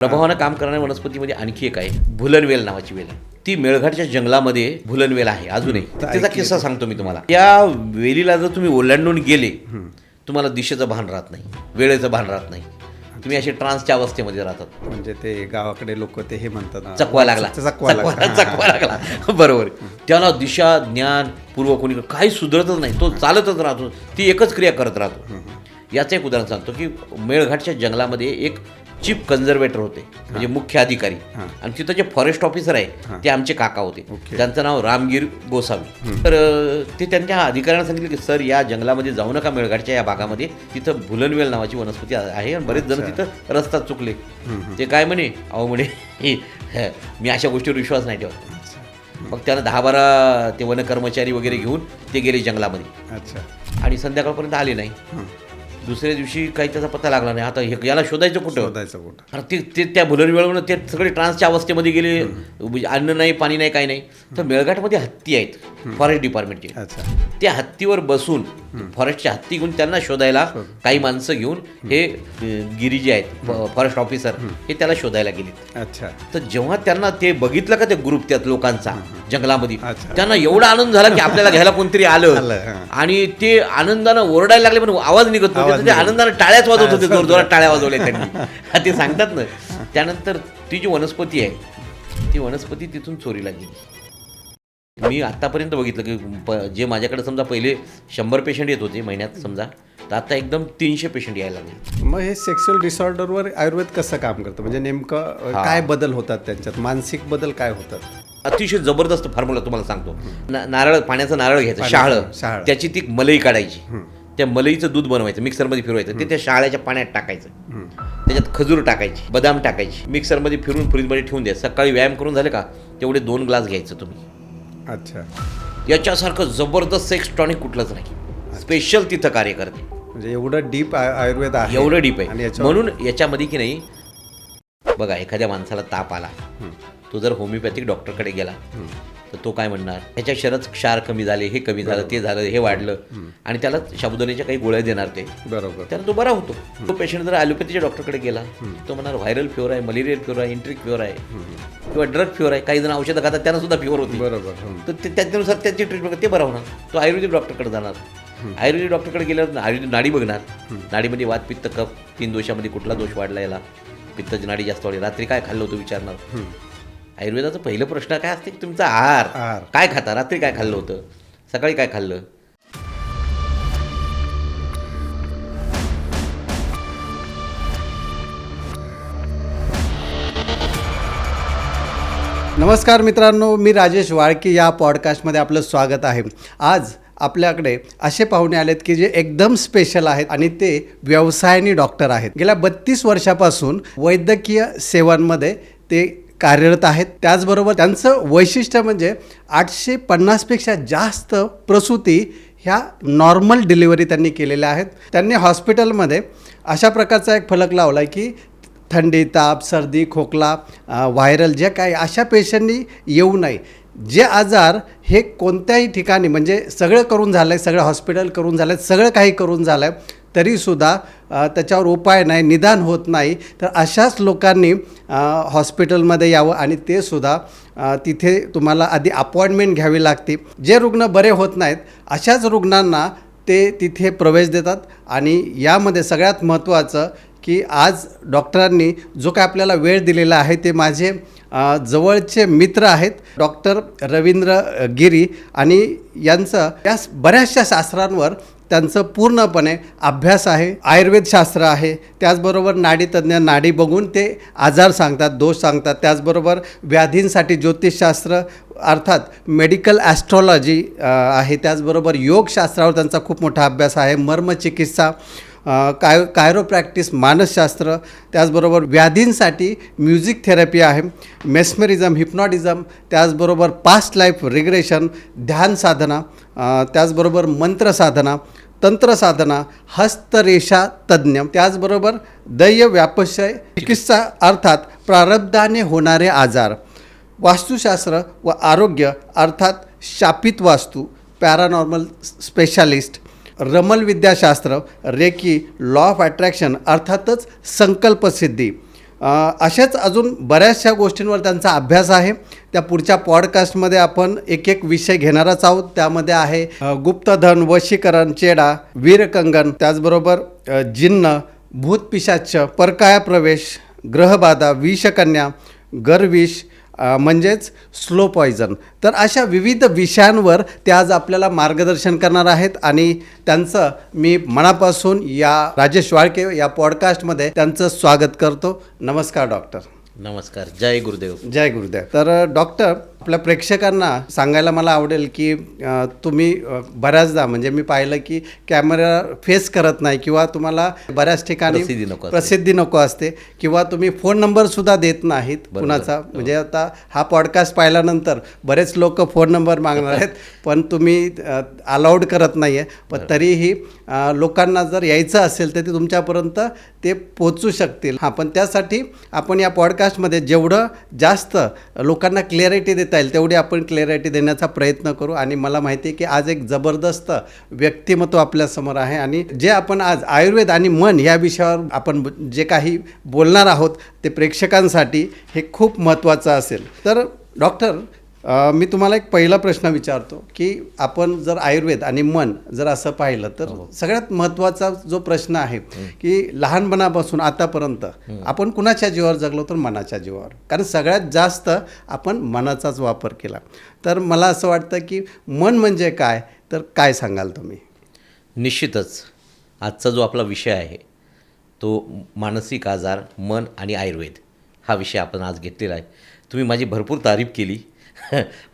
प्रभावानं काम करणाऱ्या वनस्पतीमध्ये आणखी एक आहे भुलनवेल नावाची वेल आहे. ती मेळघाटच्या जंगलामध्ये भुलनवेल आहे अजूनही. त्याचा किस्सा सांगतो मी तुम्हाला. या वेलीला जर तुम्ही ओलांडून गेले तुम्हाला दिशेचं भान राहत नाही, वेळेचं भान राहत नाही. तुम्ही असे ट्रान्सच्या अवस्थेमध्ये राहतात. म्हणजे ते गावाकडे लोक ते हे म्हणतात चकवा लागला, चकवा लागला. बरोबर. त्याला दिशा ज्ञान पूर्व कोणी काही सुधरतच नाही, तो चालतच राहतो, ती एकच क्रिया करत राहतो. याचं एक उदाहरण सांगतो की मेळघाटच्या जंगलामध्ये एक चीफ कन्झर्वेटर होते, म्हणजे मुख्य अधिकारी, आणि तिथं जे फॉरेस्ट ऑफिसर आहे ते आमचे काका होते. त्यांचं नाव रामगीर गोसावी. तर ते त्यांच्या अधिकाऱ्यांना सांगितलं की सर या जंगलामध्ये जाऊ नका, मेळघाटच्या या भागामध्ये तिथं भुलनवेल नावाची वनस्पती आहे आणि बरेच जण तिथं रस्ता चुकले. ते काय म्हणे, अहो म्हणे मी अशा गोष्टीवर विश्वास नाही ठेवत. मग त्यानं 10-12 ते वन कर्मचारी वगैरे घेऊन ते गेले जंगलामध्ये. अच्छा. आणि संध्याकाळपर्यंत आले नाही. दुसऱ्या दिवशी काही त्याचा पत्ता लागला नाही. आता हे याला शोधायचं कुठं? अरे ते त्या भुलनवेळवरून ते सगळे ट्रान्सच्या अवस्थेमध्ये गेले. अन्न नाही, पाणी नाही, काही नाही. तर मेळघाटमध्ये हत्ती आहेत फॉरेस्ट डिपार्टमेंटचे. त्या हत्तीवर बसून फॉरेस्टच्या हत्ती घेऊन त्यांना शोधायला काही माणसं घेऊन हे गिरी जे आहेत फॉरेस्ट ऑफिसर हे त्याला शोधायला गेले. अच्छा. तर जेव्हा त्यांना ते बघितलं का ते ग्रुप त्यात लोकांचा जंगलामध्ये, त्यांना एवढा आनंद झाला की आपल्याला घ्यायला कोणतरी आलं. आणि ते आनंदानं ओरडायला लागले पण आवाज निघत नव्हते. ते आनंदाने टाळ्याच वाजवत होते, जोरजोरात टाळ्या वाजवल्या त्यांनी. ते सांगतात ना. त्यानंतर ती जी वनस्पती आहे ती वनस्पती तिथून चोरीला गेली. मी आतापर्यंत बघितलं की जे माझ्याकडे समजा पहिले 100 पेशंट येत होते महिन्यात समजा, तर आता एकदम 300 पेशंट यायला लागले. मग हे सेक्शुअल डिसऑर्डरवर आयुर्वेद कसं काम करतं, म्हणजे नेमकं काय बदल होतात त्यांच्यात, मानसिक बदल काय होतात? अतिशय जबरदस्त फॉर्म्युला तुम्हाला सांगतो. नारळ, पाण्याचं नारळ घ्यायचं, शहाळं, त्याची ती मलई काढायची, त्या मलईचं दूध बनवायचं, मिक्सरमध्ये फिरवायचं, ते त्या शाळ्याच्या पाण्यात टाकायचं, त्याच्यात खजूर टाकायची, बदाम टाकायची, मिक्सरमध्ये फिरून फ्रीजमध्ये ठेवून द्या. सकाळी व्यायाम करून झाले का तेवढे 2 ग्लास घ्यायचं तुम्ही. अच्छा. याच्यासारखं जबरदस्त सेक्स टॉनिक कुठलंच नाही. स्पेशल तिथं कार्य करते. म्हणजे एवढं डीप आयुर्वेद आहे, एवढं डीप आहे. म्हणून याच्यामध्ये की नाही बघा, एखाद्या माणसाला ताप आला, तो जर होमिओपॅथिक डॉक्टरकडे गेला तर तो काय म्हणणार, ह्याच्या शरद क्षार कमी झाले, हे कमी झालं, ते झालं, हे वाढलं, आणि त्याला साबुदाण्याच्या काही गोळ्या देणार ते. बरोबर. त्याला तो बरा होतो. तो पेशंट जर ॲलोपॅथीच्या डॉक्टरकडे गेला तो म्हणणार व्हायरल फिवर आहे, मलेरियल फिवर आहे, इंट्रिक फिवर आहे, किंवा ड्रग फिवर आहे. काही जण औषधं खातात त्यांना सुद्धा फिवर होती. बरोबर. तर त्याच्यानुसार त्याची ट्रीटमेंट ते बरं होणार. तो आयुर्वेदिक डॉक्टरकडे जाणार. आयुर्वेदिक डॉक्टरकडे गेल्यावर आयुर्वेदिक नाडी बघणार. नाडीमध्ये वात, पित्त, कफ, 3 दोषामध्ये कुठला दोष वाढला, याला पित्ताची नाडी जास्त वाढली, रात्री काय खाल्लं होतं विचारणार. आयुर्वेदाचा पहिला प्रश्न काय असते, तुमचा आहार काय खाता, रात्री काय खाल्लं होतं, सकाळी काय खाल्लं. नमस्कार मित्रांनो, मी राजेश वाळके. या पॉडकास्टमध्ये आपलं स्वागत आहे. आज आपल्याकडे असे पाहुणे आलेत की जे एकदम स्पेशल आहेत आणि ते व्यवसायाने डॉक्टर आहेत. गेल्या 32 वर्षापासून वैद्यकीय सेवांमध्ये ते कार्यरत आहेत. त्याचबरोबर त्यांचं वैशिष्ट्य म्हणजे 850पेक्षा जास्त प्रसूती ह्या नॉर्मल डिलिव्हरी त्यांनी केलेल्या आहेत. त्यांनी हॉस्पिटलमध्ये अशा प्रकारचा एक फलक लावला आहे की थंडी, ताप, सर्दी, खोकला, व्हायरल जे काही अशा पेशंटनी येऊ नये. जे आजार हे कोणत्याही ठिकाणी म्हणजे सगळं करून झालं आहे, सगळं हॉस्पिटल करून झालं आहे, सगळं काही करून झालं आहे, तरीसुद्धा त्याच्यावर उपाय नाही, निदान होत नाही, तर अशाच लोकांनी हॉस्पिटलमध्ये यावं. आणि ते सुद्धा तिथे तुम्हाला आधी अपॉइंटमेंट घ्यावी लागते. जे रुग्ण बरे होत नाहीत अशाच रुग्णांना ते तिथे प्रवेश देतात. आणि यामध्ये सगळ्यात महत्त्वाचं की आज डॉक्टरांनी जो काय आपल्याला वेळ दिलेला आहे ते माझे जवळचे मित्र आहेत डॉक्टर रवींद्र गिरी, आणि यांचं या बऱ्याचशा शास्त्रांवर त्यांचं पूर्णपणे अभ्यास आहे. आयुर्वेदशास्त्र आहे, त्याचबरोबर नाडीतज्ञ नाडी बघून ते आजार सांगतात, दोष सांगतात. त्याचबरोबर व्याधींसाठी ज्योतिषशास्त्र अर्थात मेडिकल ॲस्ट्रॉलॉजी आहे. त्याचबरोबर योगशास्त्रावर त्यांचा खूप मोठा अभ्यास आहे. मर्मचिकित्सा, कायरोप्रॅक्टिस, मानसशास्त्र, त्याचबरोबर व्याधींसाठी म्युझिक थेरपी आहे, मेस्मरिझम, हिप्नॉटिझम, त्याचबरोबर पास्ट लाईफ रिग्रेशन, ध्यान साधना, त्याचबरोबर मंत्रसाधना, तंत्रसाधना, हस्तरेषा तज्ज्ञ, त्याचबरोबर दैय व्यापशय चिकित्सा अर्थात प्रारब्धाने होणारे आजार, वास्तुशास्त्र व आरोग्य अर्थात शापित वास्तू, पॅरानॉर्मल स्पेशालिस्ट, रमल विद्याशास्त्र, रेकी, लॉ ऑफ अट्रॅक्शन अर्थातच संकल्पसिद्धी, अशाच अजून बऱ्याचशा गोष्टींवर त्यांचा अभ्यास आहे. त्या पुढच्या पॉडकास्टमध्ये आपण एक एक विषय घेणारच आहोत. त्यामध्ये आहे गुप्तधन, वशीकरण, चेडा, वीरकंगन, त्याचबरोबर जिन्न, भूतपिशाच, परकाया प्रवेश, ग्रहबाधा, विषकन्या, गरविष, म्हणजेच स्लो पॉयझन. तर अशा विविध विषयांवर ते आज आपल्याला मार्गदर्शन करणार आहेत आणि त्यांचं मी मनापासून या राजेश वाळके या पॉडकास्टमध्ये त्यांचं स्वागत करतो. नमस्कार डॉक्टर. नमस्कार. जय गुरुदेव. जय गुरुदेव. तर डॉक्टर, आपल्या प्रेक्षकांना सांगायला मला आवडेल की तुम्ही बऱ्याचदा म्हणजे मी पाहिलं की कॅमेरा फेस करत नाही किंवा तुम्हाला बऱ्याच ठिकाणी प्रसिद्धी नको असते किंवा तुम्ही फोन नंबरसुद्धा देत नाहीत कुणाचा. म्हणजे आता हा पॉडकास्ट पाहिल्यानंतर बरेच लोक फोन नंबर मागणार आहेत पण तुम्ही अलाउड करत नाही आहे. पण तरीही लोकांना जर यायचं असेल तर ते तुमच्यापर्यंत ते पोचू शकतील. हां, पण त्यासाठी आपण या पॉडकास्टमध्ये जेवढं जास्त लोकांना क्लिअरिटी देता येईल तेवढी आपण क्लिअरिटी देण्याचा प्रयत्न करू. आणि मला माहिती आहे की आज एक जबरदस्त व्यक्तिमत्व आपल्यासमोर आहे आणि जे आपण आज आयुर्वेद आणि मन या विषयावर आपण जे काही बोलणार आहोत ते प्रेक्षकांसाठी हे खूप महत्त्वाचं असेल. तर डॉक्टर, मी तुम्हाला एक पहिला प्रश्न विचारतो की आपण जर आयुर्वेद आणि मन जर असं पाहिलं तर सगळ्यात महत्त्वाचा जो प्रश्न आहे की लहानपणापासून आतापर्यंत आपण कुणाच्या जीवावर जगलो तर मनाच्या जीवावर, कारण सगळ्यात जास्त आपण मनाचाच वापर केला. तर मला असं वाटतं की मन म्हणजे काय, तर काय सांगाल तुम्ही? निश्चितच आजचा जो आपला विषय आहे तो मानसिक आजार, मन आणि आयुर्वेद हा विषय आपण आज घेतलेला आहे. तुम्ही माझी भरपूर तारीफ केली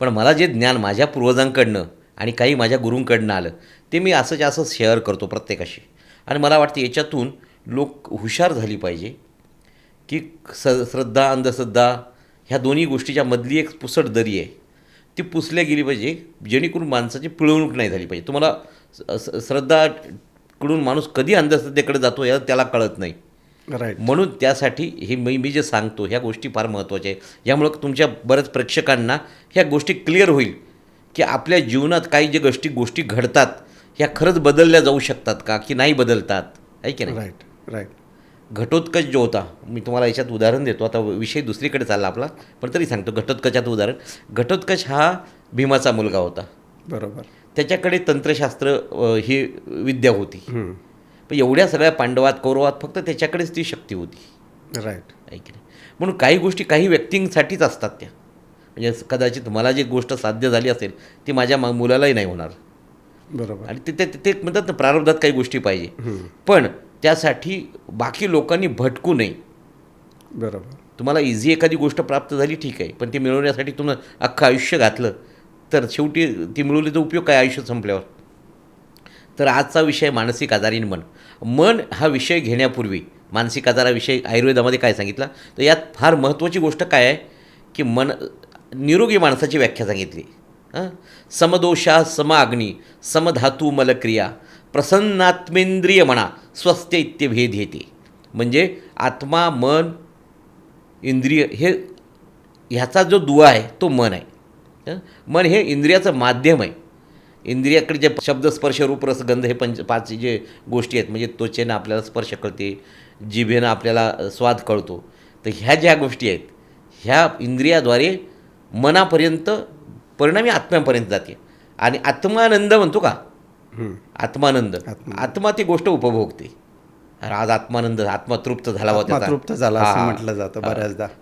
पण मला जे ज्ञान माझ्या पूर्वजांकडनं आणि काही माझ्या गुरूंकडनं आलं ते मी असंच्या असं शेअर करतो प्रत्येकाशी. आणि मला वाटतं याच्यातून लोक हुशार झाली पाहिजे की श्रद्धा अंधश्रद्धा ह्या दोन्ही गोष्टीच्या मधली एक पुसट दरी आहे ती पुसल्या गेली पाहिजे, जेणेकरून माणसाची पिळवणूक नाही झाली पाहिजे. तुम्हाला श्रद्धाकडून माणूस कधी अंधश्रद्धेकडे जातो या त्याला कळत नाही. राईट. म्हणून त्यासाठी हे मी जे सांगतो ह्या गोष्टी फार महत्त्वाच्या आहे. यामुळं तुमच्या बऱ्याच प्रेक्षकांना ह्या गोष्टी क्लिअर होईल की आपल्या जीवनात काही जे गोष्टी घडतात ह्या खरंच बदलल्या जाऊ शकतात का की नाही बदलतात, आहे की नाही? Right right. घटोत्कच जो होता, मी तुम्हाला याच्यात उदाहरण देतो. आता विषय दुसरीकडे चालला आपला पण तरी सांगतो घटोत्कचाचं उदाहरण. घटोत्कच हा भीमाचा मुलगा होता. बरोबर. त्याच्याकडे तंत्रशास्त्र ही विद्या होती. पण एवढ्या सगळ्या पांडवात कौरवात फक्त त्याच्याकडेच ती शक्ती होती. राईट. आहे की नाही? म्हणून काही गोष्टी काही व्यक्तींसाठीच असतात त्या. म्हणजे कदाचित मला जी गोष्ट साध्य झाली असेल ती माझ्या मुलालाही नाही होणार. बरोबर. आणि ते म्हणतात ना प्रारब्धात काही गोष्टी पाहिजे पण त्यासाठी बाकी लोकांनी भटकू नये. बरोबर. तुम्हाला इझी एखादी गोष्ट प्राप्त झाली ठीक आहे पण ती मिळवण्यासाठी तुम्ही अख्खं आयुष्य घातलं तर शेवटी ती मिळवली तर उपयोग काय आयुष्य संपल्यावर. तर आजचा विषय मानसिक आजारी मन. मन हा विषय घेण्यापूर्वी मानसिक आजाराविषयी आयुर्वेदामध्ये काय सांगितलं तर यात फार महत्त्वाची गोष्ट काय आहे की निरोगी माणसाची व्याख्या सांगितली. समदोषा समाग्नी समधातू मलक्रिया प्रसन्नात्मेंद्रिय म्हणा स्वस्थ इत्यभेद येते. म्हणजे आत्मा मन इंद्रिय ह्याचा जो दुवा आहे तो मन आहे. मन हे इंद्रियाचं माध्यम आहे. इंद्रियाकडे जे शब्द स्पर्श रूप रस गंध हे पाच जे गोष्टी आहेत म्हणजे त्वचेनं आपल्याला स्पर्श कळते, जिभेनं आपल्याला स्वाद कळतो. तर ह्या ज्या गोष्टी आहेत ह्या इंद्रियाद्वारे मनापर्यंत परिणामी आत्म्यापर्यंत जाते. आणि आत्मानंद म्हणतो का, आत्मानंद, आत्मा ती गोष्ट उपभोगते. आज आत्मानंद, आत्मा तृप्त झाला होता, तृप्त झाला असं म्हटलं जातं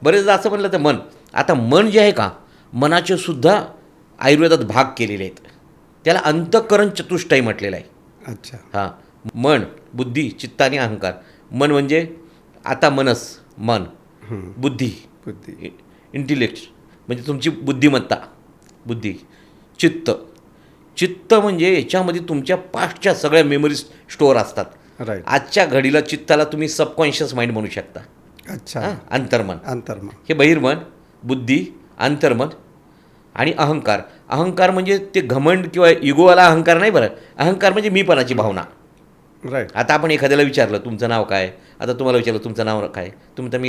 बऱ्याचदा असं म्हटलं तर मन. आता मन जे आहे का मनाचे सुद्धा आयुर्वेदात भाग केलेले आहेत. त्याला अंतःकरण चतुष्टय म्हटलेलं आहे. अच्छा. हां, मन, बुद्धी, चित्त आणि अहंकार. मन म्हणजे आता मन, बुद्धी इंटेलेक्ट म्हणजे तुमची बुद्धिमत्ता, बुद्धी. चित्त म्हणजे याच्यामध्ये तुमच्या पास्टच्या सगळ्या मेमरीज स्टोअर असतात. राईट. आजच्या घडीला चित्ताला तुम्ही सबकॉन्शियस माइंड म्हणू शकता. अच्छा. अंतर्मन हे बहिर्मन, बुद्धी, अंतर्मन आणि अहंकार म्हणजे ते घमंड किंवा इगोवाला अहंकार नाही बरं. अहंकार म्हणजे मीपणाची भावना. राईट. आता आपण एखाद्याला विचारलं तुमचं नाव काय, आता तुम्हाला विचारलं तुमचं नाव काय, तुमचं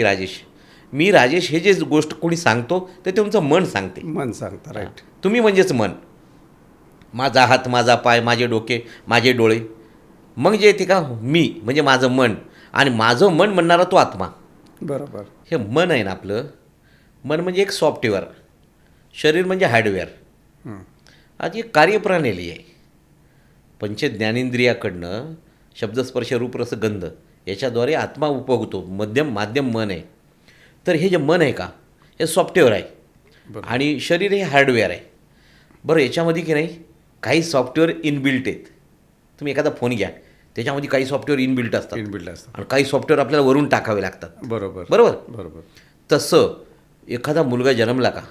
मी राजेश हे जे गोष्ट कोणी सांगतो ते तुमचं मन सांगतं. राईट. तुम्ही म्हणजेच मन. माझा हात, माझा पाय, माझे डोके, माझे डोळे. मग जे येते का मी म्हणजे माझं मन आणि माझं मन म्हणणारा तो आत्मा. बरोबर. हे मन आहे ना आपलं, मन म्हणजे एक सॉफ्टवेअर, शरीर म्हणजे हार्डवेअर. आज एक कार्यप्रणाली आहे. पंच ज्ञानेंद्रियाकडनं शब्दस्पर्श रूप रस गंध याच्याद्वारे आत्मा उपभोगतो. माध्यम मन आहे. तर हे जे मन आहे का, हे सॉफ्टवेअर आहे आणि शरीर हे हार्डवेअर आहे. बरं, याच्यामध्ये की नाही काही सॉफ्टवेअर इनबिल्ट आहेत. तुम्ही एखादा फोन घ्या, त्याच्यामध्ये काही सॉफ्टवेअर इनबिल्ट असतात आणि काही सॉफ्टवेअर आपल्याला वरून टाकावे लागतात. बरोबर. तसं एखादा मुलगा जन्मला का,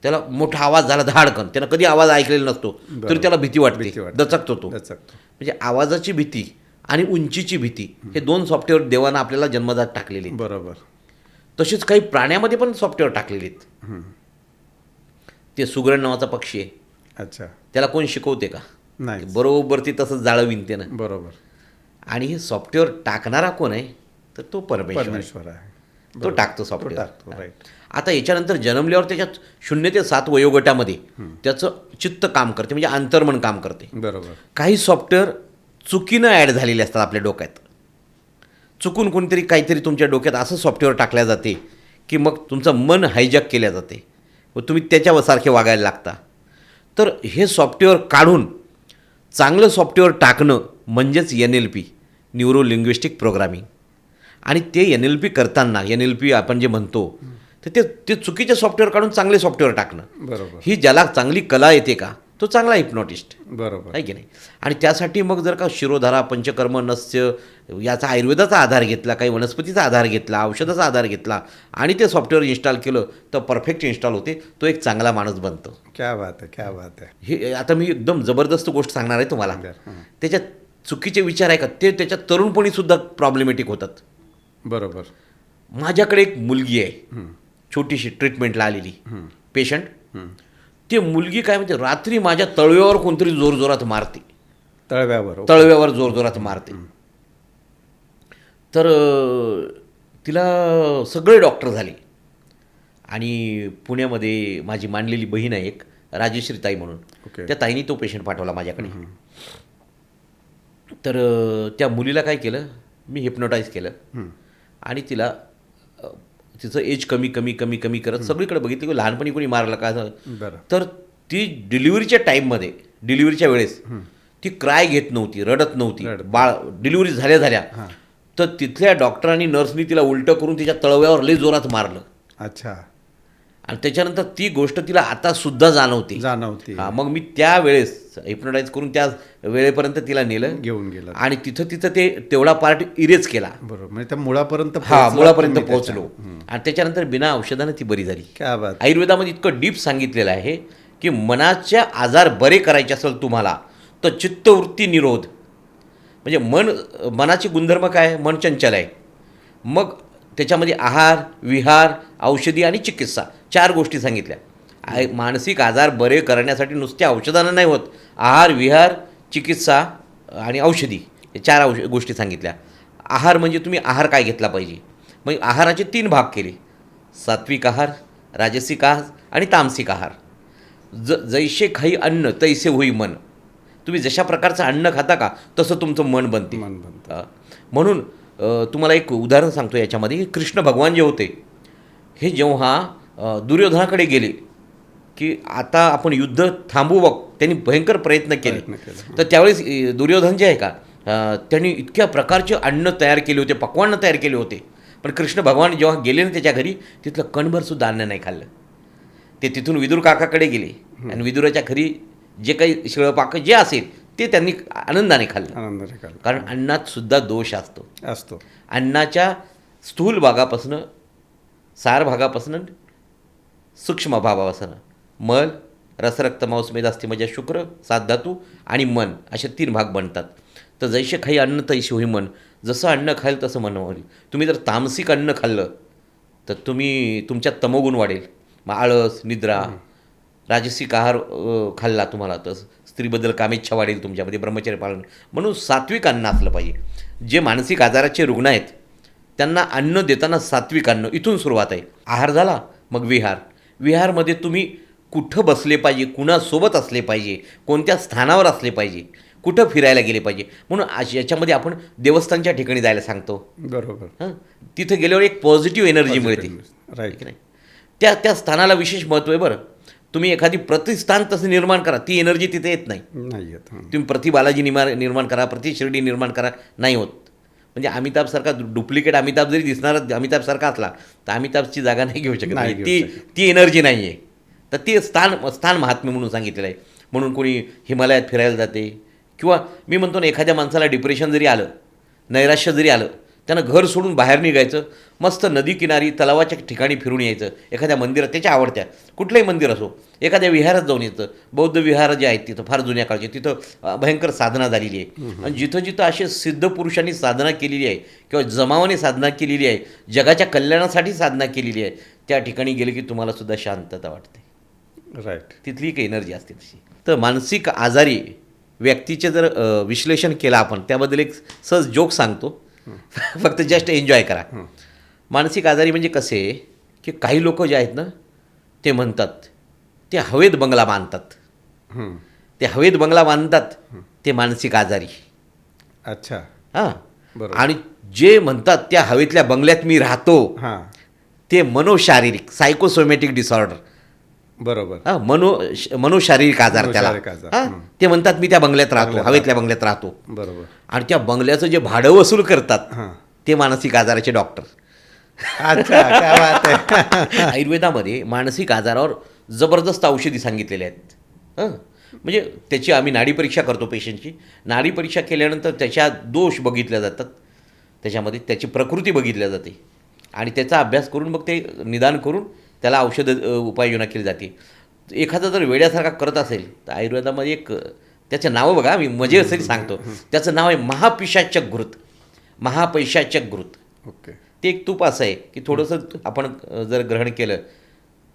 त्याला मोठा आवाज झाला धाडकन, त्यानं कधी आवाज ऐकलेला नसतो, तरी त्याला भीती वाटते, दचकतो तो. म्हणजे आवाजाची भीती आणि उंचीची भीती हे दोन सॉफ्टवेअर देवानं आपल्याला जन्मजात टाकलेले आहेत. बरोबर. तसेच काही प्राण्यामध्ये पण सॉफ्टवेअर टाकलेले आहेत. ते सुगरण नावाचा पक्षी आहे. अच्छा. त्याला कोण शिकवते का? नाही. बरोबर ते तसंच जाळवीन त्यानं. बरोबर. आणि हे सॉफ्टवेअर टाकणारा कोण आहे, तर तो परमेश्वर आहे. तो टाकतो सॉफ्टवेअर. राईट. आता याच्यानंतर जन्मल्यावर त्याच्यात 0 ते 7 वयोगटामध्ये त्याचं चित्त काम करते, म्हणजे अंतर्मन काम करते. बरोबर. काही सॉफ्टवेअर चुकीनं ॲड झालेले असतात आपल्या डोक्यात. चुकून कोणतरी काहीतरी तुमच्या डोक्यात असं सॉफ्टवेअर टाकल्या जाते की मग तुमचं मन हायजॅक केल्या जाते व तुम्ही त्याच्यासारखे वागायला लागता. तर हे सॉफ्टवेअर काढून चांगलं सॉफ्टवेअर टाकणं म्हणजेच NLP, न्यूरो लिंग्विस्टिक प्रोग्रामिंग. आणि ते NLP करताना, NLP आपण जे म्हणतो, तर ते चुकीचे सॉफ्टवेअर काढून चांगले सॉफ्टवेअर टाकणं. बरोबर. ही ज्याला चांगली कला येते का, तो चांगला हिप्नॉटिस्ट बरोबर आहे की नाही. आणि त्यासाठी मग जर का शिरोधारा, पंचकर्म, नस्य याचा आयुर्वेदाचा आधार घेतला, काही वनस्पतीचा आधार घेतला, औषधाचा आधार घेतला आणि ते सॉफ्टवेअर इन्स्टॉल केलं तर परफेक्ट इन्स्टॉल होते. तो एक चांगला माणूस बनतो. क्या बात आहे, क्या बात आहे. हे आता मी एकदम जबरदस्त गोष्ट सांगणार आहे तुम्हाला. त्याच्यात चुकीचे विचार आहे का, ते त्याच्यात तरुणपणीसुद्धा प्रॉब्लेमॅटिक होतात. बरोबर. माझ्याकडे एक मुलगी आहे, छोटीशी ट्रीटमेंटला आलेली पेशंट. ती मुलगी काय म्हणते, रात्री माझ्या तळव्यावर कोणतरी जोरजोरात मारते. तळव्यावर जोरजोरात मारते. तर तिला सगळे डॉक्टर झाले आणि पुण्यामध्ये माझी मानलेली बहीण आहे एक, राजेश्री ताई म्हणून, त्या ताईने तो पेशंट पाठवला माझ्याकडे. तर त्या मुलीला काय केलं, मी हिप्नोटाईज केलं आणि तिला तिचं एज कमी करत सगळीकडे बघितलं की लहानपणी कोणी मारलं का. तर ती डिलिव्हरीच्या वेळेस ती क्राय घेत नव्हती, रडत नव्हती. बाळ डिलिव्हरी झाल्या तर तिथल्या डॉक्टरांनी, नर्सनी तिला उलटं करून तिच्या तळव्यावर लई जोरात मारलं. अच्छा. आणि त्याच्यानंतर ती गोष्ट तिला आता सुद्धा जाणवते. हां, मग मी त्या वेळेस हिप्नोटाईज करून त्या वेळेपर्यंत तिला घेऊन गेलं आणि तिथं ते तेवढा पार्ट इरेज केला. बरोबर. म्हणजे त्या मुळापर्यंत पोहोचलो आणि त्याच्यानंतर बिना औषधानं ती बरी झाली. क्या बात. आयुर्वेदामध्ये इतकं डीप सांगितलेलं आहे की मनाच्या आजार बरे करायचे असेल तुम्हाला तर चित्तवृत्ती निरोध, म्हणजे मनाची गुणधर्म काय, मन चंचल आहे. मग त्याच्यामध्ये आहार, विहार, औषधी आणि चिकित्सा 4 गोष्टी सांगितल्या. मानसिक आजार बरे करण्यासाठी नुसत्या औषधानं नाही होत. आहार, विहार, चिकित्सा आणि औषधी हे 4 गोष्टी सांगितल्या. आहार म्हणजे तुम्ही आहार काय घेतला पाहिजे. मग आहाराचे 3 भाग केले, सात्विक आहार, राजसिक आहार आणि तामसिक आहार. जैसे खाई अन्न तैसे होई मन. तुम्ही जशा प्रकारचं अन्न खाता का तसं तुमचं मन बनते. म्हणून तुम्हाला एक उदाहरण सांगतो याच्यामध्ये. कृष्ण भगवान जे होते हे जेव्हा दुर्योधनाकडे गेले की आता आपण युद्ध थांबवू बघ, त्यांनी भयंकर प्रयत्न केले. तर त्यावेळेस दुर्योधन जे आहे का, त्यांनी इतक्या प्रकारचे अन्न तयार केले होते, पक्वान्न तयार केले होते. पण कृष्ण भगवान जेव्हा गेले ना त्याच्या घरी, तिथलं कणभरसुद्धा अन्न नाही खाल्लं. ते तिथून विदुर काकाकडे गेले आणि विदुराच्या घरी जे काही शिळपाक जे असेल ते त्यांनी आनंदाने खाल्लं. कारण अन्नात सुद्धा दोष असतो. अन्नाच्या स्थूल भागापासून, सार भागापासून, सूक्ष्म भागापासून मल, रसरक्त मांस मेद अस्थिमज्जा म्हणजे शुक्र, 7 धातू आणि मन असे 3 भाग बनतात. तर जैसे खाई अन्न तैसे होई मन. जसं अन्न खाल तसं मन होईल. तुम्ही जर तामसिक अन्न खाल्लं तर तुमच्यात तमोगुण वाढेल, मग आळस, निद्रा. राजसिक आहार खाल्ला तुम्हाला तर स्त्रीबद्दल कामेच्छा वाढेल तुमच्यामध्ये, ब्रह्मचर्य पालन. म्हणून सात्विक अन्न असलं पाहिजे. जे मानसिक आजाराचे रुग्ण आहेत त्यांना अन्न देताना सात्विक अन्न इथून सुरुवात आहे. आहार झाला, मग विहार. विहारमध्ये तुम्ही कुठं बसले पाहिजे, कुणासोबत असले पाहिजे, कोणत्या स्थानावर असले पाहिजे, कुठं फिरायला गेले पाहिजे. म्हणून याच्यामध्ये आपण देवस्थानच्या ठिकाणी जायला सांगतो. बरोबर. तिथं गेल्यावर एक पॉझिटिव्ह एनर्जी मिळते, राईट की नाही. त्या स्थानाला विशेष महत्त्व आहे. बरं, तुम्ही एखादी प्रतिस्थान तसं निर्माण करा, ती एनर्जी तिथे येत नाही. तुम्ही प्रति बालाजी निर्माण करा, प्रति शिर्डी निर्माण करा, नाही होत. म्हणजे अमिताभसारखा डुप्लिकेट अमिताभ जरी दिसणारा अमिताभसारखा असला तर अमिताभची जागा नाही घेऊ शकत. ती एनर्जी नाही आहे. तर ते स्थान महात्म्य म्हणून सांगितलेलं आहे. म्हणून कोणी हिमालयात फिरायला जाते, किंवा मी म्हणतो ना, एखाद्या माणसाला डिप्रेशन जरी आलं, नैराश्य जरी आलं, त्यानं घर सोडून बाहेर निघायचं, मस्त नदी किनारी तलावाच्या ठिकाणी फिरून यायचं, एखाद्या मंदिरात, त्याच्या आवडत्या कुठलंही मंदिर असो, एखाद्या विहारात जाऊन यायचं. बौद्ध विहार जे आहेत तिथं फार जुन्या काळचे, तिथं भयंकर साधना झालेली आहे. आणि जिथं जिथं असे सिद्ध पुरुषांनी साधना केलेली आहे किंवा जमावाने साधना केलेली आहे, जगाच्या कल्याणासाठी साधना केलेली आहे, त्या ठिकाणी गेले की तुम्हाला सुद्धा शांतता वाटते. राईट. तिथली एक एनर्जी असते तशी. तर मानसिक आजारी व्यक्तीचे जर विश्लेषण केलं आपण, त्याबद्दल एक सहज जोक सांगतो, फक्त जस्ट एन्जॉय करा. मानसिक आजारी म्हणजे कसे, की काही लोक जे आहेत ना, ते म्हणतात ते हवेत बंगला बांधतात, ते हवेत बंगला बांधतात, ते मानसिक आजारी. अच्छा. हां. बरोबर. आणि जे म्हणतात त्या हवेतल्या बंगल्यात मी राहतो, ते मनोशारीरिक सायकोसोमॅटिक डिसऑर्डर. बरोबर. हां, मनोशारीरिक आजार त्याला. हां, ते म्हणतात मी त्या बंगल्यात राहतो, हवेतल्या बंगल्यात राहतो. बरोबर. आणि त्या बंगल्याचं जे भाडं वसूल करतात ते मानसिक आजाराचे डॉक्टर. अच्छा, काय बात आहे. आयुर्वेदामध्ये मानसिक आजारावर जबरदस्त औषधी सांगितलेले आहेत. म्हणजे त्याची आम्ही नाडी परीक्षा करतो पेशंटची. नाडी परीक्षा केल्यानंतर त्याच्या दोष बघितल्या जातात, त्याच्यामध्ये त्याची प्रकृती बघितल्या जाते, आणि त्याचा अभ्यास करून मग ते निदान करून त्याला औषध उपाययोजना केली जाते. एखादा जर वेड्यासारखा करत असेल तर आयुर्वेदामध्ये एक त्याचं नाव बघा, मी मजेसाठी सांगतो, त्याचं नाव आहे महापिशाचक घृत. महापैशाचक घृत. ओके. ते एक तूप असं आहे की थोडंसं आपण जर ग्रहण केलं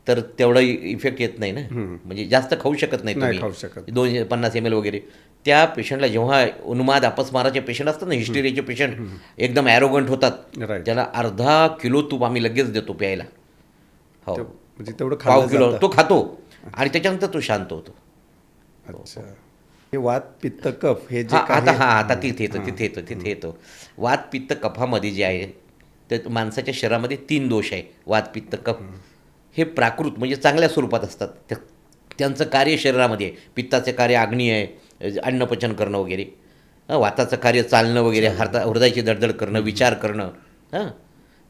तर तेवढा इफेक्ट येत नाही ना. म्हणजे जास्त खाऊ शकत नाही तुम्ही, 250 ml वगैरे. त्या पेशंटला जेव्हा उन्माद अपस्माराचे पेशंट असतात ना, हिस्टेरियाचे पेशंट एकदम ॲरोगंट होतात, त्याला अर्धा किलो तूप आम्ही लगेच देतो प्यायला. हो, म्हणजे तेवढं पाव किलो तो खातो आणि त्याच्यानंतर तो शांत होतो. अच्छा. हे वात पित्त कफ हे जे आता तिथे येतो. वात पित्त कफामध्ये जे आहे ते माणसाच्या शरीरामध्ये 3 दोष आहे, वात पित्त कफ. हे प्राकृत म्हणजे चांगल्या स्वरूपात असतात, त्यांचं कार्य शरीरामध्ये आहे. पित्ताचे कार्य अग्नी आहे, अन्नपचन करणं वगैरे. वाताचं कार्य चालणं वगैरे, हृदयाची धडधड करणं, विचार करणं.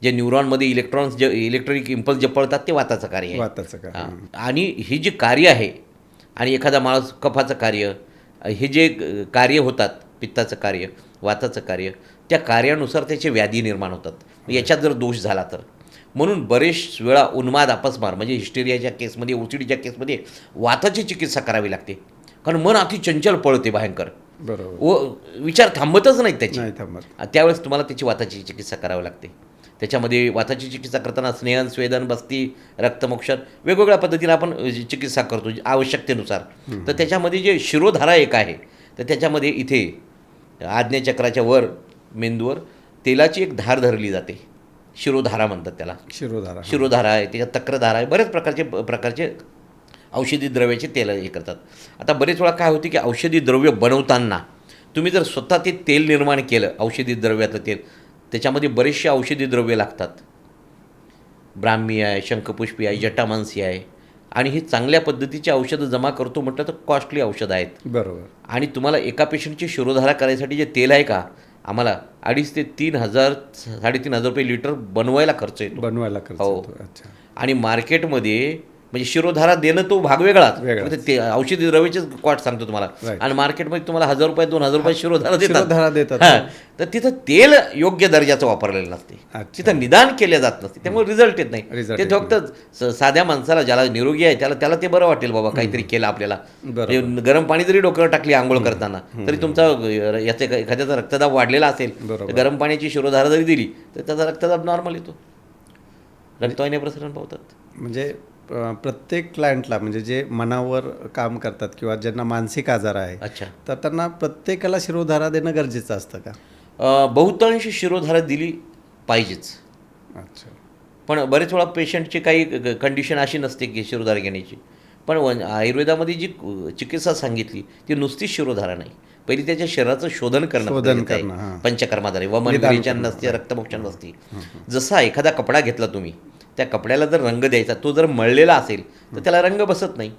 जे न्यूरॉनमध्ये इलेक्ट्रॉनिक इम्पल्स जे पळतात ते वाताचं कार्य आहे. आणि ही जी कार्य आहे, आणि एखादा माणूस कफाचं कार्य, हे जे कार्य होतात, पित्ताचं कार्य, वाताचं कार्य, त्या कार्यानुसार त्याचे व्याधी निर्माण होतात. याच्यात जर दोष झाला तर, म्हणून बरेच वेळा उन्माद अपस्मार म्हणजे हिस्टेरियाच्या केसमध्ये, ओसीडीच्या केसमध्ये वाताची चिकित्सा करावी लागते, कारण मन अति चंचल पळते भयंकर. बरोबर. विचार थांबतच नाहीत त्याची. थांबत. त्यावेळेस तुम्हाला त्याची वाताची चिकित्सा करावी लागते. त्याच्यामध्ये वाताची चिकित्सा करताना स्नेहन, स्वेदन, बस्ती, रक्तमोक्षण वेगवेगळ्या पद्धतीने आपण चिकित्सा करतो आवश्यकतेनुसार. तर त्याच्यामध्ये जे शिरोधारा एक आहे, तर त्याच्यामध्ये इथे आज्ञाचक्राच्या वर मेंदूवर तेलाची एक धार धरली जाते, शिरोधारा म्हणतात त्याला. शिरोधारा आहे, त्याच्यात तक्रधारा आहे, बरेच प्रकारचे औषधी द्रव्याचे तेल हे करतात. आता बरेच वेळा काय होते की औषधी द्रव्य बनवताना तुम्ही जर स्वतः ते तेल निर्माण केलं, औषधी द्रव्याचं तेल, त्याच्यामध्ये बरेचसे औषधी द्रव्य लागतात. ब्राह्मी आहे, शंखपुष्पी आहे, जटामांसी आहे, आणि ही चांगल्या पद्धतीची औषधं जमा करतो म्हटलं तर कॉस्टली औषधं आहेत. बरोबर. आणि तुम्हाला एका पेशंटची शिरोधारा करायसाठी जे तेल आहे का, आम्हाला 2,500 ते 3,000 ₹3,500 रुपये लिटर बनवायला खर्च येतो. हो. आणि मार्केटमध्ये म्हणजे शिरोधारा देणं तो भाग वेगळाच, ते औषधी द्रव्याचेच कॉस्ट सांगतो तुम्हाला. आणि मार्केटमध्ये तुम्हाला ₹1,000 ₹2,000 शिरोधारा देतात. तर तिथं तेल योग्य दर्जाचं वापरलेलं नसते, तिथं निदान केले जात नसते, त्यामुळे रिझल्ट येत नाही. ते फक्त साध्या माणसाला ज्याला निरोगी आहे त्याला ते बरं वाटेल, बाबा काहीतरी केलं आपल्याला. गरम पाणी जरी डोक्यावर टाकली आंघोळ करताना तरी तुमचा याचा एखाद्याचा रक्तदाब वाढलेला असेल, गरम पाण्याची शिरोधारा जरी दिली तर त्याचा रक्तदाब नॉर्मल येतो, रक्तवाहिन्या प्रसरण पावतात. म्हणजे प्रत्येक क्लायंटला, म्हणजे जे मनावर काम करतात किंवा ज्यांना मानसिक आजार आहे, तर त्यांना प्रत्येकाला शिरोधारा देणं गरजेचं असतं का? बहुतांश शिरोधारा दिली पाहिजेच. पण बरेच वेळा पेशंटची काही कंडिशन अशी नसते की शिरोधारा घेण्याची, पण आयुर्वेदामध्ये जी चिकित्सा सांगितली ती नुसतीच शिरोधारा नाही. पहिली त्याच्या शरीराचं शोधन करणं गरजेचं आहे. हां. पंचकर्माद्वारे वमन विरेचन नसते, रक्तमोक्षण नसते. जसा एखादा कपडा घेतला तुम्ही, त्या कपड्याला जर रंग द्यायचा, तो जर मळलेला असेल तर त्याला रंग बसत नाही.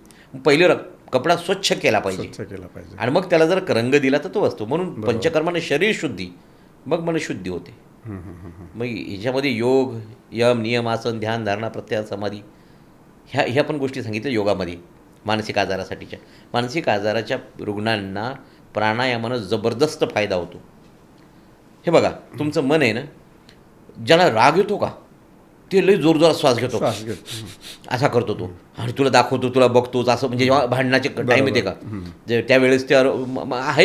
पहिले कपडा स्वच्छ केला पाहिजे स्वच्छ केला पाहिजे. आणि मग त्याला जर रंग दिला तर तो असतो. म्हणून पंचकर्माने शरीर शुद्धी, मग मनशुद्धी होते. मग ह्याच्यामध्ये योग, यम, नियम, आसन, ध्यान, धारणा, प्रत्याहार, समाधी ह्या पण गोष्टी सांगितल्या योगामध्ये. मानसिक आजारासाठीच्या, मानसिक आजाराच्या रुग्णांना प्राणायामानं जबरदस्त फायदा होतो. हे बघा, तुमचं मन आहे ना, ज्याला राग येतो का ते लई जोरजोरात श्वास घेतो, श्वास घेतो. असा करतो तो, आणि तुला दाखवतो, तुला बघतोच, असं म्हणजे जेव्हा भांडणाचे टाईम येते का, जे त्यावेळेस ते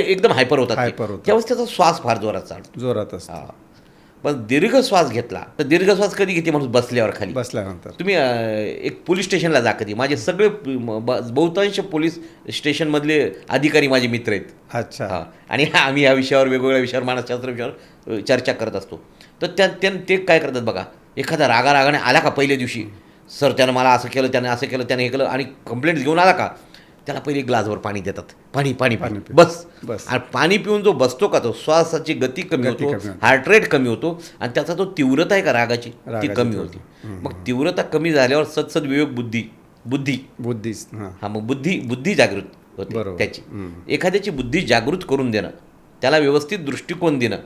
एकदम हायपर होतात, त्यावेळेस त्याचा श्वास फार जोरात चालतो, जोरात असतो. हा. पण दीर्घ श्वास घेतला तर दीर्घ श्वास कधी घेते माणूस? बसल्यावर खाली. बसल्यानंतर. तुम्ही एक पोलीस स्टेशनला जा कधी, माझे सगळे बहुतांश पोलीस स्टेशनमधले अधिकारी माझे मित्र आहेत. अच्छा. हां, आणि आम्ही या विषयावर, वेगवेगळ्या विषयावर, मानसशास्त्र विषयावर चर्चा करत असतो. तर ते काय करतात बघा, एखादा रागाने आला का पहिल्या दिवशी, सर त्यानं मला असं केलं, त्याने असं केलं, त्याने हे केलं, आणि कंप्लेंट घेऊन आला का त्याला पहिले ग्लासभर पाणी देतात. पाणी पाणी पाणी बस. आणि पाणी पिऊन जो बसतो का, तो श्वासाची गती कमी होतो, हार्ट रेट कमी होतो, आणि त्याचा तो तीव्रता आहे का रागाची, ती कमी होती. मग तीव्रता कमी झाल्यावर सदसद विवेक बुद्धी हा, मग बुद्धी जागृत होते त्याची. एखाद्याची बुद्धी जागृत करून देणं, त्याला व्यवस्थित दृष्टिकोन देणं,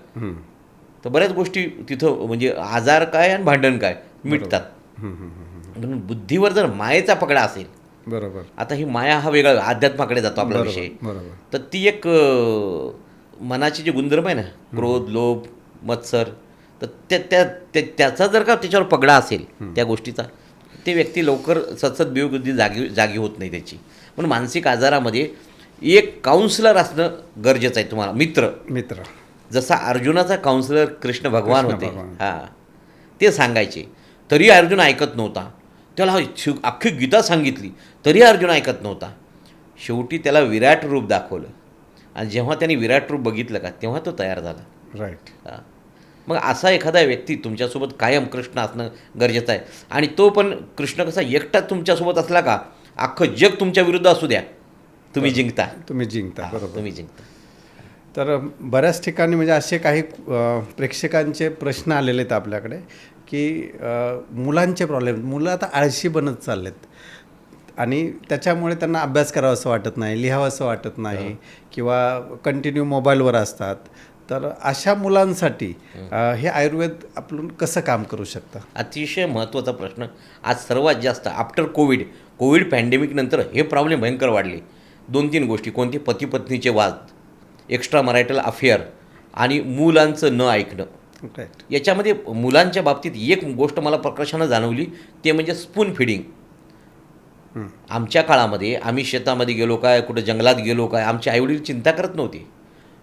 तर बऱ्याच गोष्टी तिथं, म्हणजे आजार काय आणि भांडण काय मिटतात. म्हणून बुद्धीवर जर मायेचा पगडा असेल, बरोबर. आता ही माया हा वेगळा अध्यात्माकडे जातो आपला विषय, तर ती एक मनाची जी गुणधर्म आहे ना, क्रोध, लोभ, मत्सर, तर त्याचा जर का त्याच्यावर पगडा असेल त्या गोष्टीचा, ते व्यक्ती लवकर सतत विवेकबुद्धी जागी होत नाही त्याची. म्हणून मानसिक आजारामध्ये एक काउन्सिलर असणं गरजेचं आहे तुम्हाला, मित्र. जसा अर्जुनाचा काउन्सिलर कृष्ण भगवान होते, हां, ते सांगायचे तरी अर्जुन ऐकत नव्हता. त्याला अख्खी गीता सांगितली तरी अर्जुन ऐकत नव्हता. शेवटी त्याला विराट रूप दाखवलं, आणि जेव्हा त्यांनी विराट रूप बघितलं का, तेव्हा तो तयार झाला. राईट. हां, मग असा एखादा व्यक्ती तुमच्यासोबत कायम कृष्ण असणं गरजेचं आहे. आणि तो पण कृष्ण कसा एकटा तुमच्यासोबत असला का, अख्खं जग तुमच्या विरुद्ध असू द्या, तुम्ही जिंकता. बरोबर, तुम्ही जिंकता. तर बऱ्याच ठिकाणी म्हणजे असे काही प्रेक्षकांचे प्रश्न आलेले आहेत आपल्याकडे, की मुलांचे प्रॉब्लेम, मुलं आता आळशी बनत चाललेत, आणि त्याच्यामुळे त्यांना अभ्यास करावा असं वाटत नाही, लिहावं असं वाटत नाही, किंवा कंटिन्यू मोबाईलवर असतात. तर अशा मुलांसाठी हे आयुर्वेद आपण कसं काम करू शकतं? अतिशय महत्त्वाचा प्रश्न. आज सर्वात जास्त आफ्टर कोविड पॅन्डेमिक नंतर हे प्रॉब्लेम भयंकर वाढले. 2-3 गोष्टी, कोणते? पती पत्नीचे वाद, एक्स्ट्रा मॅरिटल अफेअर, आणि मुलांचं न ऐकणं. याच्यामध्ये मुलांच्या बाबतीत एक गोष्ट मला प्रकर्षानं जाणवली, ते म्हणजे स्पून फिडिंग. आमच्या काळामध्ये आम्ही शेतामध्ये गेलो काय, कुठं जंगलात गेलो काय, आमचे आईवडील चिंता करत नव्हते.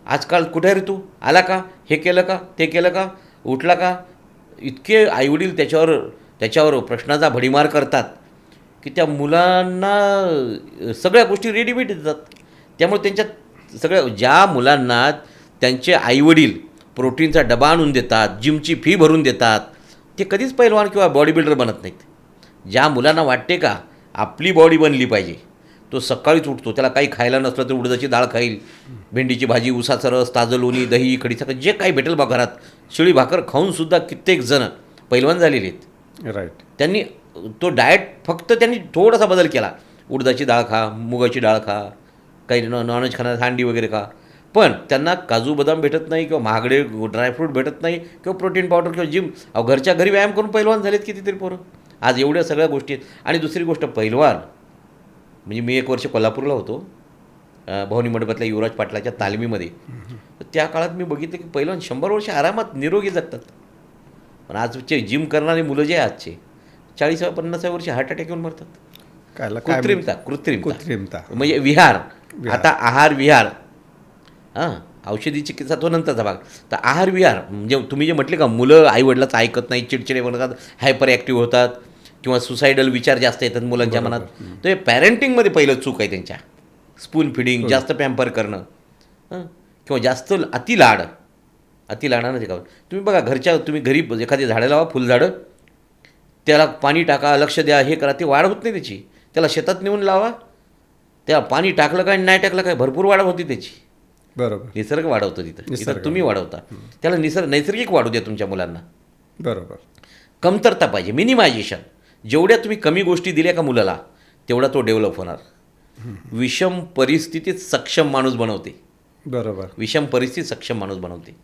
आजकाल कुठे रे तू, आला का, हे केलं का, ते केलं का, उठला का, इतके आईवडील त्याच्यावर प्रश्नाचा भडीमार करतात की त्या मुलांना सगळ्या गोष्टी रेडीमेड देतात. त्यामुळे त्यांच्यात ज्या मुलांना त्यांचे आईवडील प्रोटीनचा डबा आणून देतात, जिमची फी भरून देतात, ते कधीच पैलवान किंवा बॉडी बिल्डर बनत नाहीत. ज्या मुलांना वाटते का आपली बॉडी बनली पाहिजे, तो सकाळीच उठतो, त्याला काही खायला नसलं तर उडदाची डाळ खाईल, भेंडीची भाजी, उसाचा रस, ताजं लोणी, दही, कढीचं जे काही भेटेल बा घरात, शिळी भाकर खाऊनसुद्धा कित्येक जण पैलवान झालेले आहेत. राईट. त्यांनी तो डाएट फक्त त्यांनी थोडासा बदल केला, उडदाची डाळ खा, मुगाची डाळ खा, काही नॉनव्हेज खाणार, हांडी वगैरे खा, पण त्यांना काजू बदाम भेटत नाही, किंवा महागडे ड्रायफ्रूट भेटत नाही, किंवा प्रोटीन पावडर, किंवा जिम. घरच्या घरी व्यायाम करून पैलवान झालेत कितीतरी पोरं आज. एवढ्या सगळ्या गोष्टी आहेत. आणि दुसरी गोष्ट, पैलवान म्हणजे मी 1 वर्ष कोल्हापूरला होतो, भवानी मंडपातल्या युवराज पाटलाच्या तालमीमध्ये. तर त्या काळात मी बघितलं की पैलवान 100 वर्ष आरामात निरोगी जगतात. पण आजचे जिम करणारे मुलं जे आहे आजचे 40-50 वर्षी हार्ट अटॅक येऊन मरतात. कृत्रिमता म्हणजे विहार. आता आहार विहार, हां, औषधी चिकित्सा तो नंतरचा भाग. तर आहार विहार म्हणजे तुम्ही जे म्हटले का, मुलं आईवडिलाचं ऐकत नाही, चिडचिडे बनतात, हायपर ॲक्टिव्ह होतात, किंवा सुसायडल विचार जास्त येतात मुलांच्या मनात. तर हे पॅरेंटिंगमध्ये पहिलं चूक आहे त्यांच्या. स्पून फिडिंग, जास्त पॅम्पर करणं, किंवा जास्त अतिलाडानं ते का. तुम्ही बघा, तुम्ही घरी एखादी झाडं लावा, फुलझाडं, त्याला पाणी टाका, लक्ष द्या, हे करा, ते वाढ होत नाही त्याची. त्याला शेतात नेऊन लावा, त्या पाणी टाकलं काय नाही टाकलं काय भरपूर वाढ होती त्याची. बरोबर. निसर्ग वाढवतो तिथं, निसर्ग. तिथं तुम्ही वाढवता. त्याला नैसर्गिक वाढू द्या तुमच्या मुलांना. बरोबर. कमतरता पाहिजे, मिनिमायझेशन. जेवढ्या तुम्ही कमी गोष्टी दिल्या का मुलाला तेवढा तो डेव्हलप होणार. विषम परिस्थितीत सक्षम माणूस बनवते. बरोबर. विषम परिस्थितीत सक्षम माणूस बनवते.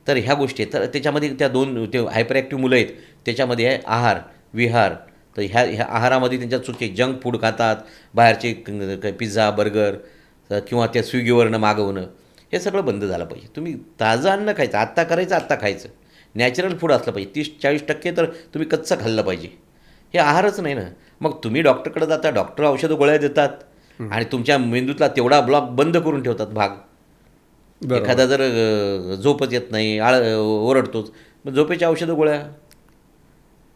तर ह्या गोष्टी आहेत. तर त्याच्यामध्ये त्या दोन ते हायपर ॲक्टिव्ह मुलं आहेत, त्याच्यामध्ये आहे आहार विहार. तर ह्या आहारामध्ये त्यांच्या चुकी जंक फूड खातात, बाहेरचे पिझ्झा बर्गर किंवा त्या स्विगीवरनं मागवणं, हे सगळं बंद झालं पाहिजे. तुम्ही ताजं अन्न खायचं, आत्ता करायचं आत्ता खायचं. नॅचरल फूड असलं पाहिजे. 30-40% तर तुम्ही कच्चं खाल्लं पाहिजे. हे आहारच नाही ना. मग तुम्ही डॉक्टरकडे जाता, डॉक्टर औषधं गोळ्या देतात आणि तुमच्या मेंदूतला तेवढा ब्लॉक बंद करून ठेवतात भाग. एखादा जर झोपच येत नाही, ओरडतोच, मग झोपेच्या औषधं गोळ्या,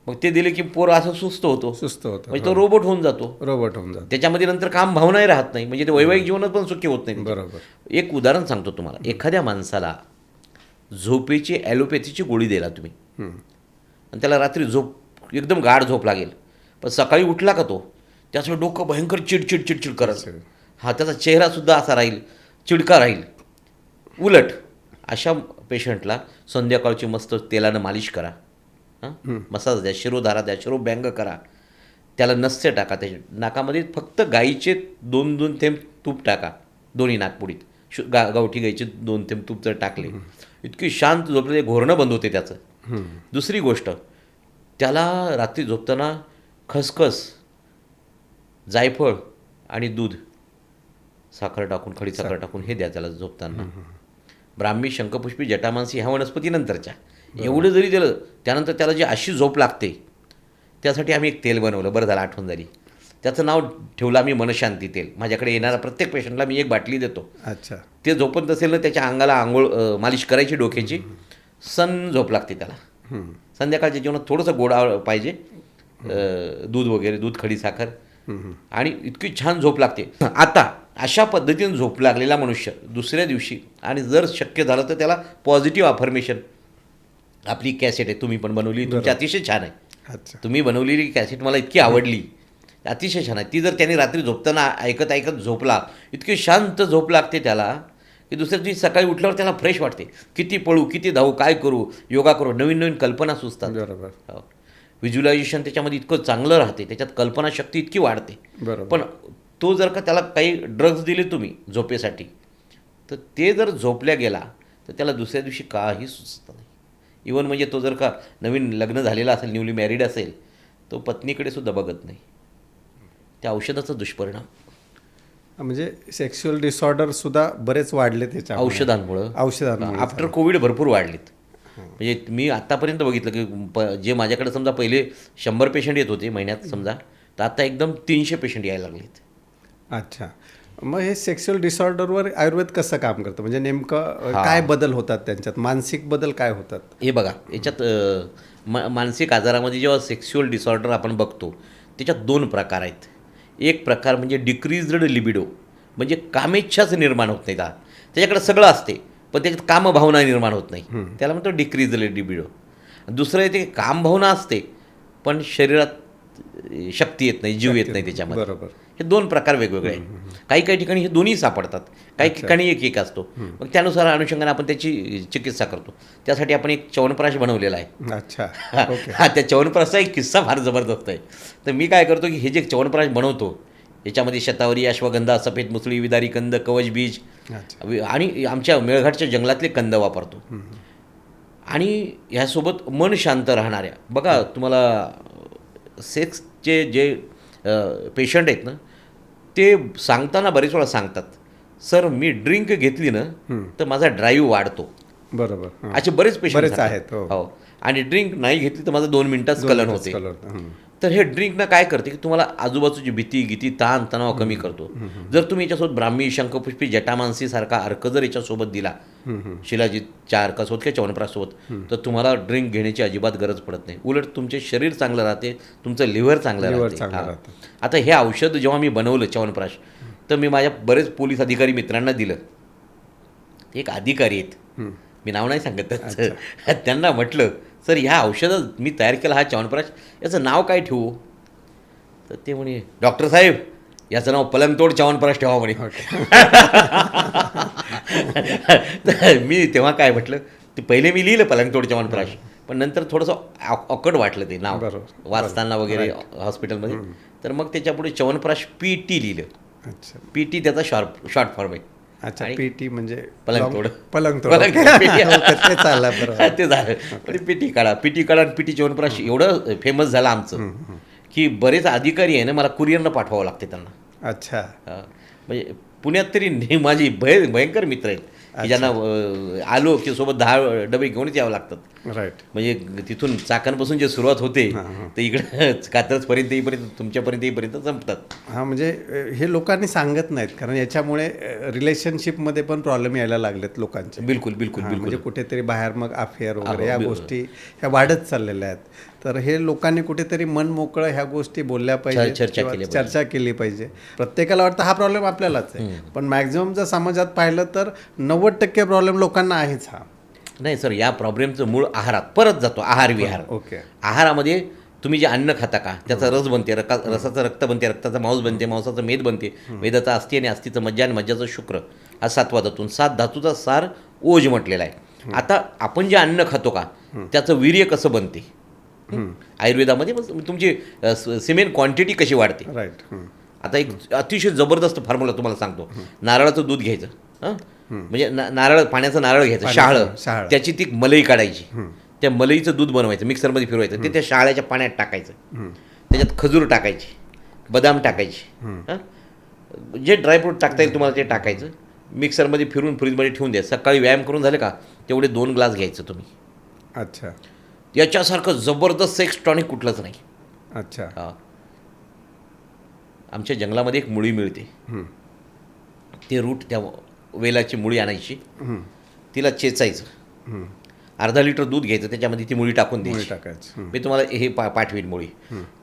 मग ते दिले की पोर असं सुस्त होतो, म्हणजे तो रोबोट होऊन जातो. त्याच्यामध्ये नंतर काम भावनाही राहत नाही, म्हणजे ते वैवाहिक जीवनात पण सुखी होत नाही. बरोबर. एक उदाहरण सांगतो तुम्हाला. एखाद्या माणसाला झोपेची ॲलोपॅथीची गोळी दिला तुम्ही आणि त्याला रात्री झोप एकदम गाढ झोप लागेल, पण सकाळी उठला का तो त्याचं डोकं भयंकर चिडचिड करत, हा त्याचा चेहरासुद्धा असा राहील, चिडका राहील. उलट अशा पेशंटला संध्याकाळची मस्त तेलानं मालिश करा, मसाज द्या, शिरोधारा द्या, शिरोबँग करा, त्याला नस्य टाका, त्याच्या नाकामध्ये फक्त गाईचे 2-2 थेंब तूप टाका, दोन्ही नाकपुडीत गावठी गाईचे 2 थेंब तूप जर टाकले, इतकी शांत झोपले, घोरणं बंद होते त्याचं. दुसरी गोष्ट, त्याला रात्री झोपताना खसखस, जायफळ आणि दूध, साखर टाकून, खडी साखर टाकून हे द्या त्याला झोपताना. ब्राह्मी, शंखपुष्पी, जटामांसी ह्या वनस्पती नंतरच्या. एवढं जरी दिलं, त्यानंतर त्याला जी अशी झोप लागते, त्यासाठी आम्ही एक तेल बनवलं. बरं झालं आठवण झाली. त्याचं नाव ठेवलं आम्ही मनशांती तेल. माझ्याकडे येणाऱ्या प्रत्येक पेशंटला मी एक बाटली देतो. अच्छा. ते झोपत असेल ना, त्याच्या अंगाला आंघोळ मालिश करायची डोक्याची, सण झोप लागते त्याला. संध्याकाळच्या जेवणात थोडंसं गोडा पाहिजे, दूध वगैरे, दूध, खडी साखर, आणि इतकी छान झोप लागते. आता अशा पद्धतीने झोप लागलेला मनुष्य दुसऱ्या दिवशी, आणि जर शक्य झालं तर त्याला पॉझिटिव्ह अफर्मेशन, आपली कॅसेट आहे, तुम्ही पण बनवली, तुमची अतिशय छान आहे. तुम्ही बनवलेली कॅसेट मला इतकी आवडली, अतिशय छान आहे. ती जर त्याने रात्री झोपताना ऐकत ऐकत झोपला, इतकी शांत झोप लागते त्याला की दुसऱ्या दिवशी सकाळी उठल्यावर त्याला फ्रेश वाटते. किती पळू, किती धावू, काय करू, योगा करू, नवीन नवीन कल्पना सुचतात. बरोबर. व्हिज्युलायझेशन त्याच्यामध्ये इतकं चांगलं राहते, त्याच्यात कल्पनाशक्ती इतकी वाढते. पण तो जर का त्याला काही ड्रग्ज दिले तुम्ही झोपेसाठी, तर ते जर झोपल्या गेला तर त्याला दुसऱ्या दिवशी काही सुचत नाही. इवन म्हणजे तो जर का नवीन लग्न झालेला असेल, न्यूली मॅरिड असेल, तो पत्नीकडे सुद्धा बघत नाही. त्या औषधाचा दुष्परिणाम, म्हणजे सेक्शुअल डिसऑर्डर सुद्धा बरेच वाढले त्याच्या औषधांमुळे. आफ्टर कोविड भरपूर वाढलेत. म्हणजे मी आत्तापर्यंत बघितलं की जे माझ्याकडे समजा पहिले 100 पेशंट येत होते महिन्यात समजा, तर आता एकदम 300 पेशंट यायला लागलेत. अच्छा. मग हे सेक्शुअल डिसऑर्डरवर आयुर्वेद कसं काम करतं, म्हणजे नेमकं काय बदल होतात त्यांच्यात, मानसिक बदल काय होतात? हे बघा, याच्यात मानसिक आजारामध्ये जेव्हा सेक्शुअल डिसऑर्डर आपण बघतो, त्याच्यात 2 प्रकार आहेत. एक प्रकार म्हणजे डिक्रीज्ड लिबिडो, म्हणजे कामेच्छाच निर्माण होत नाही. त्याच्याकडे सगळं असते पण त्याच्यात कामभावना निर्माण होत नाही, त्याला म्हणतो डिक्रीज्ड लिबिडो. दुसरं आहे ते कामभावना असते पण शरीरात शक्ती येत नाही, जीव येत नाही त्याच्यामध्ये. बरोबर. हे 2 प्रकार वेगवेगळे आहेत. काही ठिकाणी हे दोन्ही सापडतात, काही ठिकाणी एक असतो. मग त्यानुसार अनुषंगाने आपण त्याची चिकित्सा करतो. त्यासाठी आपण एक च्यवनप्राश बनवलेला आहे. अच्छा. हा, त्या च्यवनप्राशचा एक किस्सा फार जबरदस्त आहे. तर मी काय करतो की हे जे च्यवनप्राश बनवतो, याच्यामध्ये शतावरी, अश्वगंधा, सफेद मुसळी, विदारी कंद, कवच बीज आणि आमच्या मेळघाटच्या जंगलातले कंद वापरतो. आणि ह्यासोबत मन शांत राहणाऱ्या, बघा तुम्हाला सेक्सचे जे पेशंट आहेत ना, ते सांगताना बरेच वेळा सांगतात, सर मी ड्रिंक घेतली ना तर माझा ड्राईव्ह वाढतो. बरोबर. असे बरेच पेशंट आहेत. हो. आणि ड्रिंक नाही घेतली तर माझं 2 मिनिटात स्खलन होते. तर हे ड्रिंकनं काय करते की तुम्हाला आजूबाजूची भीती, ताण तणाव कमी करतो. जर तुम्ही याच्यासोबत ब्राह्मी, शंखपुष्पी, जटामांसी सारखा अर्क जर याच्यासोबत दिला, शिलाजीतच्या अर्कासोबत किंवा च्यवनप्राशसोबत, तर तुम्हाला ड्रिंक घेण्याची अजिबात गरज पडत नाही. उलट तुमचे शरीर चांगलं राहते, तुमचं लिव्हर चांगलं राहते. आता हे औषध जेव्हा मी बनवलं च्यवनप्राश, तर मी माझ्या बरेच पोलीस अधिकारी मित्रांना दिलं. एक अधिकारी आहेत, मी नाव नाही सांगत, त्यांना म्हटलं, सर ह्या औषधात मी तयार केला हा च्यवनप्राश, याचं नाव काय ठेवू? तर ते म्हणे डॉक्टर साहेब याचं नाव पलंगतोड च्यवनप्राश ठेवा म्हणे. तर मी तेव्हा काय म्हटलं, ते पहिले मी लिहिलं पलंगतोड च्यवनप्राश, पण नंतर थोडंसं ऑकवर्ड वाटलं ते नाव बरोबर. वाचताना वगैरे हॉस्पिटलमध्ये. तर मग त्याच्यापुढे च्यवनप्राश PT लिहिलं. अच्छा PT त्याचा शॉर्ट फॉर्म आहे. अच्छा आणि PT म्हणजे पलंगतोड. पलंगतोड पलंगतोड. ते चाललं बरोबर. ते झालं. म्हणजे PT काढा आणि PT च्यवनप्राश एवढं फेमस झालं आमचं की बरेच अधिकारी आहे ना, मला कुरिअरनं पाठवावं लागते त्यांना. अच्छा म्हणजे पुण्यात तरी माझी भयंकर मित्र आहेत की ज्यांना आलो की सोबत 10 डबे घेऊनच यावं लागतात. राईट. म्हणजे तिथून चाकणपासून जे सुरुवात होते तर इकडं कात्रजपर्यंत येईपर्यंत तुमच्यापर्यंत येईपर्यंत संपतात. हां म्हणजे हे लोकांनी सांगत नाहीत, कारण याच्यामुळे रिलेशनशिपमध्ये पण प्रॉब्लेम यायला लागलेत लोकांचे. बिलकुल बिलकुल हां, बिलकुल. म्हणजे कुठेतरी बाहेर मग अफेअर वगैरे हो, या गोष्टी ह्या वाढत चाललेल्या आहेत. तर हे लोकांनी कुठेतरी मन मोकळं ह्या गोष्टी बोलल्या पाहिजे, चर्चा केली पाहिजे. चर्चा केली पाहिजे. प्रत्येकाला वाटतं हा प्रॉब्लेम आपल्यालाच आहे, पण मॅक्झिमम जर समाजात पाहिलं तर 90% प्रॉब्लेम लोकांना आहेच हा. नाही सर, या प्रॉब्लेमचं मूळ आहारात परत जातो. आहार विहार. ओके. आहारामध्ये तुम्ही जे अन्न खाता का त्याचा रस बनते, रसाचं रक्त बनते, रक्ताचा मांस बनते, मांसाचं मेद बनते, मेदाचा अस्थी आणि अस्थिचं मज्जा आणि मज्जाचं शुक्र हा 7वा धातून 7 धातूचा सार ओज म्हटलेला आहे. आता आपण जे अन्न खातो का त्याचं वीर्य कसं बनते आयुर्वेदामध्ये, मग तुमची सिमेंट क्वांटिटी कशी वाढते. राईट. आता एक अतिशय जबरदस्त फॉर्म्युला तुम्हाला सांगतो. नारळाचं दूध घ्यायचं, म्हणजे नारळ, पाण्याचं नारळ घ्यायचं, शहाळं, त्याची ती मलई काढायची, त्या मलईचं दूध बनवायचं, मिक्सरमध्ये फिरवायचं, ते त्या शहाळ्याच्या पाण्यात टाकायचं, त्याच्यात खजूर टाकायची, बदाम टाकायची, जे ड्रायफ्रूट टाकता येईल तुम्हाला ते टाकायचं, मिक्सरमध्ये फिरून फ्रीजमध्ये ठेवून द्या. सकाळी व्यायाम करून झाले का तेवढे 2 ग्लास घ्यायचं तुम्ही. अच्छा. याच्यासारखं जबरदस्त सेक्स टॉनिक कुठलंच नाही. अच्छा. हा. आमच्या जंगलामध्ये एक मुळी मिळते, ते रूट, त्या वेलाची मुळी आणायची, तिला चेचायचं, अर्धा लिटर दूध घ्यायचं, त्याच्यामध्ये ती मुळी टाकून द्यायची. टाकायची. मी तुम्हाला हे पाठवीन. मुळी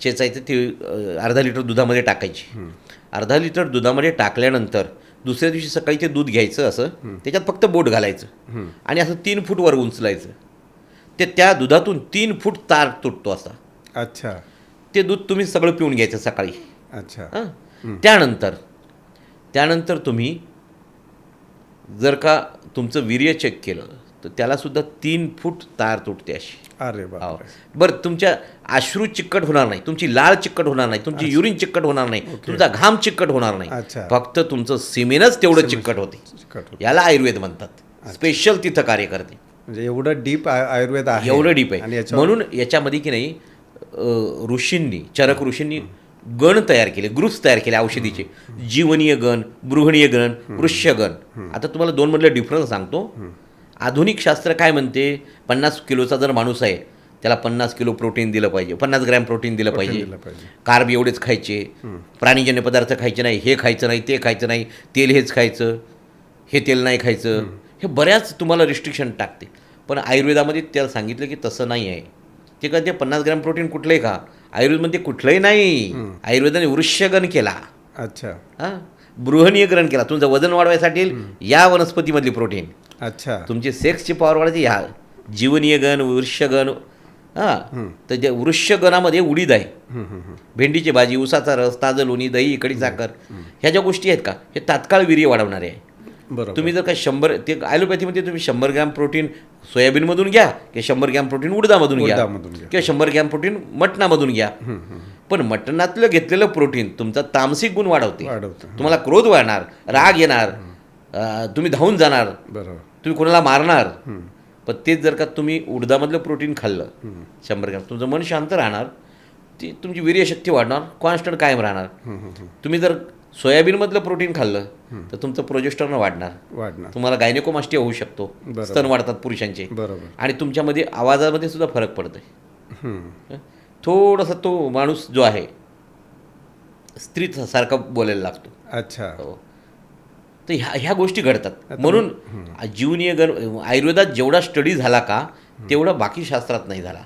चेचायचं, ती अर्धा लिटर दुधामध्ये टाकायची. अर्धा लिटर दुधामध्ये टाकल्यानंतर दुसऱ्या दिवशी सकाळी ते दूध घ्यायचं, असं त्याच्यात फक्त बोट घालायचं आणि असं 3 फूट वर उंचलायचं. ते त्या दुधातून 3 फूट तार तुटतो असा. अच्छा. ते दूध तुम्ही सगळं पिऊन घ्यायचं सकाळी. अच्छा. त्यानंतर तुम्ही जर का तुमचं वीर्य चेक केलं तर त्यालासुद्धा 3 फूट तार तुटते अशी. अरे बाप. बरं, तुमच्या अश्रू चिकट होणार नाही, तुमची लाळ चिकट होणार नाही, तुमची युरिन चिकट होणार नाही, तुमचा घाम चिकट होणार नाही, फक्त तुमचं सिमेनच तेवढं चिकट होते. याला आयुर्वेद म्हणतात. स्पेशल तिथं कार्य करते. म्हणजे एवढं डीप आयुर्वेद आहे. एवढं डीप आहे. म्हणून याच्यामध्ये की नाही ऋषींनी, चरक ऋषींनी गण तयार केले, ग्रुप्स तयार केले औषधीचे. जीवनीय गण, बृहणीय गण, वृष्यगण. आता तुम्हाला 2 मधलं डिफरन्स सांगतो. आधुनिक शास्त्र काय म्हणते, 50 किलोचा जर माणूस आहे त्याला 50 किलो प्रोटीन दिलं पाहिजे, 50 ग्रॅम प्रोटीन दिलं पाहिजे, कार्ब एवढेच खायचे, प्राणीजन्य पदार्थ खायचे नाही, हे खायचं नाही, ते खायचं नाही, तेल हेच खायचं, हे तेल नाही खायचं, हे बऱ्याच तुम्हाला रिस्ट्रिक्शन टाकते. पण आयुर्वेदामध्ये त्याला सांगितलं की तसं नाही आहे. ते का ते 50 ग्रॅम प्रोटीन कुठलंही खा, आयुर्वेदमध्ये कुठलंही नाही. आयुर्वेदाने वृष्यगण केला. अच्छा. हां, बृहणीय ग्रहण केला. तुमचं वजन वाढवायसाठी या वनस्पतीमधली प्रोटीन. अच्छा. तुमची सेक्सची पॉवर वाढायची ह्या जीवनीय गण, वृष्यगण. हां, तर त्या वृष्यगणामध्ये उडीद आहे, भेंडीची भाजी, उसाचा रस, ताजं लोणी, दही, इकडी साखर, ह्या ज्या गोष्टी आहेत का, हे तात्काळ वीर्य वाढवणारे आहे. बरोबर. तुम्ही जर का 100, ते ॲलोपॅथीमध्ये तुम्ही 100 ग्रॅम प्रोटीन सोयाबीनमधून घ्या, की 100 ग्रॅम प्रोटीन उडदामधून घ्या, किंवा 100 ग्रॅम प्रोटीन मटणामधून घ्या. पण मटणातलं घेतलेलं प्रोटीन तुमचा तामसिक गुण वाढवते. तुम्हाला क्रोध वाढणार, राग येणार, तुम्ही धावून जाणार, तुम्ही कोणाला मारणार. पण तेच जर का तुम्ही उडदामधलं प्रोटीन खाल्लं 100 ग्रॅम, तुमचं मन शांत राहणार, ती तुमची वीर्यशक्ती वाढणार, कॉन्स्टंट कायम राहणार. तुम्ही जर सोयाबीनमधलं प्रोटीन खाल्लं तर तुमचं प्रोजेस्टेरॉन वाढणार, तुम्हाला गायनेकोमास्टिया होऊ शकतो, स्तन वाढतात पुरुषांचे, आणि तुमच्यामध्ये आवाजामध्ये सुद्धा फरक पडतोय. थोडासा तो माणूस जो आहे स्त्री सारखा बोलायला लागतो. अच्छा. तर ह्या गोष्टी घडतात. म्हणून जीवनीय गण आयुर्वेदात जेवढा स्टडी झाला का तेवढा बाकी शास्त्रात नाही झाला.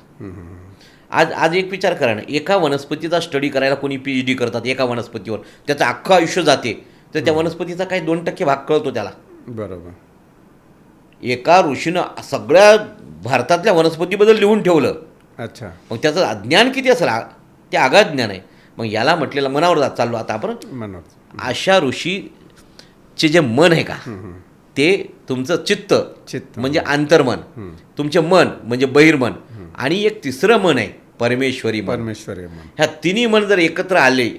आज एक विचार करा ना, एका वनस्पतीचा स्टडी करायला कोणी PhD करतात एका वनस्पतीवर, त्याचं अख्खं आयुष्य जाते, तर त्या वनस्पतीचा काही 2% भाग कळतो त्याला. बरोबर. एका ऋषीनं सगळ्या भारतातल्या वनस्पतीबद्दल लिहून ठेवलं. अच्छा. मग त्याचं ज्ञान किती असेल, ते आगाध ज्ञान आहे. मग याला म्हटलेलं मनावर चाललो आता आपण. मनोज. अशा ऋषीचे जे मन आहे का ते तुमचं चित्त चित्त. म्हणजे आंतरमन, तुमचे मन म्हणजे बहिर्मन, आणि एक तिसरं मन आहे परमेश्वरी मन. परमेश्वरी मन. ह्या तिन्ही मन जर एकत्र आले,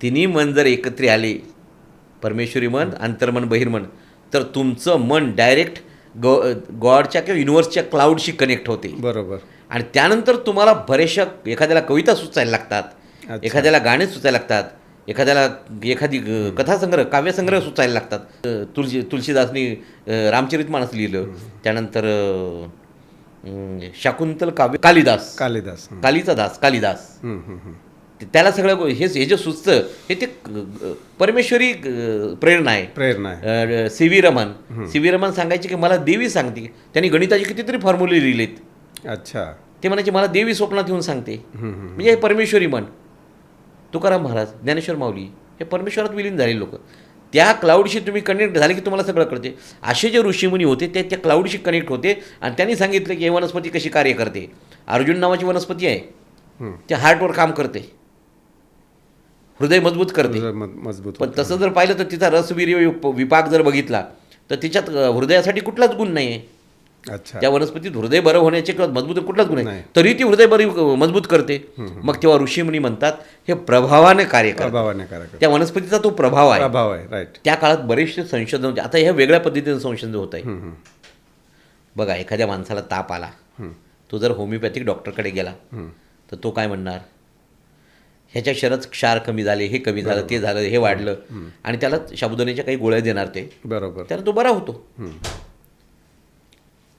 तिन्ही मन जर एकत्र आले, परमेश्वरी मन, अंतर्मन, बहिर्मन, तर तुमचं मन डायरेक्ट गॉडच्या किंवा युनिव्हर्सच्या क्लाउडशी कनेक्ट होते. बरोबर. आणि त्यानंतर तुम्हाला बऱ्याचशा, एखाद्याला कविता सुचायला लागतात, एखाद्याला गाणे सुचायला लागतात, एखाद्याला एखादी कथासंग्रह, काव्यसंग्रह सुचायला लागतात. तुलसीदासनी रामचरितमानस लिहिलं, त्यानंतर शाकुंतल काव्य कालिदास, कालिदास त्याला सगळं हे जे सुचतं हे ते परमेश्वरी प्रेरणा आहे. सी व्ही रमन सांगायचे की मला देवी सांगते. त्यांनी गणिताचे कितीतरी फॉर्म्युले लिहिलेत. अच्छा. ते म्हणायचे मला देवी स्वप्नात येऊन सांगते. म्हणजे हे परमेश्वरी मन. तुकाराम महाराज, ज्ञानेश्वर माऊली हे परमेश्वरात विलीन झालेले लोक. त्या क्लाउडशी तुम्ही कनेक्ट झाले की तुम्हाला सगळं कळते. असे जे ऋषीमुनी होते ते त्या क्लाउडशी कनेक्ट होते आणि त्यांनी सांगितलं की हे वनस्पती कशी कार्य करते. अर्जुन नावाची वनस्पती आहे, ते हार्टवर काम करते, हृदय मजबूत करते. पण तसं जर पाहिलं तर तिचा रसवीर्य विपाक जर बघितला तर तिच्यात हृदयासाठी कुठलाच गुण नाही आहे. अच्छा. त्या वनस्पतीत हृदय बरं होण्याचे किंवा मजबूत कुठलाच गुण नाही, तरी ती हृदय बरी मजबूत करते. मग तेव्हा ऋषीमुनी म्हणतात हे प्रभावाने कार्य करते. त्या वनस्पतीचा तो प्रभाव आहे. राईट. त्या काळात बरेचसे संशोधन होते. आता ह्या वेगळ्या पद्धतीचं संशोधन होत आहे. बघा, एखाद्या माणसाला ताप आला, तो जर होमिओपॅथिक डॉक्टरकडे गेला तर तो काय म्हणणार, ह्याच्या शरच क्षार कमी झाले, हे कमी झालं, ते झालं, हे वाढलं, आणि त्याला साबुदाण्याच्या काही गोळ्या देणार ते. बरोबर. त्याला तो बरा होतो.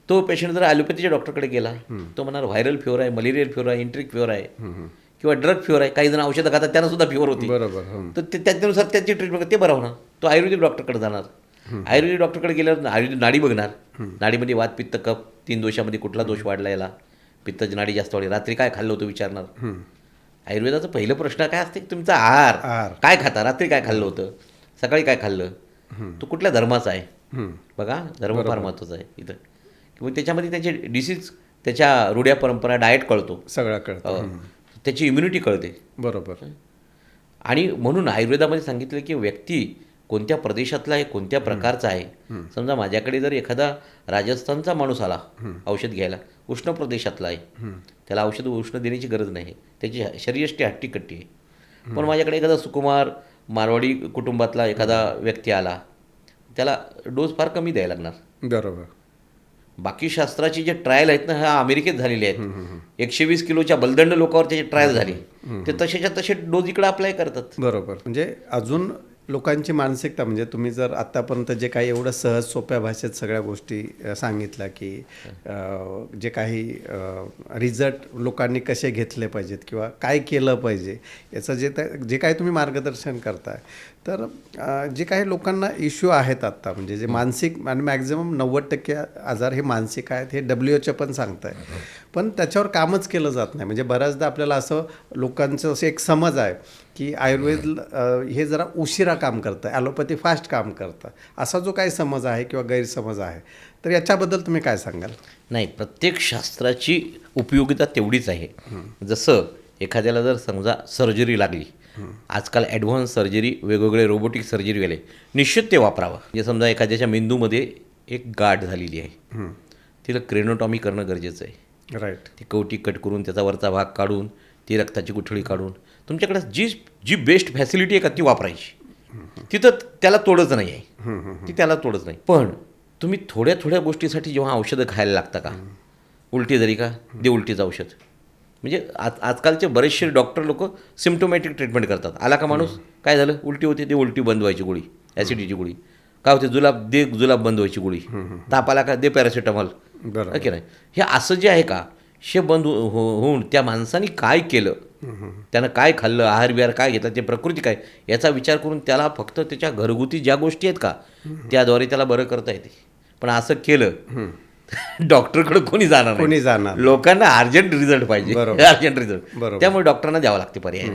तो पेशंट जर ॲलोपॅथीच्या डॉक्टरकडे गेला तो म्हणणार व्हायरल फिवर आहे, मलेरियल फिवर आहे, एंट्रिक फिवर आहे, किंवा ड्रग फिवर आहे. काही जण औषधं खातात त्यांना सुद्धा फिवर होती. बरोबर. तर त्याच्यानुसार त्याची ट्रीटमेंट ते बरं होणार. तो आयुर्वेदिक डॉक्टरकडे जाणार. आयुर्वेदिक डॉक्टरकडे गेल्यावर आयुर्वेदिक नाडी बघणार. नाडीमध्ये वात, पित्त, कफ, 3 दोषामध्ये कुठला दोष वाढला, याला पित्ताची नाडी जास्त वाढली, रात्री काय खाल्लं होतं विचारणार. आयुर्वेदाचा पहिलं प्रश्न काय असते, तुमचा आहार काय खाता, रात्री काय खाल्लं होतं, सकाळी काय खाल्लं, तो कुठल्या धर्माचा आहे. बघा, धर्म फार महत्त्वाचा आहे इथं. किंवा त्याच्यामध्ये त्याचे डिसीज, त्याच्या रूढ्या परंपरा, डाएट कळतो, सगळं कळतं, त्याची इम्युनिटी कळते. बरोबर. आणि म्हणून आयुर्वेदामध्ये सांगितलं की व्यक्ती कोणत्या प्रदेशातला आहे, कोणत्या प्रकारचा आहे. समजा माझ्याकडे जर एखादा राजस्थानचा माणूस आला औषध घ्यायला, उष्ण प्रदेशातला आहे, त्याला औषध उष्ण देण्याची गरज नाही, त्याची शरीरयष्टी हट्टीकट्टी आहे. पण माझ्याकडे एखादा सुकुमार मारवाडी कुटुंबातला एखादा व्यक्ती आला, त्याला डोस फार कमी द्यायला लागणार. बरोबर. बाकी शास्त्राची जे ट्रायल आहेत ना, ह्या अमेरिकेत झालेले आहेत. 120 किलोच्या बलदंड लोकांवर त्याची ट्रायल झाली, ते तसेच्या तसे डोस इकडे अप्लाय करतात. बरोबर. म्हणजे अजून लोकांची मानसिकता, म्हणजे तुम्ही जर आत्तापर्यंत जे काही एवढं सहज सोप्या भाषेत सगळ्या गोष्टी सांगितल्या की जे काही रिझल्ट लोकांनी कसे घेतले पाहिजेत किंवा काय केलं पाहिजे, याचं जे काही तुम्ही मार्गदर्शन करताय, तर जे काही लोकांना इश्यू आहेत आत्ता, म्हणजे जे मानसिक, आणि मॅक्झिमम 90% आजार हे मानसिक आहेत, हे WHO पण सांगत आहे, पण त्याच्यावर कामच केलं जात नाही. म्हणजे बऱ्याचदा आपल्याला असं लोकांचं असं एक समज आहे की आयुर्वेद हे जरा उशिरा काम करतं, ॲलोपॅथी फास्ट काम करतं, असा जो काही समज आहे किंवा गैरसमज आहे, तर याच्याबद्दल तुम्ही काय सांगाल? नाही, प्रत्येक शास्त्राची उपयोगिता तेवढीच आहे. जसं एखाद्याला जर समजा सर्जरी लागली, आजकाल ॲडव्हान्स सर्जरी, वेगवेगळे रोबोटिक सर्जरी गेले, निश्चित ते वापरावं. म्हणजे समजा एखाद्याच्या मेंदूमध्ये एक गाठ झालेली आहे, तिला क्रेनोटॉमी करणं गरजेचं आहे. राईट. ती कवटी कट करून त्याचा वरचा भाग काढून, ती रक्ताची गुठळी काढून, तुमच्याकडे जी बेस्ट फॅसिलिटी आहे का ती वापरायची. तिथं त्याला तोडच नाही आहे, ती त्याला तोडच नाही. पण तुम्ही थोड्या थोड्या गोष्टीसाठी जेव्हा औषधं खायला लागता का, उलटी जरी का, दे उलटीचं औषध. म्हणजे आजकालचे बरेचसे डॉक्टर लोक सिम्प्टोमॅटिक ट्रीटमेंट करतात. आला का माणूस, काय झालं, उलटी होते, दे उलटी बंद व्हायची गोळी, ॲसिडिटीची गोळी. काय होते, जुलाब, दे जुलाब बंद व्हायची गोळी. ताप आला का, दे पॅरासिटामॉल. ओके नाही, हे असं जे आहे का, हे बंद होऊन त्या माणसाने काय केलं, त्यानं काय खाल्लं, आहार विहार काय घेतला, ते प्रकृती काय, याचा विचार करून त्याला फक्त त्याच्या घरगुती ज्या गोष्टी आहेत का त्याद्वारे त्याला बरं करता येते. पण असं केलं डॉक्टरकडे कोणी जाणार, लोकांना अर्जंट रिझल्ट पाहिजे, अर्जंट रिझल्ट. त्यामुळे डॉक्टरांना द्यावं लागते पर्याय.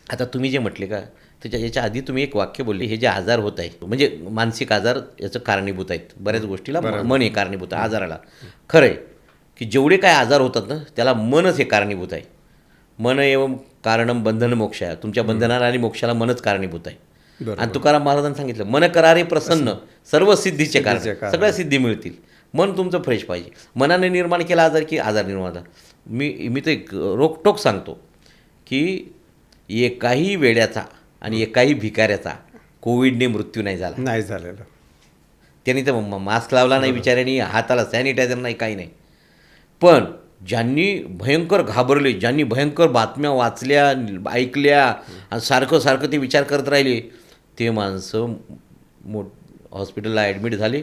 आता तुम्ही जे म्हटले का, याच्या आधी तुम्ही एक वाक्य बोलले, हे जे आजार होत आहेत, म्हणजे मानसिक आजार याचं कारणीभूत आहेत. बऱ्याच गोष्टीला मन हे कारणीभूत आहे आजाराला. खरं आहे की जेवढे काय आजार होतात ना, त्याला मनच हे कारणीभूत आहे. मन एवं कारणम बंधन मोक्ष आहे, तुमच्या बंधनाला आणि मोक्षाला मनच कारणीभूत आहे. बरोबर. आणि तुकाराम महाराजांनी सांगितलं, मन करारे प्रसन्न सर्व सिद्धीचे कारण, सगळ्या सिद्धी मिळतील. मन तुमचं फ्रेश पाहिजे. मनाने निर्माण केला आजार की आजार निर्माण झाला. मी तर एक रोकटोक सांगतो की एकाही वेड्याचा आणि एकाही भिकाऱ्याचा कोविडने मृत्यू नाही झाला. नाही झालेलं. त्यांनी तर मास्क लावला नाही बिचाऱ्यांनी, हाताला सॅनिटायझर नाही, काही नाही. पण ज्यांनी भयंकर घाबरले, ज्यांनी भयंकर बातम्या वाचल्या, ऐकल्या आणि सारखं सारखं ते विचार करत राहिले, ते माणसं हॉस्पिटलला ॲडमिट झाले.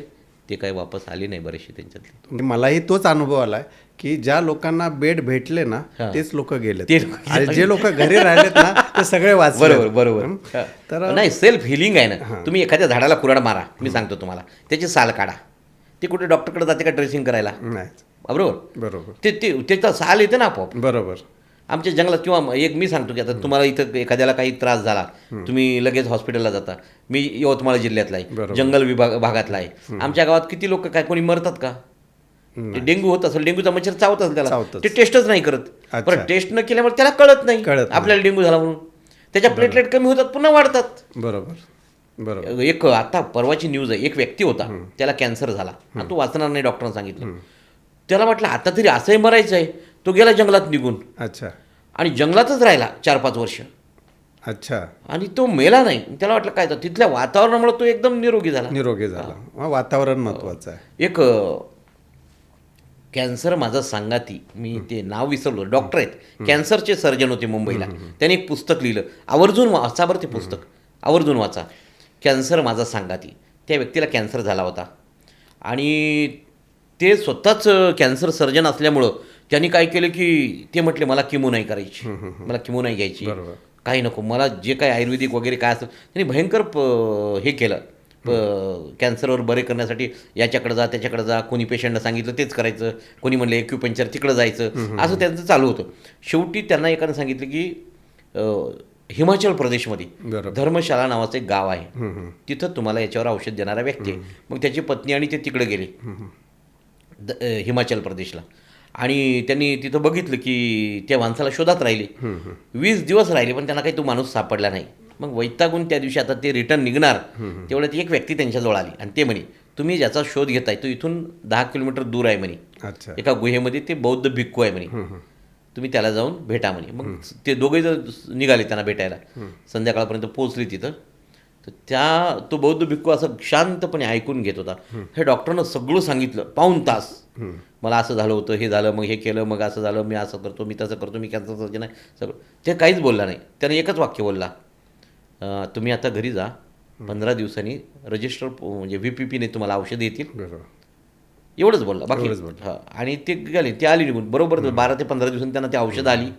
ते काही वापस आले नाही बरेचसे त्यांच्यातले. मलाही तोच अनुभव आलाय की ज्या लोकांना बेड भेटले ना तेच लोक गेले, आणि जे लोक घरी राहिलेत ना ते सगळे वाचले. बरोबर. तर नाही, सेल्फ हिलिंग आहे ना. तुम्ही एखाद्या झाडाला कुऱ्हाड मारा, मी सांगतो तुम्हाला, त्याची साल काढा. ते कुठे डॉक्टरकडे जाते का ड्रेसिंग करायला? नाही. बरोबर. त्याचा साल येते ना आपोआप. बरोबर. आमच्या जंगलात किंवा एक मी सांगतो की आता तुम्हाला इथं एखाद्याला काही त्रास झाला, तुम्ही लगेच हॉस्पिटलला जाता. मी यवतमाळ जिल्ह्यातला आहे, जंगल भागातला आहे. आमच्या गावात किती लोक काय कोणी मरतात का? ते डेंग्यू होत असेल, डेंग्यूचा मच्छर चावत असेल त्याला, ते टेस्टच नाही करत. बरं, टेस्ट न केल्यामुळे त्याला कळत नाही आपल्याला डेंग्यू झाला म्हणून. त्याच्या प्लेटलेट कमी होतात, पुन्हा वाढतात. बरोबर. एक आता परवाची न्यूज आहे, एक व्यक्ती होता, त्याला कॅन्सर झाला. तो वाचणार नाही, डॉक्टरांनी सांगितलं. त्याला वाटलं आता तरी असंही मरायचं आहे. तो गेला जंगलात निघून. अच्छा. आणि जंगलातच राहिला 4-5 वर्ष. अच्छा. आणि तो मेला नाही. त्याला वाटलं काय, तर तिथल्या वातावरणामुळे तो एकदम निरोगी झाला. वातावरण महत्वाचं आहे. एक कॅन्सर माझा सांगाती, मी ते नाव विसरलो, डॉक्टर आहेत, कॅन्सरचे सर्जन होते मुंबईला. त्यांनी एक पुस्तक लिहिलं, आवर्जून वाचा बरं ते पुस्तक, आवर्जून वाचा. कॅन्सर माझा सांगाती. त्या व्यक्तीला कॅन्सर झाला होता आणि ते स्वतःच कॅन्सर सर्जन असल्यामुळं त्यांनी काय केलं की ते म्हटले मला किमो नाही करायची, मला किमो नाही घ्यायची, काही नको, मला जे काही आयुर्वेदिक वगैरे काय असेल. त्यांनी भयंकर हे केलं कॅन्सरवर बरे करण्यासाठी. याच्याकडे जा, त्याच्याकडे जा, कोणी पेशंटला सांगितलं तेच करायचं, कोणी म्हणलं एक्युपंक्चर तिकडं जायचं, असं त्यांचं चालू होतं. शेवटी त्यांना एकानं सांगितलं की हिमाचल प्रदेशमध्ये धर्मशाला नावाचं एक गाव आहे, तिथं तुम्हाला याच्यावर औषध देणारा व्यक्ती आहे. मग त्याची पत्नी आणि ते तिकडे गेले हिमाचल प्रदेशला. आणि त्यांनी तिथं बघितलं की त्या माणसाला शोधात राहिले. 20 दिवस राहिले, पण त्यांना काही तो माणूस सापडला नाही. मग वैतागून त्या दिवशी आता ते रिटर्न निघणार, तेवढ्यात एक व्यक्ती त्यांच्याजवळ आली आणि ते म्हणे, तुम्ही ज्याचा शोध घेताय तो इथून 10 किलोमीटर दूर आहे म्हणे, एका गुहेमध्ये ते बौद्ध भिक्खू आहे म्हणे, तुम्ही त्याला जाऊन भेटा म्हणे. मग ते दोघे जर निघाले त्यांना भेटायला, संध्याकाळपर्यंत पोहोचले तिथं. तर तो बौद्ध भिक्खू असं शांतपणे ऐकून घेत होता. हे डॉक्टरनं सगळं सांगितलं, पाऊण तास. मला असं झालं होतं, हे झालं, मग हे केलं, मग असं झालं, मी असं करतो, मी तसं करतो, मी कॅन्सर सर्जन आहे, सगळं. ते काहीच बोलला नाही. त्यानं एकच वाक्य बोलला, तुम्ही आता घरी जा, 15 दिवसांनी रजिस्टर म्हणजे VPPने तुम्हाला औषधं येतील, एवढंच बोलला, बाकी. हां. आणि ते गेले, ते आली निघून. बरोबर 12 ते 15 दिवसांनी त्यांना त्या औषधं आली.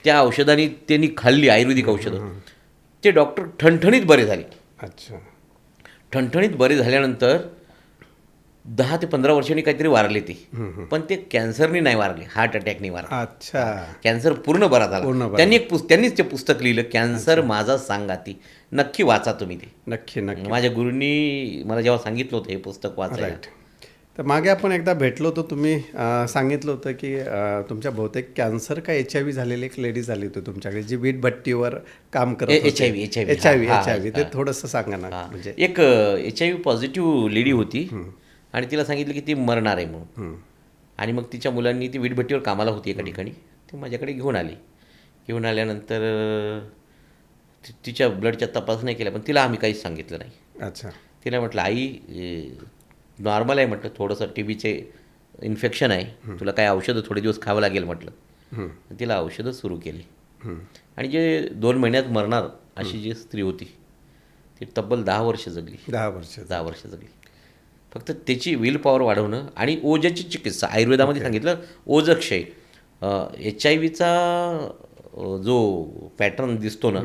त्या औषधांनी त्यांनी खाल्ली, आयुर्वेदिक औषधं. ते डॉक्टर ठणठणीत बरे झाले. अच्छा. ठणठणीत बरे झाल्यानंतर 10 ते 15 वर्षांनी काहीतरी वारले ते, पण ते कॅन्सरनी नाही वारले, हार्ट अटॅकनी वारले. अच्छा. कॅन्सर पूर्ण बरा झाला. त्यांनीच ते पुस्तक लिहिलं, कॅन्सर माझा सांगाती. नक्की वाचा तुम्ही ते. नक्की. माझ्या गुरूंनी मला जेव्हा सांगितलं होतं हे पुस्तक वाचायला. तर मागे आपण एकदा भेटलो होतो, तुम्ही सांगितलं होतं की तुमच्या बहुतेक कॅन्सर का HIV झालेली एक लेडी झाली होती तुमच्याकडे, जी वीटभट्टीवर काम करत होती. HIV ते थोडंसं सांगा ना. म्हणजे एक HIV पॉझिटिव्ह लेडी होती आणि तिला सांगितलं की ती मरणार आहे म्हणून. आणि मग तिच्या मुलांनी, ती वीटभट्टीवर कामाला होती एका ठिकाणी, ती माझ्याकडे घेऊन आली. घेऊन आल्यानंतर तिच्या ब्लडच्या तपासण्या केल्या, पण तिला आम्ही काहीच सांगितलं नाही. अच्छा. तिला म्हटलं, आई नॉर्मल आहे म्हटलं, थोडंसं TBचे इन्फेक्शन आहे, तुला काय औषधं थोडे दिवस खावं लागेल म्हटलं. तिला औषधं सुरू केली. आणि जे 2 महिन्यात मरणार अशी जी स्त्री होती, ती तब्बल 10 वर्ष जगली. 10 वर्ष जगली. फक्त त्याची विल पॉवर वाढवणं आणि ओझची चिकित्सा. आयुर्वेदामध्ये सांगितलं ओझक्षय. HIV जो पॅटर्न दिसतो ना,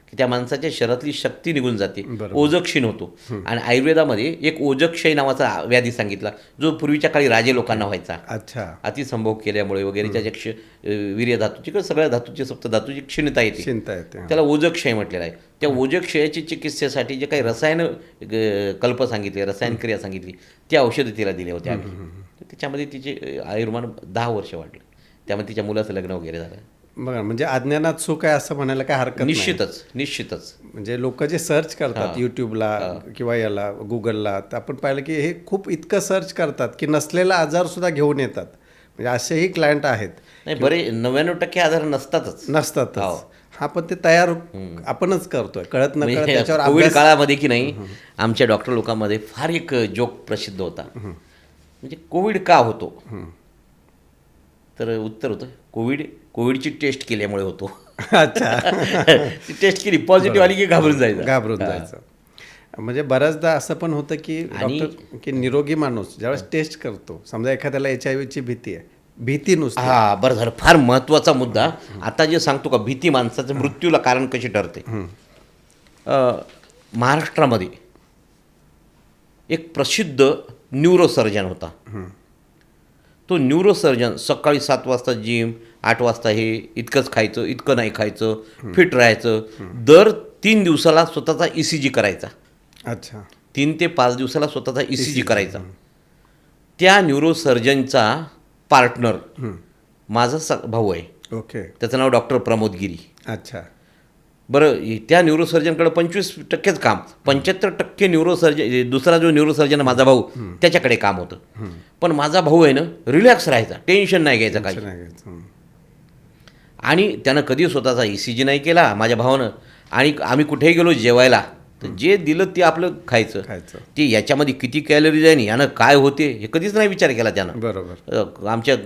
की त्या माणसाच्या शरीरातली शक्ती निघून जाते, ओझक्षीण होतो. आणि आयुर्वेदामध्ये एक ओझक्षय नावाचा व्याधी सांगितला, जो पूर्वीच्या काळी राजे लोकांना व्हायचा. अच्छा. अतिसंभोग केल्यामुळे वगैरे त्याच्या वीर्य धातूची, सगळ्या धातूची, सप्तधातूची क्षीणता येते, त्याला ओझक्षय म्हटलेलं आहे. त्या ओझक्षयाची चिकित्सेसाठी जे काही रसायन कल्प सांगितले, रसायनक्रिया सांगितली, ती औषधं तिला दिली होती आम्ही. त्याच्यामध्ये तिचे आयुर्मान 10 वर्ष वाढलं. त्यामुळे तिच्या मुलाचं लग्न वगैरे झालं. बघा म्हणजे अज्ञानात सुख आहे असं म्हणायला काय हरकत नाही. निश्चितच म्हणजे लोक जे सर्च करतात यूट्यूबला किंवा याला गुगलला, तर आपण पाहिलं की हे खूप इतकं सर्च करतात की नसलेला आजार सुद्धा घेऊन येतात. म्हणजे असेही क्लायंट आहेत. नाही, बरे 99% आजार नसतातच. नसतातच. हा, पण ते तयार आपणच करतोय कळत न कळत त्याच्यावर कोविड अभ्यास. काळामध्ये की नाही आमच्या डॉक्टर लोकांमध्ये फार एक जोक प्रसिद्ध होता. म्हणजे कोविड का होतो, तर उत्तर होतं कोविडची टेस्ट केल्यामुळे होतो. अच्छा. ती टेस्ट केली, पॉझिटिव्ह आली की घाबरून जायचं. म्हणजे बऱ्याचदा असं पण होतं की डॉक्टर की निरोगी माणूस ज्यावेळेस टेस्ट करतो, समजा एखाद्याला HIV ची भीती आहे, भीती नुसती. हा, बरं झालं, फार महत्त्वाचा मुद्दा. आता जे सांगतो का, भीती माणसाचं मृत्यूला कारण कशी ठरते. महाराष्ट्रामध्ये एक प्रसिद्ध न्यूरोसर्जन होता. तो न्यूरोसर्जन सकाळी 7 वाजता जिम, 8 वाजता हे, इतकंच खायचं, इतकं नाही खायचं, फिट राहायचं. दर 3 दिवसाला स्वतःचा ECG करायचा. अच्छा. 3 ते 5 दिवसाला स्वतःचा ECG करायचा. त्या न्यूरोसर्जनचा पार्टनर माझा भाऊ आहे. ओके. त्याचं नाव डॉक्टर प्रमोद गिरी. अच्छा. बरं, त्या न्यूरोसर्जनकडे 25%च काम, 75% न्यूरोसर्जन, दुसरा जो न्यूरोसर्जन आहे माझा भाऊ, त्याच्याकडे काम होतं. पण माझा भाऊ आहे ना, रिलॅक्स राहायचा, टेन्शन नाही घ्यायचं काही. आणि त्यानं कधी स्वतःचा ECG नाही केला माझ्या भावानं. आणि आम्ही कुठेही गेलो जेवायला तर जे दिलं ते आपलं खायचं. ते याच्यामध्ये किती कॅलरीज आहे, यानं काय होते हे कधीच नाही विचार केला त्यानं. बरोबर. आमच्या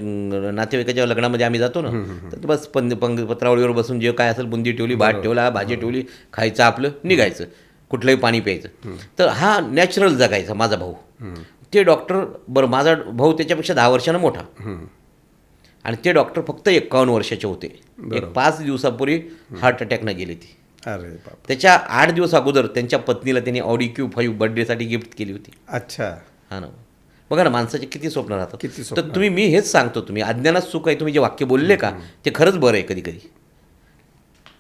नातेवाईकाच्या लग्नामध्ये आम्ही जातो ना, तर बस पत्रावळीवर बसून जे काय असेल, बुंदी ठेवली, भात ठेवला, भाजी ठेवली, खायचं आपलं, निघायचं, कुठलंही पाणी प्यायचं. तर हा नॅचरल जगायचा माझा भाऊ. ते डॉक्टर, बरं माझा भाऊ त्याच्यापेक्षा 10 वर्षानं मोठा, आणि ते डॉक्टर फक्त 51 वर्षाचे होते. 5 दिवसापूर्वी हार्ट अटॅकनं गेली ती. अरे बाप. त्याच्या 8 दिवस अगोदर त्यांच्या पत्नीला त्यांनी Audi Q5 बर्थडेसाठी गिफ्ट केली होती. अच्छा. हा ना, बघा ना, माणसाचे किती स्वप्न राहतात. किती तर तुम्ही, मी हेच सांगतो, तुम्ही अज्ञानात सुख आहे, तुम्ही जे वाक्य बोलले का, ते खरंच बरं आहे. कधी कधी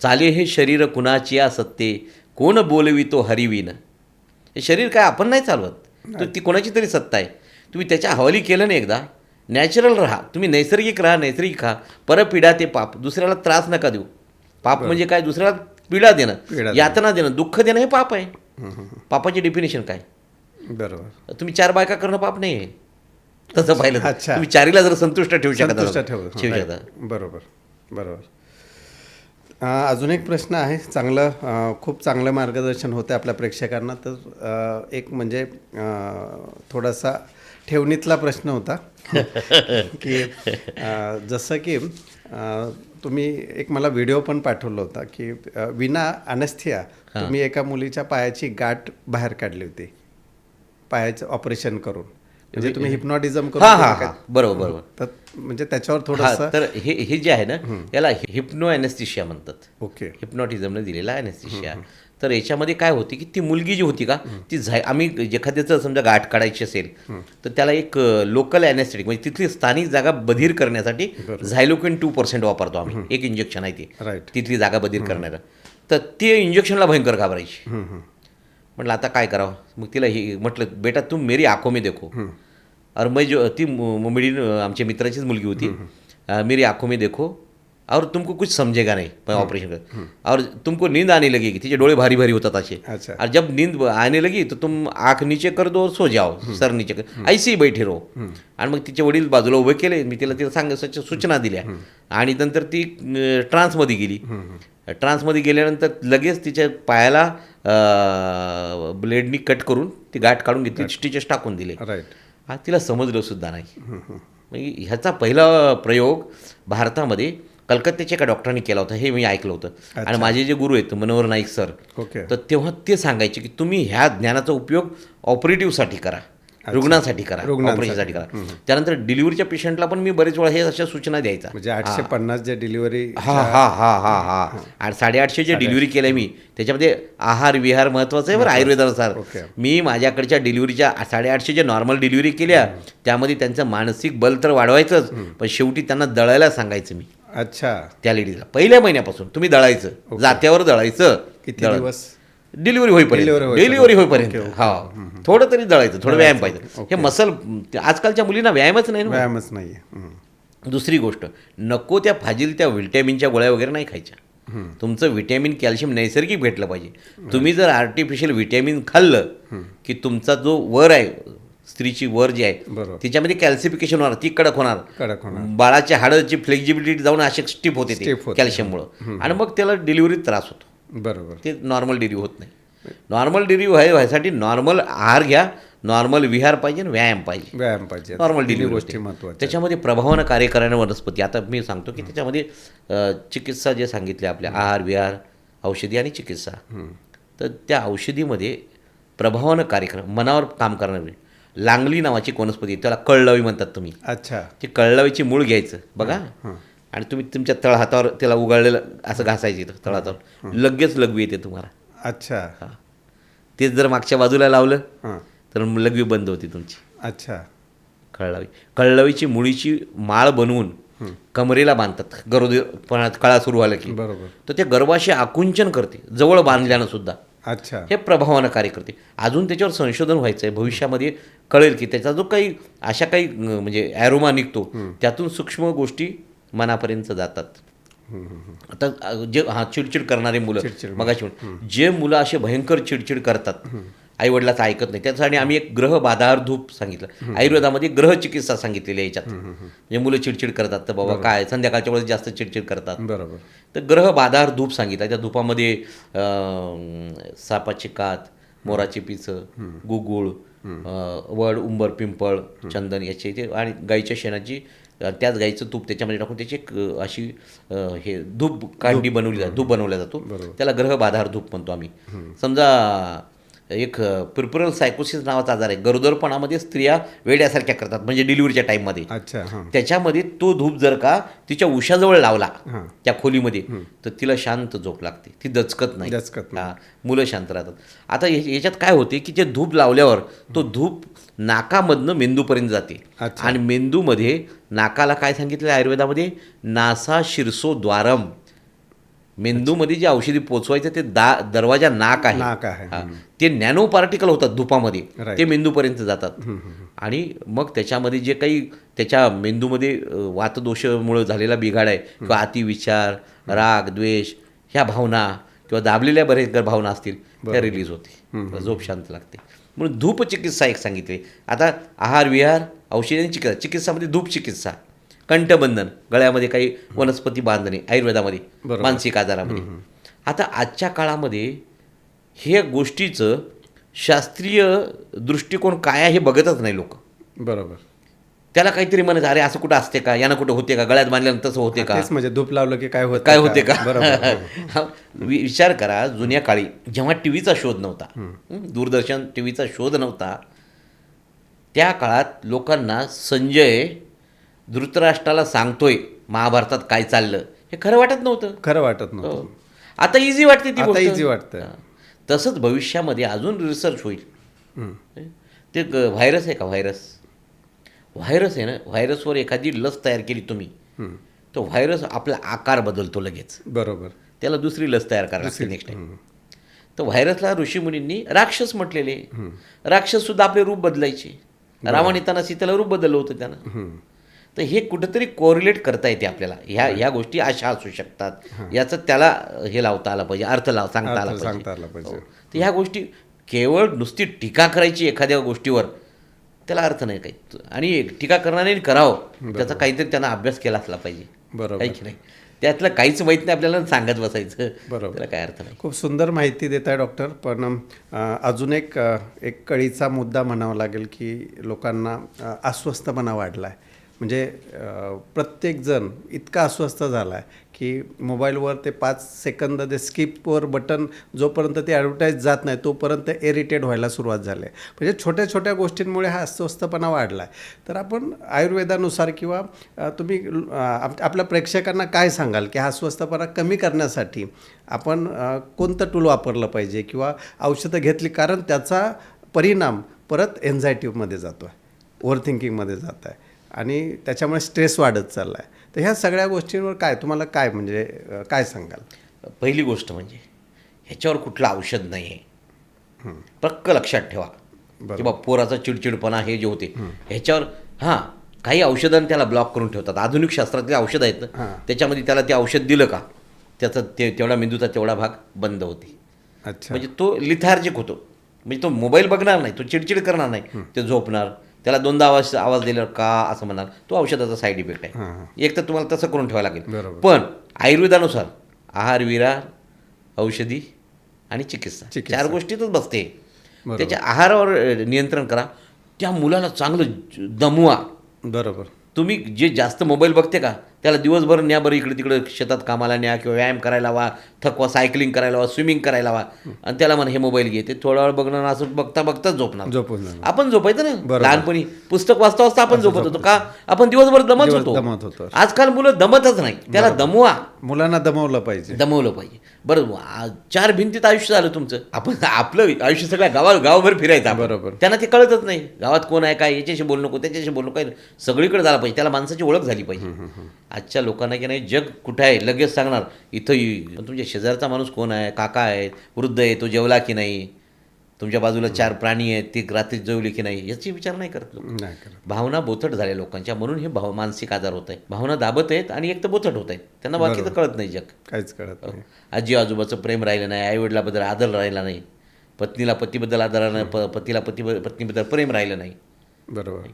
चाले हे शरीर कुणाची या सत्ते, कोण बोलवितो हरिविन. हे शरीर काय आपण नाही चालवत, तर ती कोणाची तरी सत्ता आहे. तुम्ही त्याच्या हवाली केलं नाही एकदा, नॅचरल राहा, तुम्ही नैसर्गिक राहा, नैसर्गिक खा. परपिडा ते पाप, दुसऱ्याला त्रास नका देऊ. पाप म्हणजे काय, दुसऱ्याला पीडा देणं, यातना देणं, दुःख देणं, हे पाप आहे. पापाची डेफिनेशन काय? बरोबर. तुम्ही 4 बायका करणं पाप नाही आहे तसं पाहिलं. तुम्ही 4ला जर संतुष्ट ठेवू शकता. बरोबर. अजून एक प्रश्न आहे, खूप चांगलं मार्गदर्शन होतं आपल्या प्रेक्षकांना. तर एक म्हणजे थोडासा ठेवणीतला प्रश्न होता की जसं की तुम्ही एक मला व्हिडिओ पण पाठवला होता की विना अनेस्थीया तुम्ही एका मुलीच्या पायाची गाठ बाहेर काढली होती, पायाचं ऑपरेशन करून. म्हणजे तुम्ही हिप्नॉटिझम करून. बरोबर. तर म्हणजे त्याच्यावर थोडंसं, तर हे जे आहे ना, याला हिप्नो ॲनेस्थीशिया म्हणतात. ओके. हिप्नॉटिझमने दिलेला ॲनेस्थीशिया. तर याच्यामध्ये काय होती की ती मुलगी जी होती का, ती आम्ही एखाद्याचं समजा गाठ काढायची असेल तर त्याला एक लोकल ॲनेस्थेटिक, म्हणजे तिथली स्थानिक जागा बधीर करण्यासाठी झायलोकिन 2% वापरतो आम्ही. एक इंजेक्शन आहे ते, तिथली जागा बधीर करणारं. तर ते इंजेक्शनला भयंकर घाबरायची. म्हटलं आता काय करावं. मग तिला म्हटलं, बेटा तुम मेरी आंखों में देखो. और मैं जो ती मुंबई आमच्या मित्राचीच मुलगी होती. मेरी आंखों में देखो और तुमको कुछ समझेगा नहीं ऑपरेशन कर, और तुमको नींद आने लगेगी. तिचे डोळे भारी भारी होतात असे. और जब नींद आने लगी तो तुम आँख नीचे कर दो और सो जाओ, सर नीचे कर, ऐसे ही बैठे रहो. आणि मग तिचे वडील बाजूला उभे केले, मी तिला सूचना दिल्या. आणि नंतर ती ट्रान्समध्ये गेली. ट्रान्समध्ये गेल्यानंतर लगेच तिच्या पायाला ब्लेडनी कट करून ती गाठ काढून घेतली, स्टिचेस टाकून दिले. तिला समजलं सुद्धा नाही. म्हणजे ह्याचा पहिला प्रयोग भारतामध्ये कलकत्त्याच्या एका डॉक्टरांनी केला होता, हे मी ऐकलं होतं. आणि माझे जे गुरु आहेत मनोहर नाईक सर, तर तेव्हा ते सांगायचे की तुम्ही ह्या ज्ञानाचा उपयोग ऑपरेटिव्हसाठी करा, रुग्णांसाठी करा, ऑपरेशनसाठी करा. त्यानंतर डिलिव्हरीच्या पेशंटला पण मी बरेच वेळा हे अशा सूचना द्यायचा. म्हणजे 850 जे डिलिव्हरी, आणि 850 जे डिलिव्हरी केल्या मी, त्याच्यामध्ये आहार विहार महत्त्वाचं आहे बरं, आयुर्वेदानुसार. मी माझ्याकडच्या डिलिव्हरीच्या 850 जे नॉर्मल डिलिव्हरी केल्या, त्यामध्ये त्यांचं मानसिक बल तर वाढवायचंच, पण शेवटी त्यांना दळायला सांगायचं मी. अच्छा. त्या लेडीजला पहिल्या महिन्यापासून तुम्ही दळायचं, जात्यावर दळायचं. किती दिवस? डिलिव्हरी होईपर्यंत. हा, थोडं तरी दळायचं, थोडं व्यायाम पाहिजे. हे मसल, आजकालच्या मुलींना व्यायामच नाही. दुसरी गोष्ट, नको त्या फाजील त्या व्हिटॅमिनच्या गोळ्या वगैरे नाही खायच्या. तुमचं व्हिटॅमिन कॅल्शियम नैसर्गिक भेटलं पाहिजे. तुम्ही जर आर्टिफिशियल व्हिटॅमिन खाल्लं की तुमचा जो वर आहे, स्त्रीची वर जी आहे बरोबर. तिच्यामध्ये कॅल्सिफिकेशन होणार, ती कडक होणार, बाळाच्या हाडाची फ्लेक्झिबिलिटी जाऊन अशी स्टिफ होते ते कॅल्शियममुळं, आणि मग त्याला डिलिव्हरीत त्रास होतो. बरोबर. ते नॉर्मल डिलिव्हरी होत नाही. नॉर्मल डिलिव्हरी व्हायसाठी नॉर्मल आहार घ्या, नॉर्मल विहार पाहिजे, व्यायाम पाहिजे, नॉर्मल डिलिव्हरी गोष्टी होते. महत्त्वाच्या. त्याच्यामध्ये प्रभावानं कार्य करणाऱ्या वनस्पती, आता मी सांगतो की त्याच्यामध्ये चिकित्सा जे सांगितले आपल्या आहार विहार, औषधी आणि चिकित्सा, तर त्या औषधीमध्ये प्रभावानं कार्य करणं, मनावर काम करणारी लांगली नावाची एक वनस्पती आहे, त्याला कळलावी म्हणतात तुम्ही. अच्छा. ते कळलावीची मूळ घ्यायचं बघा, आणि तुम्ही तुमच्या तळहातावर त्याला उगाळलेलं असं घासायचं तळहातावर, लगेच लघवी येते तुम्हाला. अच्छा. हां, तेच जर मागच्या बाजूला लावलं तर लघवी बंद होती तुमची. अच्छा. कळलावीची मुळीची माळ बनवून कमरेला बांधतात गरोदरपणात, कळा सुरू व्हायला की. बरोबर. तर ते गर्भाशय आकुंचन करते, जवळ बांधल्यानं सुद्धा. अच्छा. हे प्रभावानं कार्य करते. अजून त्याच्यावर संशोधन व्हायचं आहे, भविष्यामध्ये कळेल की त्याचा जो काही अशा काही म्हणजे ॲरोमा निघतो, त्यातून सूक्ष्म गोष्टी मनापर्यंत जातात. आता जे चिडचिड करणारे मुलं, मगाशी जे मुलं असे भयंकर चिडचिड करतात, आईवडिलाचं ऐकत नाही, त्यासाठी आम्ही एक ग्रह बाधार धूप सांगितलं. आयुर्वेदामध्ये ग्रह चिकित्सा सांगितलेली आहे याच्यात. जे मुलं चिडचिड करतात तर बाबा काय संध्याकाळच्या वेळेस जास्त चिडचिड करतात, बरोबर, तर ग्रह बाधार धूप सांगितलं. त्या धूपामध्ये सापाची कात, मोराची पिसं, गुगुळ, वड, उंबर, पिंपळ, चंदन याचे ते, आणि गाईच्या शेणाची, त्याच गाईचं तूप त्याच्यामध्ये टाकून त्याची एक अशी हे धूप कांडी बनवली जाते, धूप बनवला जातो. त्याला ग्रह बाधार धूप म्हणतो आम्ही. समजा एक प्रिपरल सायकोसिस नावाचा आजार आहे, गरोदरपणामध्ये स्त्रिया वेड्यासारख्या करतात, म्हणजे डिलिव्हरीच्या टाईममध्ये. अच्छा. त्याच्यामध्ये तो धूप जर का तिच्या उशाजवळ लावला त्या खोलीमध्ये, तर तिला शांत झोप लागते, ती दचकत नाही, मुलं शांत राहतात. आता याच्यात काय होते की जे धूप लावल्यावर तो धूप नाकामधनं मेंदूपर्यंत जाते, आणि मेंदूमध्ये नाकाला काय सांगितलं आयुर्वेदामध्ये, नासा शीर्षो द्वारम. मेंदूमध्ये जे औषधी पोचवायचं ते दरवाजा नाक आहे. ते नॅनो पार्टिकल होतात धुपामध्ये, ते मेंदूपर्यंत जातात. आणि मग त्याच्यामध्ये जे काही त्याच्या मेंदूमध्ये वातदोषामुळे झालेला बिघाड आहे, किंवा अतिविचार, राग, द्वेष, ह्या भावना किंवा दाबलेल्या बरेच भावना असतील, त्या रिलीज होते, झोप शांत लागते. म्हणून धूप चिकित्सा एक सांगितली. आता आहार विहार, औषधी आणि चिकित्सा. चिकित्सामध्ये धूप चिकित्सा, कंठबंधन, गळ्यामध्ये काही वनस्पती बांधणे आयुर्वेदामध्ये, मानसिक आजारामध्ये. आता आजच्या काळामध्ये हे गोष्टीचं शास्त्रीय दृष्टिकोन काय आहे हे बघतच नाही लोक. बरोबर. त्याला काहीतरी म्हणायचं, अरे असं कुठं असते का, यानं कुठं होते का, गळ्यात बांधल्यानं तसं होते का, म्हणजे धूप लावलं की काय होते का. विचार करा, जुन्या काळी जेव्हा टीव्हीचा शोध नव्हता, दूरदर्शन टीव्हीचा शोध नव्हता, त्या काळात लोकांना संजय धृतराष्ट्राला सांगतोय महाभारतात काय चाललं हे खरं वाटत नव्हतं. आता इझी वाटते ती गोष्ट, इझी वाटतं. तसंच भविष्यामध्ये अजून रिसर्च होईल. ते व्हायरस आहे का, व्हायरस आहे ना, व्हायरसवर एखादी लस तयार केली तुम्ही, तो व्हायरस आपला आकार बदलतो लगेच. बरोबर. त्याला दुसरी लस तयार करायला लागते नेक्स्ट टाइम. तर व्हायरसला ऋषीमुनींनी राक्षस म्हटलेले. राक्षस सुद्धा आपले रूप बदलायचे. रावण येताना सीतेला रूप बदललं होतं त्यानं. तर हे कुठंतरी कोरिलेट करता येते आपल्याला. ह्या गोष्टी अशा असू शकतात, याचं त्याला हे लावता आलं पाहिजे, अर्थ सांगता आला पाहिजे. तर ह्या गोष्टी केवळ नुसती टीका करायची एखाद्या गोष्टीवर, त्याला अर्थ नाही काही. आणि टीका करणाऱ्याने करावं, त्याचा काहीतरी त्यांना अभ्यास केला असला पाहिजे. बरोबर काही की नाही, त्यातलं काहीच माहीत नाही आपल्याला, सांगत बसायचं, बरोबर, त्याला काय अर्थ नाही. खूप सुंदर माहिती देत आहे डॉक्टर. पण अजून एक कळीचा मुद्दा म्हणावा लागेल की लोकांना अस्वस्थपणा वाढला आहे. म्हणजे प्रत्येकजण इतका अस्वस्थ झाला आहे की मोबाईलवर ते 5 सेकंद ते स्किपवर बटन जोपर्यंत ते ॲडव्हर्टाईज जात नाही तोपर्यंत इरिटेट व्हायला सुरुवात झाली आहे. म्हणजे छोट्या छोट्या गोष्टींमुळे हा अस्वस्थपणा वाढला आहे. तर आपण आयुर्वेदानुसार किंवा तुम्ही आपल्या प्रेक्षकांना काय सांगाल की हा अस्वस्थपणा कमी करण्यासाठी आपण कोणतं टूल वापरलं पाहिजे किंवा औषधं घेतली, कारण त्याचा परिणाम परत एन्झायटीमध्ये जातो आहे, ओव्हर थिंकिंगमध्ये जात आहे, आणि त्याच्यामुळे स्ट्रेस वाढत चालला आहे. तर ह्या सगळ्या गोष्टींवर काय तुम्हाला काय म्हणजे काय सांगाल? पहिली गोष्ट म्हणजे ह्याच्यावर कुठलं औषध नाही आहे, पक्क लक्षात ठेवा. की बा पोराचा चिडचिडपणा हे जे होते ह्याच्यावर काही औषधांनी त्याला ब्लॉक करून ठेवतात. आधुनिक शास्त्रातले औषध आहेत ना, त्याच्यामध्ये त्याला ते औषध दिलं का त्याचा तेवढा मेंदूचा तेवढा भाग बंद होते. अच्छा. म्हणजे तो लिथार्जिक होतो. म्हणजे तो मोबाईल बघणार नाही, तो चिडचिड करणार नाही, ते झोपणार. त्याला दोनदा आवाज दिल्यावर का असं म्हणणार, तो औषधाचा साईड इफेक्ट आहे. एक तर तुम्हाला तसं करून ठेवावं लागेल. पण आयुर्वेदानुसार आहार, विहार, औषधी आणि चिकित्सा 4 गोष्टीतच बसते. त्याच्या आहारावर नियंत्रण करा. त्या मुलाला चांगलं दमवा. बरोबर. तुम्ही जे जास्त मोबाईल बघते का त्याला दिवसभर न्या, बरं इकडे तिकडे शेतात कामाला न्या, किंवा व्यायाम करायला वा, थकवा, सायकलिंग करायला वा, स्विमिंग करायला वा, आणि त्याला म्हणा हे मोबाईल घे. ते थोडा वेळ बघणार, असं बघता बघताच झोपणार. आपण झोपायचं ना लहानपणी, पुस्तक वाचता वाचता आपण झोपत होतो का? आपण दिवसभर दमत होतो. आजकाल मुलं दमतच नाही. त्याला दमवा. मुलांना दमवलं पाहिजे. बरं, 4 भिंतीत आयुष्य झालं तुमचं. आपण आपलं आयुष्य सगळ्या गावाभर फिरायचं. बरोबर. त्यांना ते कळतच नाही गावात कोण आहे, काय, याच्याशी बोलू नको, त्याच्याशी बोलू नको, सगळीकडे झालं पाहिजे. त्याला माणसाची ओळख झाली पाहिजे. आजच्या लोकांना की नाही, जग कुठं आहे लगेच सांगणार, इथं तुमच्या शेजारचा माणूस कोण आहे, काका आहे, वृद्ध आहे, तो जेवला की नाही, तुमच्या बाजूला 4 प्राणी आहेत, ते रात्री जेवले की नाही, याची विचार नाही करत लोक. भावना बोथट झाल्या लोकांच्या, म्हणून हे मानसिक आजार होत आहे. भावना दाबत आहेत आणि एक तर बोथट होत आहेत. त्यांना बाकीचं कळत नाही, जग काहीच कळत नाही. आजी आजोबाचं प्रेम राहिलं नाही, आईवडिलाबद्दल आदर राहिला नाही, पत्नीला पतीबद्दल आदर नाही, पतीला पत्नीबद्दल प्रेम राहिलं नाही. बरोबर.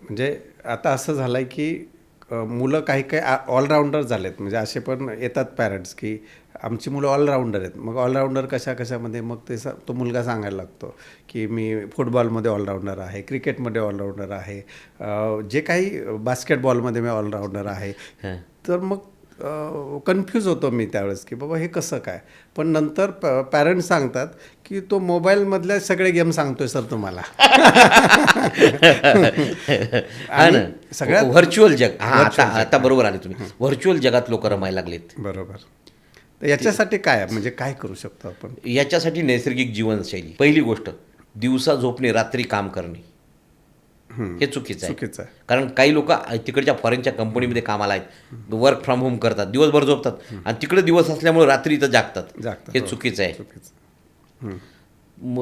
म्हणजे आता असं झालं आहे की मुलं काही ऑलराऊंडर झालेत. म्हणजे असे पण येतात पॅरेंट्स की आमची मुलं ऑलराऊंडर आहेत. मग ऑलराऊंडर कशामध्ये, मग तो मुलगा सांगायला लागतो की मी फुटबॉलमध्ये ऑलराऊंडर आहे, क्रिकेटमध्ये ऑलराऊंडर आहे, जे काही बास्केटबॉलमध्ये मी ऑलराऊंडर आहे. तर मग कन्फ्यूज होतो मी त्यावेळेस की बाबा हे कसं काय. पण नंतर पॅरेंट्स सांगतात की तो मोबाईलमधले सगळे गेम सांगतोय सर तुम्हाला. सगळ्यात व्हर्च्युअल जग. आता बरोबर आले तुम्ही. व्हर्च्युअल जगात लोक रमायला लागलेत. बरोबर. तर याच्यासाठी काय, म्हणजे काय करू शकतो आपण? याच्यासाठी नैसर्गिक जीवनशैली. पहिली गोष्ट, दिवसा झोपणे, रात्री काम करणे, हे चुकीचं आहे. कारण काही लोक तिकडच्या फॉरेनच्या कंपनीमध्ये कामाला आहेत, वर्क फ्रॉम होम करतात, दिवसभर झोपतात आणि तिकडे दिवस असल्यामुळे रात्री इथं जागतात. हे चुकीचं आहे.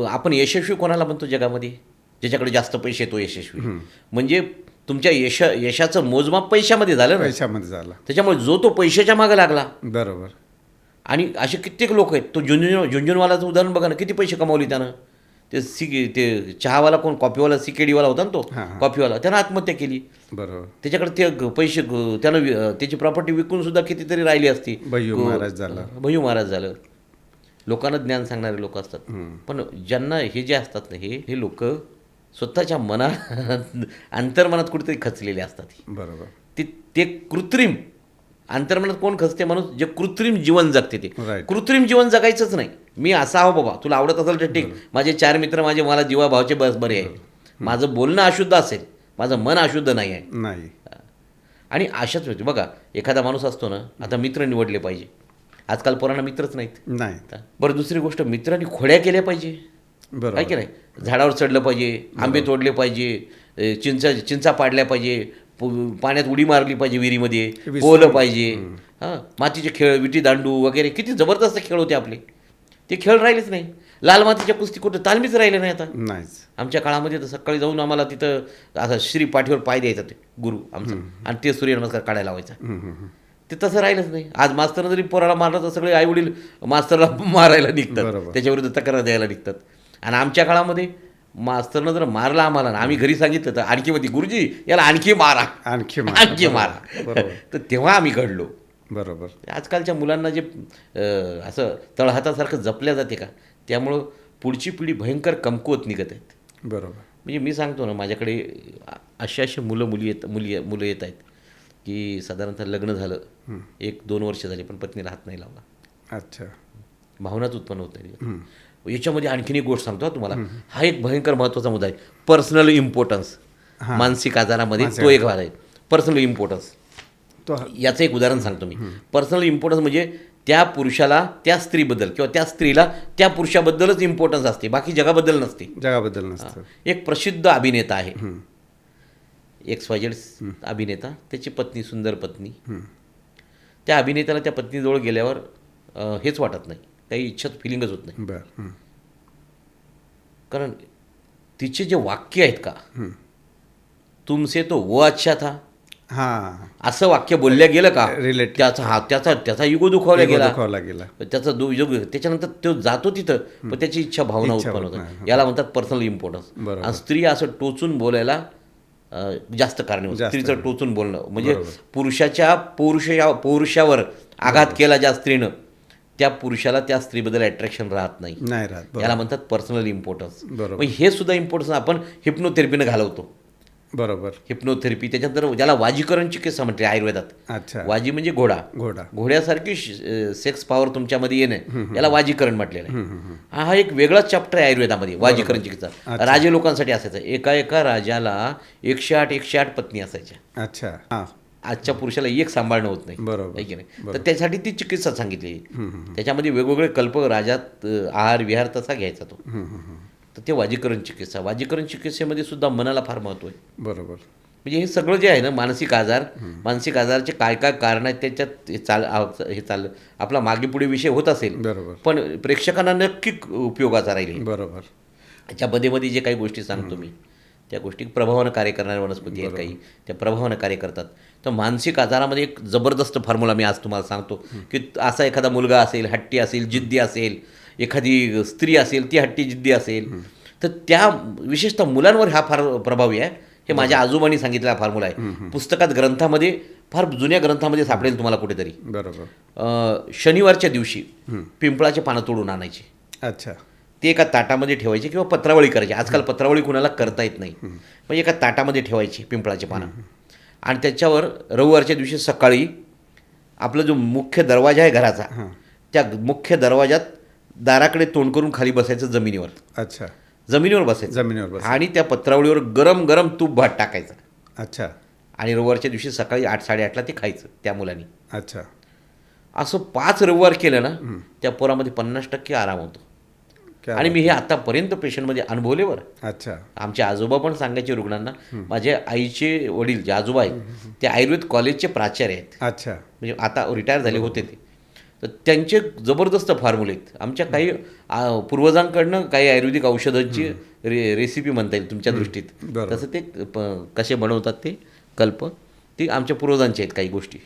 आपण यशस्वी कोणाला म्हणतो जगामध्ये? ज्याच्याकडे जास्त पैसे तो यशस्वी. म्हणजे तुमच्या यशाचं मोजमाप पैशामध्ये झालं. त्याच्यामुळे जो तो पैशाच्या मागे लागला. बरोबर. आणि असे कित्येक लोक आहेत. तो झुंझुनवालाचं उदाहरण बघा ना, किती पैसे कमावले त्यानं. ते चहावाला कोण, कॉफीवाला, सिकेडीवाला होता ना तो, कॉफीवाला, त्यानं आत्महत्या केली. बरोबर. त्याच्याकडे ते पैसे त्यानं त्याची प्रॉपर्टी विकून सुद्धा कितीतरी राहिली असती. भय्यू महाराज झालं. लोकांना ज्ञान सांगणारे लोक असतात. पण ज्यांना हे जे असतात ना, हे लोक स्वतःच्या अंतर्मनात कुठेतरी खचलेले असतात. बरोबर. ते कृत्रिम अंतर्मनात कोण खचते? माणूस जे कृत्रिम जीवन जगते. ते कृत्रिम जीवन जगायचंच नाही. मी असा हो बाबा, तुला आवडत असेल तर ठीक, माझे 4 मित्र मला जीवाभावाचे बस बरे आहे, माझं बोलणं अशुद्ध असेल, माझं मन अशुद्ध नाही आहे. आणि अशाच होते बघा, एखादा माणूस असतो ना, आता मित्र निवडले पाहिजे. आजकाल पोरांना मित्रच नाहीत. बरं, दुसरी गोष्ट, मित्रांनी खोड्या केल्या पाहिजे. काय केलंय? झाडावर चढलं पाहिजे, आंबे तोडले पाहिजे, चिंचा पाडल्या पाहिजे, पाण्यात उडी मारली पाहिजे, विहिरीमध्ये पोहलं पाहिजे. मातीचे खेळ, विटी दांडू वगैरे किती जबरदस्त खेळ होते आपले. ते खेळ राहिलेच नाही. लाल मातीच्या कुस्ती कुठं, तालमीच राहिले नाही आता. आमच्या काळामध्ये तर सकाळी जाऊन आम्हाला तिथं असं श्री पाठीवर पाय द्यायचा ते गुरु आमचा, आणि ते सूर्यनमस्कार काढायला लावायचा. ते तसं राहिलंच नाही. आज मास्तरनं जरी पोराला मारलं तर सगळे आईवडील मास्तरला मारायला निघतात, त्याच्याविरुद्ध तक्रार द्यायला निघतात. आणि आमच्या काळामध्ये मास्तरनं जर मारला आम्हाला, आम्ही घरी सांगितलं तर आणखी मध्ये, गुरुजी याला आणखी मारा. तर तेव्हा आम्ही घडलो. बरोबर. आजकालच्या मुलांना जे असं तळहातासारखं जपल्या जाते का, त्यामुळं पुढची पिढी भयंकर कमकुवत निघत आहेत. बरोबर. म्हणजे मी सांगतो ना, माझ्याकडे अशी मुलं येत आहेत की साधारणतः लग्न झालं 1-2 वर्ष झाली, पण पत्नीला हात नाही लावला. अच्छा. भावनाच उत्पन्न होत नाही. याच्यामध्ये आणखीन एक गोष्ट सांगतो तुम्हाला, हा एक भयंकर महत्त्वाचा मुद्दा आहे, पर्सनल इम्पॉर्टन्स. मानसिक आजारामध्ये तो एक भाग आहे, पर्सनल इम्पॉर्टन्स. याचं एक उदाहरण सांगतो मी. पर्सनल इम्पॉर्टन्स म्हणजे त्या पुरुषाला त्या स्त्रीबद्दल किंवा त्या स्त्रीला त्या पुरुषाबद्दलच इम्पॉर्टन्स असते, बाकी जगाबद्दल नसते. एक प्रसिद्ध अभिनेता आहे, XYZ अभिनेता, त्याची पत्नी, सुंदर पत्नी. त्या अभिनेत्याला त्या पत्नीजवळ गेल्यावर हेच वाटत नाही, काही इच्छाच फिलिंगच होत नाही. कारण तिचे जे वाक्य आहेत का, तुमसे तो वो अच्छा था, हां, असं वाक्य बोललं गेलं का Related. त्याचा इगो दुखावला गेला. दुखावला गेला. त्याचा त्याच्यानंतर तो जातो तिथं पण त्याची भावना इच्छा उत्पन्न होत होतात. नाही. याला म्हणतात पर्सनल इम्पॉर्टन्स. बरोबर. आणि स्त्री असं टोचून बोलायला जास्त कारणीभूत. जास्त स्त्रीचं टोचून बोलणं म्हणजे बरोबर. पुरुषाच्या पौरुषावर आघात केला ज्या स्त्रीनं त्या पुरुषाला त्या स्त्रीबद्दल अट्रॅक्शन राहत नाही. नाही राहत. बरोबर. याला म्हणतात पर्सनल इम्पॉर्टन्स. बरोबर. मग हे सुद्धा इम्पॉर्टन्स आपण हिप्नोथेरपीनं घालवतो. बरोबर. हिप्नोथेरपी त्याच्यानंतर ज्याला वाजीकरण चिकित्सा म्हणते आयुर्वेदात. अच्छा. वाजी म्हणजे घोडा. घोडा. घोड्यासारखी सेक्स पॉवर तुमच्यामध्ये येणं याला वाजीकरण म्हटलेलं आहे. हा एक वेगळाच चॅप्टर आहे आयुर्वेदामध्ये वाजीकरण चिकित्सा. राजे लोकांसाठी असायचं. एका राजाला 108 पत्नी असायच्या. अच्छा. हां. आजच्या पुरुषाला एक सांभाळणं होत नाही. बरोबर. आहे की नाही. तर त्यासाठी ती चिकित्सा सांगितली. त्याच्यामध्ये वेगवेगळे कल्प राजात आहार विहार तसा घ्यायचा तो. तर ते वाजीकरण चिकित्सेमध्ये सुद्धा मनाला फार महत्त्व आहे. बरोबर. म्हणजे हे सगळं जे आहे ना मानसिक आजारचे काय कारण आहेत त्याच्यात हे चाललं आपला मागे पुढे विषय होत असेल बरोबर. पण प्रेक्षकांना नक्की उपयोगाचा राहील. बरोबर. त्याच्या मध्ये जे काही गोष्टी सांगतो मी त्या गोष्टी प्रभावानं कार्य करणाऱ्या वनस्पती आहेत काही त्या प्रभावानं कार्य करतात. तर मानसिक आजारामध्ये एक जबरदस्त फॉर्म्युला मी आज तुम्हाला सांगतो की असा एखादा मुलगा असेल हट्टी असेल जिद्दी असेल एखादी स्त्री असेल ती हट्टी जिद्दी असेल तर त्या विशेषतः मुलांवर हा फार प्रभावी आहे. हे माझ्या आजोबांनी सांगितलेला फॉर्म्युला आहे. पुस्तकात ग्रंथामध्ये फार जुन्या ग्रंथामध्ये सापडेल तुम्हाला कुठेतरी. बरोबर. शनिवारच्या दिवशी पिंपळाचे पानं तोडून आणायचे. अच्छा. ते एका ताटामध्ये ठेवायचे किंवा पत्रावळी करायची. आजकाल पत्रावळी कुणाला करता येत नाही पण एका ताटामध्ये ठेवायची पिंपळाचे पानं आणि त्याच्यावर रविवारच्या दिवशी सकाळी आपला जो मुख्य दरवाजा आहे घराचा त्या मुख्य दरवाजात दाराकडे तोंड करून खाली बसायचं जमिनीवर. अच्छा. जमिनीवर बसायचं आणि त्या पत्रावळीवर गरम गरम तूप भात टाकायचं. अच्छा. आणि रविवारच्या दिवशी सकाळी 8-8:30ला ते खायचं त्या मुलांनी. अच्छा. असं 5 रविवार केलं ना त्या पोरामध्ये 50% आराम होतो. आणि मी हे आतापर्यंत पेशंटमध्ये अनुभवले बरं. अच्छा. आमचे आजोबा पण सांगायचे रुग्णांना. माझ्या आईचे वडील जे आजोबा आहेत ते आयुर्वेद कॉलेजचे प्राचार्य आहेत. अच्छा. म्हणजे आता रिटायर झाले होते ते. तर त्यांचे जबरदस्त फॉर्म्युले आहेत. आमच्या काही पूर्वजांकडनं काही आयुर्वेदिक औषधांची रेसिपी म्हणता येईल तुमच्या दृष्टीत. तसं ते कसे बनवतात ते कल्प ते आमच्या पूर्वजांचे आहेत काही गोष्टी.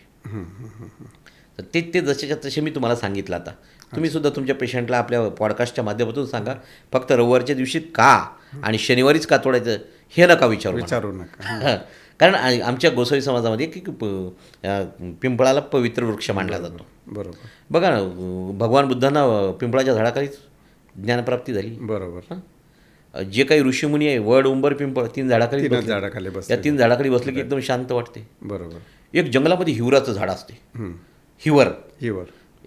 तर ते जसेच्या तसे मी तुम्हाला सांगितलं. आता तुम्ही सुद्धा तुमच्या पेशंटला आपल्या पॉडकास्टच्या माध्यमातून सांगा फक्त रविवारच्या दिवशी का आणि शनिवारीच का तोडायचं हे नका विचारू नका. कारण आमच्या गोसावी समाजामध्ये की पिंपळाला पवित्र वृक्ष मानला जातो. बरोबर. बघा ना भगवान बुद्धांना पिंपळाच्या झाडाखालीच ज्ञानप्राप्ती झाली. बरोबर. जे काही ऋषीमुनी आहे वड उंबर पिंपळ 3 झाडाखाली बसले. या 3 झाडाखाली बसले की एकदम शांत वाटते. बरोबर. एक जंगलामध्ये हिवराचं झाड असते. हिवर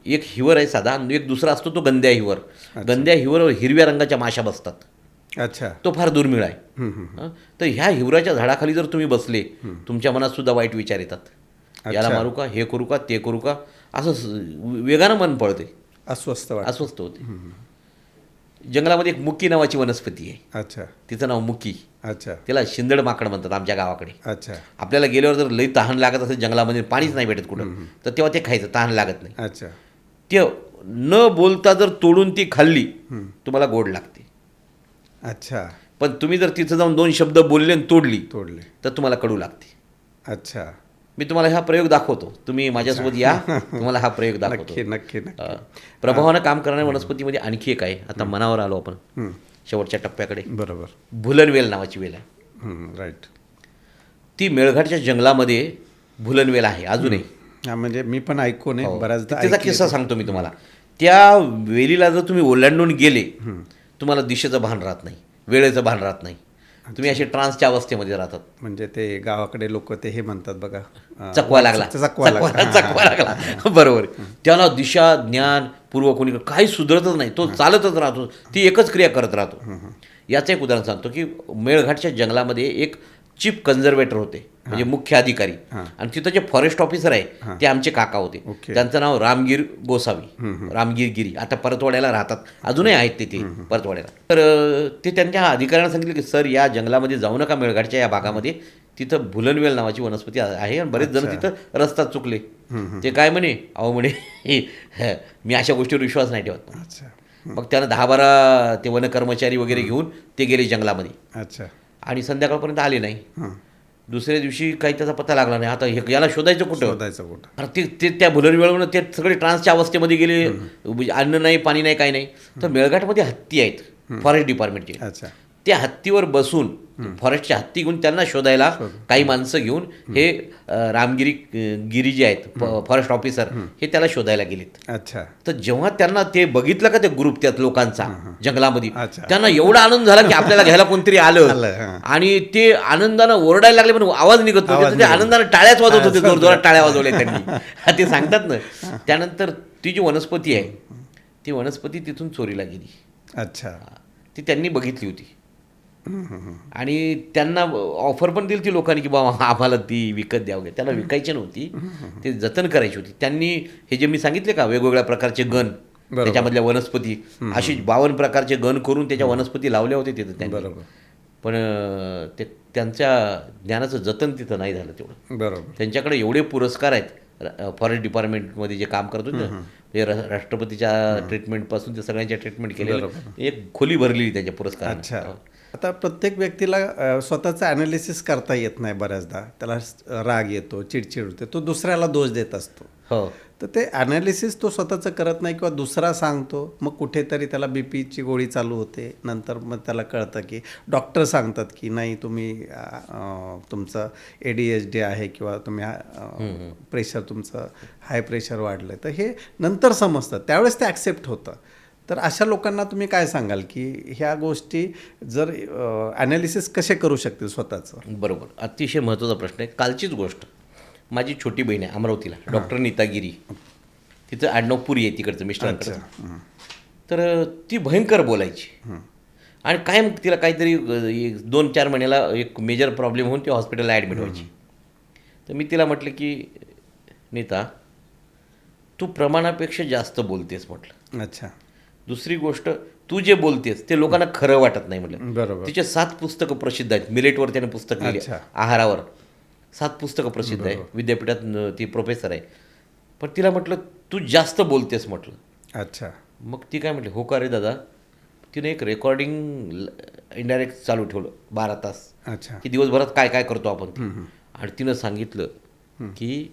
एक हिवर आहे साधा एक दुसरा असतो तो गंद्या हिवर. गंद्या हिवरवर हिरव्या रंगाच्या माशा बसतात. अच्छा. तो फार दुर्मिळ आहे. तर ह्या हिवराच्या झाडाखाली जर तुम्ही बसले तुमच्या मनात सुद्धा वाईट विचार येतात. याला मारू का हे करू का ते करू का असं वेगानं मन पळते अस्वस्थ होते. जंगलामध्ये एक मुकी नावाची वनस्पती आहे. अच्छा. तिचं नाव मुकी. अच्छा. तिला शिंदड माकड म्हणतात आमच्या गावाकडे. अच्छा. आपल्याला गेल्यावर जर लई तहान लागत असेल जंगलामध्ये पाणीच नाही भेटत कुठं तर तेव्हा ते खायचं तहान लागत नाही. अच्छा. ते न बोलता जर तोडून ती खाल्ली तुम्हाला गोड लागते. अच्छा. पण तुम्ही जर तिथं जाऊन 2 शब्द बोलले आणि तोडले तर तुम्हाला कडू लागते. अच्छा. मी तुम्हाला हा प्रयोग दाखवतो. तुम्ही माझ्यासोबत या तुम्हाला हा प्रयोग दाखवतो. नक्की. प्रभावानं काम करणाऱ्या वनस्पतीमध्ये आणखी एक आहे. आता मनावर आलो आपण शेवटच्या टप्प्याकडे. बरोबर. भुलनवेल नावाची वेल आहे. राईट. ती मेळघाटच्या जंगलामध्ये भुलनवेल आहे अजूनही. म्हणजे मी पण ऐकून बऱ्याचदा त्याचा किस्सा सांगतो मी तुम्हाला. त्या वेलीला जर तुम्ही ओलांडून गेले तुम्हाला दिशेचं भान राहत नाही वेळेचं भान राहत नाही. तुम्ही असे ट्रान्सच्या अवस्थेमध्ये राहतात. म्हणजे ते गावाकडे लोक ते हे म्हणतात बघा चकवा लागला. बरोबर. त्याला दिशा ज्ञान पूर्व कोणी काही सुधरतच नाही. तो चालतच राहतो. ती एकच क्रिया करत राहतो. याचं एक उदाहरण सांगतो की मेळघाटच्या जंगलामध्ये एक चीफ कन्झर्वेटर होते म्हणजे मुख्य अधिकारी आणि तिथं जे फॉरेस्ट ऑफिसर आहे ते आमचे काका होते. त्यांचं नाव रामगीर गोसावी रामगीर गिरी. आता परतवाड्याला राहतात अजूनही आहेत तिथे परतवाड्याला. तर ते त्यांच्या अधिकाऱ्यांना सांगितलं की सर या जंगलामध्ये जाऊ नका मेळघाटच्या या भागामध्ये तिथं भुलनवेल नावाची वनस्पती आहे आणि बरेच जण तिथं रस्ता चुकले. ते काय म्हणे अहो म्हणे मी अशा गोष्टीवर विश्वास नाही ठेवत. मग त्यानं 10-12 ते वन कर्मचारी वगैरे घेऊन ते गेले जंगलामध्ये. अच्छा. आणि संध्याकाळपर्यंत आले नाही. दुसऱ्या दिवशी काही त्याचा पत्ता लागला नाही. आता हे याला शोधायचं कुठं? शोधायचं कुठं? अरे ते त्या भुलरी वेळून ते सगळे ट्रान्सच्या अवस्थेमध्ये गेले, अन्न नाही, पाणी नाही, काही नाही. तर मेळघाटमध्ये हत्ती आहेत फॉरेस्ट डिपार्टमेंटचे. अच्छा. त्या हत्तीवर बसून फॉरेस्टच्या हत्ती घेऊन त्यांना शोधायला काही माणसं घेऊन हे गिरी जे आहेत फॉरेस्ट ऑफिसर हे त्याला शोधायला गेलेत. अच्छा. तर जेव्हा त्यांना ते बघितलं का ते ग्रुप त्यात लोकांचा जंगलामध्ये, अच्छा. त्यांना एवढा आनंद झाला की आपल्याला घ्यायला कोणतरी आलं. हां. आणि ते आनंदानं ओरडायला लागले पण आवाज निघत नव्हते. तर ते आनंदानं टाळ्याच वाजवत होते, जोरजोरात टाळ्या वाजवल्या त्यांनी. ते सांगतात ना. त्यानंतर ती जी वनस्पती आहे ती वनस्पती तिथून चोरीला गेली. अच्छा. ती त्यांनी बघितली होती आणि त्यांना ऑफर पण दिली ती लोकांनी की बाबा आम्हाला ती विकत द्या वगैरे. त्याला विकायची नव्हती, ते जतन करायची होती. त्यांनी हे जे मी सांगितले का वेगवेगळ्या प्रकारचे गण, त्याच्यामधल्या वनस्पती अशी 52 प्रकारचे गण करून त्याच्या वनस्पती लावल्या होत्या तिथं त्यांनी. बरोबर. पण ते त्यांच्या ज्ञानाचं जतन तिथं नाही झालं तेवढं. बरोबर. त्यांच्याकडे एवढे पुरस्कार आहेत फॉरेस्ट डिपार्टमेंटमध्ये जे काम करत होते ना, ते राष्ट्रपतीच्या ट्रीटमेंटपासून ते सगळ्यांच्या ट्रीटमेंट केलेलं, एक खोली भरलेली त्यांच्या पुरस्काराने. अच्छा. आता प्रत्येक व्यक्तीला स्वतःचं ॲनालिसिस करता येत नाही बऱ्याचदा. त्याला राग येतो, चिडचिड होते, तो दुसऱ्याला दोष देत असतो. हो. तर ते ॲनालिसिस तो स्वतःचं करत नाही किंवा दुसरा सांगतो, मग कुठेतरी त्याला बीपीची गोळी चालू होते. नंतर मग त्याला कळतं की डॉक्टर सांगतात की नाही तुम्ही तुमचं ADHD आहे किंवा तुम्ही प्रेशर तुमचं हाय प्रेशर वाढलं आहे. तर हे नंतर समजतं, त्यावेळेस ते ॲक्सेप्ट होतं. तर अशा लोकांना तुम्ही काय सांगाल की ह्या गोष्टी जर ॲनालिसिस कसे करू शकतील स्वतःचं? बरोबर, अतिशय महत्त्वाचा प्रश्न आहे. कालचीच गोष्ट, माझी छोटी बहीण आहे अमरावतीला, डॉक्टर नीता गिरी, तिचं आडनाव पुरी आहे तिकडचं मिस्टरांकडचं. तर ती भयंकर बोलायची आणि कायम तिला काहीतरी 2-4 महिन्याला एक मेजर प्रॉब्लेम होऊन ती हॉस्पिटलला ॲडमिट व्हायची. तर मी तिला म्हटलं की नीता, तू प्रमाणापेक्षा जास्त बोलतेस म्हटलं. अच्छा. दुसरी गोष्ट, तू जे बोलतेस ते लोकांना खरं वाटत नाही म्हटलं. बरोबर. तिचे 7 पुस्तकं प्रसिद्ध आहेत. मिलेटवर त्याने पुस्तक लिहिले, आहारावर 7 पुस्तकं प्रसिद्ध आहे. विद्यापीठात ती प्रोफेसर आहे. पण तिला म्हटलं तू जास्त बोलतेस म्हटलं. अच्छा. मग ती काय म्हटली, हो का रे दादा. तिने एक रेकॉर्डिंग इनडायरेक्ट चालू ठेवलं 12 तास. अच्छा. की दिवसभरात काय काय करतो आपण ते. आणि तिनं सांगितलं की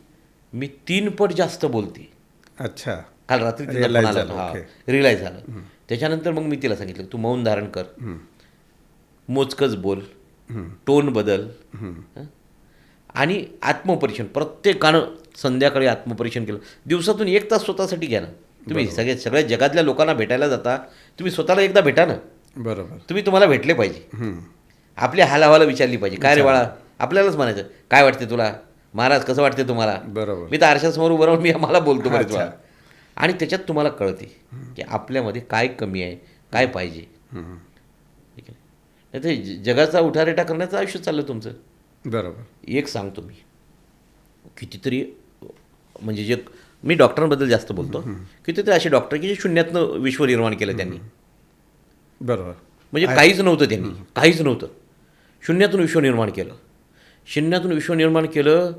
मी 3 पट जास्त बोलते. अच्छा. काल रात्री तिला फोन आला होता. रिअलाईज झालं. त्याच्यानंतर मग मी तिला सांगितलं तू मौन धारण कर, मोजकच बोल, टोन बदल, आणि आत्मपरीक्षण. प्रत्येकानं संध्याकाळी आत्मपरीक्षण केलं. दिवसातून 1 तास स्वतःसाठी घ्या ना. तुम्ही सगळ्या जगातल्या लोकांना भेटायला जाता, तुम्ही स्वतःला एकदा भेटा ना. बरोबर. तुम्हाला भेटले पाहिजे, आपल्या हालावाला विचारली पाहिजे. काय रे बाळा, आपल्यालाच म्हणायचं काय वाटते तुला, महाराज कसं वाटते तुम्हाला. बरोबर. मी तर आरशासमोर उभं राहून मी मला बोलतो बरेच वेळा. आणि त्याच्यात तुम्हाला कळते की आपल्यामध्ये काय कमी आहे, काय पाहिजे. ठीक आहे. नाही तर जगाचा उठारेटा करण्याचं आयुष्य चाललं तुमचं. बरोबर. एक सांगतो मी, कितीतरी म्हणजे जे मी डॉक्टरांबद्दल जास्त बोलतो, कितीतरी असे डॉक्टर की जे शून्यातनं विश्व निर्माण केलं त्यांनी. बरोबर. म्हणजे काहीच नव्हतं त्यांनी, काहीच नव्हतं. शून्यातून विश्व निर्माण केलं. शून्यातून विश्व निर्माण केलं.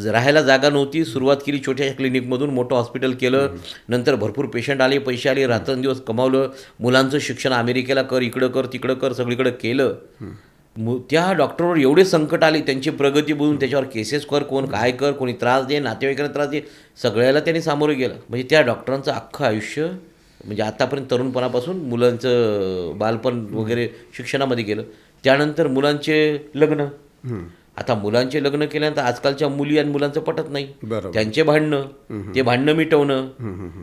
राहायला जागा नव्हती, सुरुवात केली छोट्या क्लिनिकमधून, मोठं हॉस्पिटल केलं. नंतर भरपूर पेशंट आले, पैसे आले, रात्रंदिवस कमावलं. मुलांचं शिक्षण अमेरिकेला कर, इकडं कर, तिकडं कर, सगळीकडं केलं. त्या डॉक्टरवर एवढे संकट आले, त्यांची प्रगती बघून त्याच्यावर केसेस कर, कोण काय कर, कोणी त्रास दे, नातेवाईकांना त्रास दे, सगळ्याला त्यांनी सामोरं गेलं. म्हणजे त्या डॉक्टरांचं अख्खं आयुष्य म्हणजे आतापर्यंत तरुणपणापासून मुलांचं बालपण वगैरे शिक्षणामध्ये गेलं. त्यानंतर मुलांचे लग्न. आता मुलांचे लग्न केल्यानंतर आजकालच्या मुली आणि मुलांचं पटत नाही. त्यांचे भांडणं, ते भांडणं मिटवणं,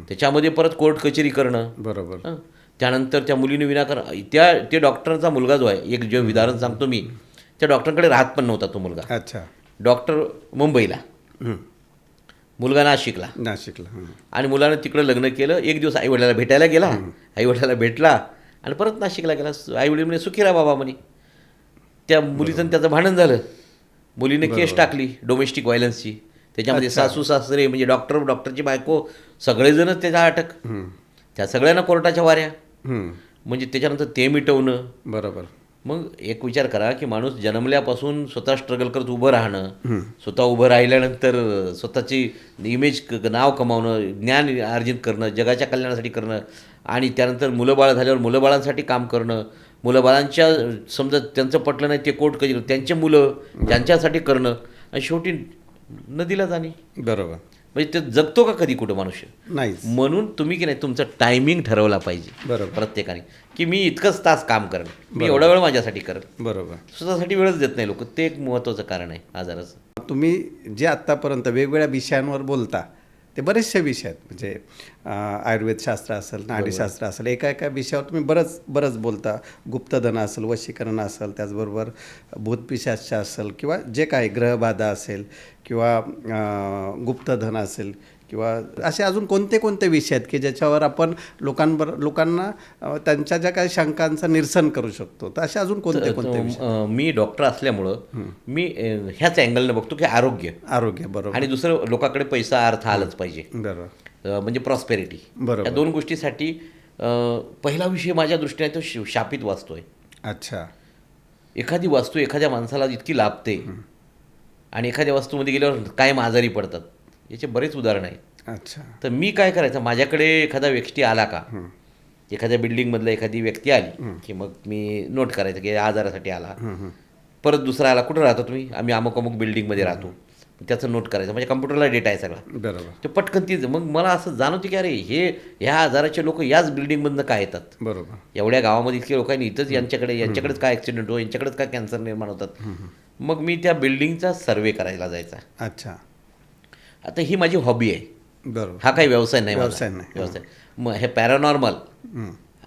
त्याच्यामध्ये परत कोर्ट कचेरी करणं. बरोबर. त्यानंतर त्या मुलीने विनाकारण ते डॉक्टरचा मुलगा जो आहे, एक जे उदाहरण सांगतो मी, त्या डॉक्टरकडे राहत पण नव्हता तो मुलगा. अच्छा. डॉक्टर मुंबईला, मुलगा नाशिकला. आणि मुलानं तिकडं लग्न केलं. एक दिवस आईवडिलाला भेटायला गेला, आईवडिलाला भेटला आणि परत नाशिकला गेला. आईवडील म्हणे सुखी राहा बाबा म्हणे. त्या मुलीचं त्याचं भांडण झालं. मुलीने केस टाकली डोमेस्टिक व्हायलन्सची. त्याच्यामध्ये सासू सासरे म्हणजे डॉक्टरची बायको सगळेजणच त्याच्या अटक. त्या सगळ्यांना कोर्टाच्या वाऱ्या. म्हणजे त्याच्यानंतर ते मिटवणं. बरोबर. मग एक विचार करा की माणूस जन्मल्यापासून स्वतः स्ट्रगल करत उभं राहणं, स्वतः उभं राहिल्यानंतर स्वतःची इमेज, नाव कमावणं, ज्ञान अर्जित करणं, जगाच्या कल्याणासाठी करणं, आणि त्यानंतर मुलं बाळ झाल्यावर मुलंबाळांसाठी काम करणं, मुलाबाळांच्या समजा त्यांचं पटलं नाही ते कोर्ट कधी त्यांचे मुलं त्यांच्यासाठी करणं आणि शेवटी नदीला जाणे. बरोबर. म्हणजे ते जगतो का कधी कुठं मनुष्य? नाहीच. म्हणून तुम्ही की नाही तुमचं टायमिंग ठरवला पाहिजे बरोबर. प्रत्येकाने, की मी इतकंच तास काम करेन, मी एवढा वेळ माझ्यासाठी करेन. बरोबर. स्वतःसाठी वेळच देत नाही लोक. ते एक महत्त्वाचं कारण आहे आजाराचं. तुम्ही जे आत्तापर्यंत वेगवेगळ्या विषयांवर बोलता ते बरेचसे विषय आहेत, म्हणजे आयुर्वेदशास्त्र असेल, नाडीशास्त्र असेल, एका विषयावर तुम्ही बरंच बोलता. गुप्तधन असेल, वशीकरण असेल, त्याचबरोबर भूतपिशाच असेल, किंवा जे काही ग्रहबाधा असेल, किंवा गुप्तधन असेल, किंवा असे अजून कोणते विषय आहेत की ज्याच्यावर आपण लोकांना त्यांच्या ज्या काही शंकांचं निरसन करू शकतो? तर असे अजून कोणते विषय? मी डॉक्टर असल्यामुळं मी ह्याच अँगलनं बघतो की आरोग्य बरोबर. आणि दुसरं लोकांकडे पैसा अर्थ आलंच पाहिजे, बरोबर. म्हणजे प्रॉस्पेरिटी. बरोबर. या दोन गोष्टीसाठी पहिला विषय माझ्या दृष्टीने तो शापित वास्तू आहे. अच्छा. एखादी वास्तू एखाद्या माणसाला इतकी लाभते आणि एखाद्या वास्तूमध्ये गेल्यावर कायम आजारी पडतात, याचे बरेच उदाहरण आहेत. अच्छा. तर मी काय करायचं, माझ्याकडे एखादा व्यक्ती आला का, एखाद्या बिल्डिंगमधला एखादी व्यक्ती आली की मग मी नोट करायचं की आजारासाठी आला. परत दुसरा आला, कुठं राहता तुम्ही? आम्ही अमुक बिल्डिंगमध्ये राहतो. त्याचं नोट करायचं, म्हणजे कम्प्युटरला डेटा आहे सगळा. बरोबर. ते पटकन तीच. मग मला असं जाणवते की अरे ह्या आजाराचे लोक याच बिल्डिंगमधनं काय येतात? बरोबर. एवढ्या गावामध्ये इतके लोकांनी इथंच यांच्याकडेच काय ॲक्सिडेंट हो, यांच्याकडेच काय कॅन्सर निर्माण होतात. मग मी त्या बिल्डिंगचा सर्वे करायला जायचा. अच्छा. आता ही माझी हॉबी आहे. बरोबर. हा काही व्यवसाय नाही. व्यवसाय. मग हे पॅरानॉर्मल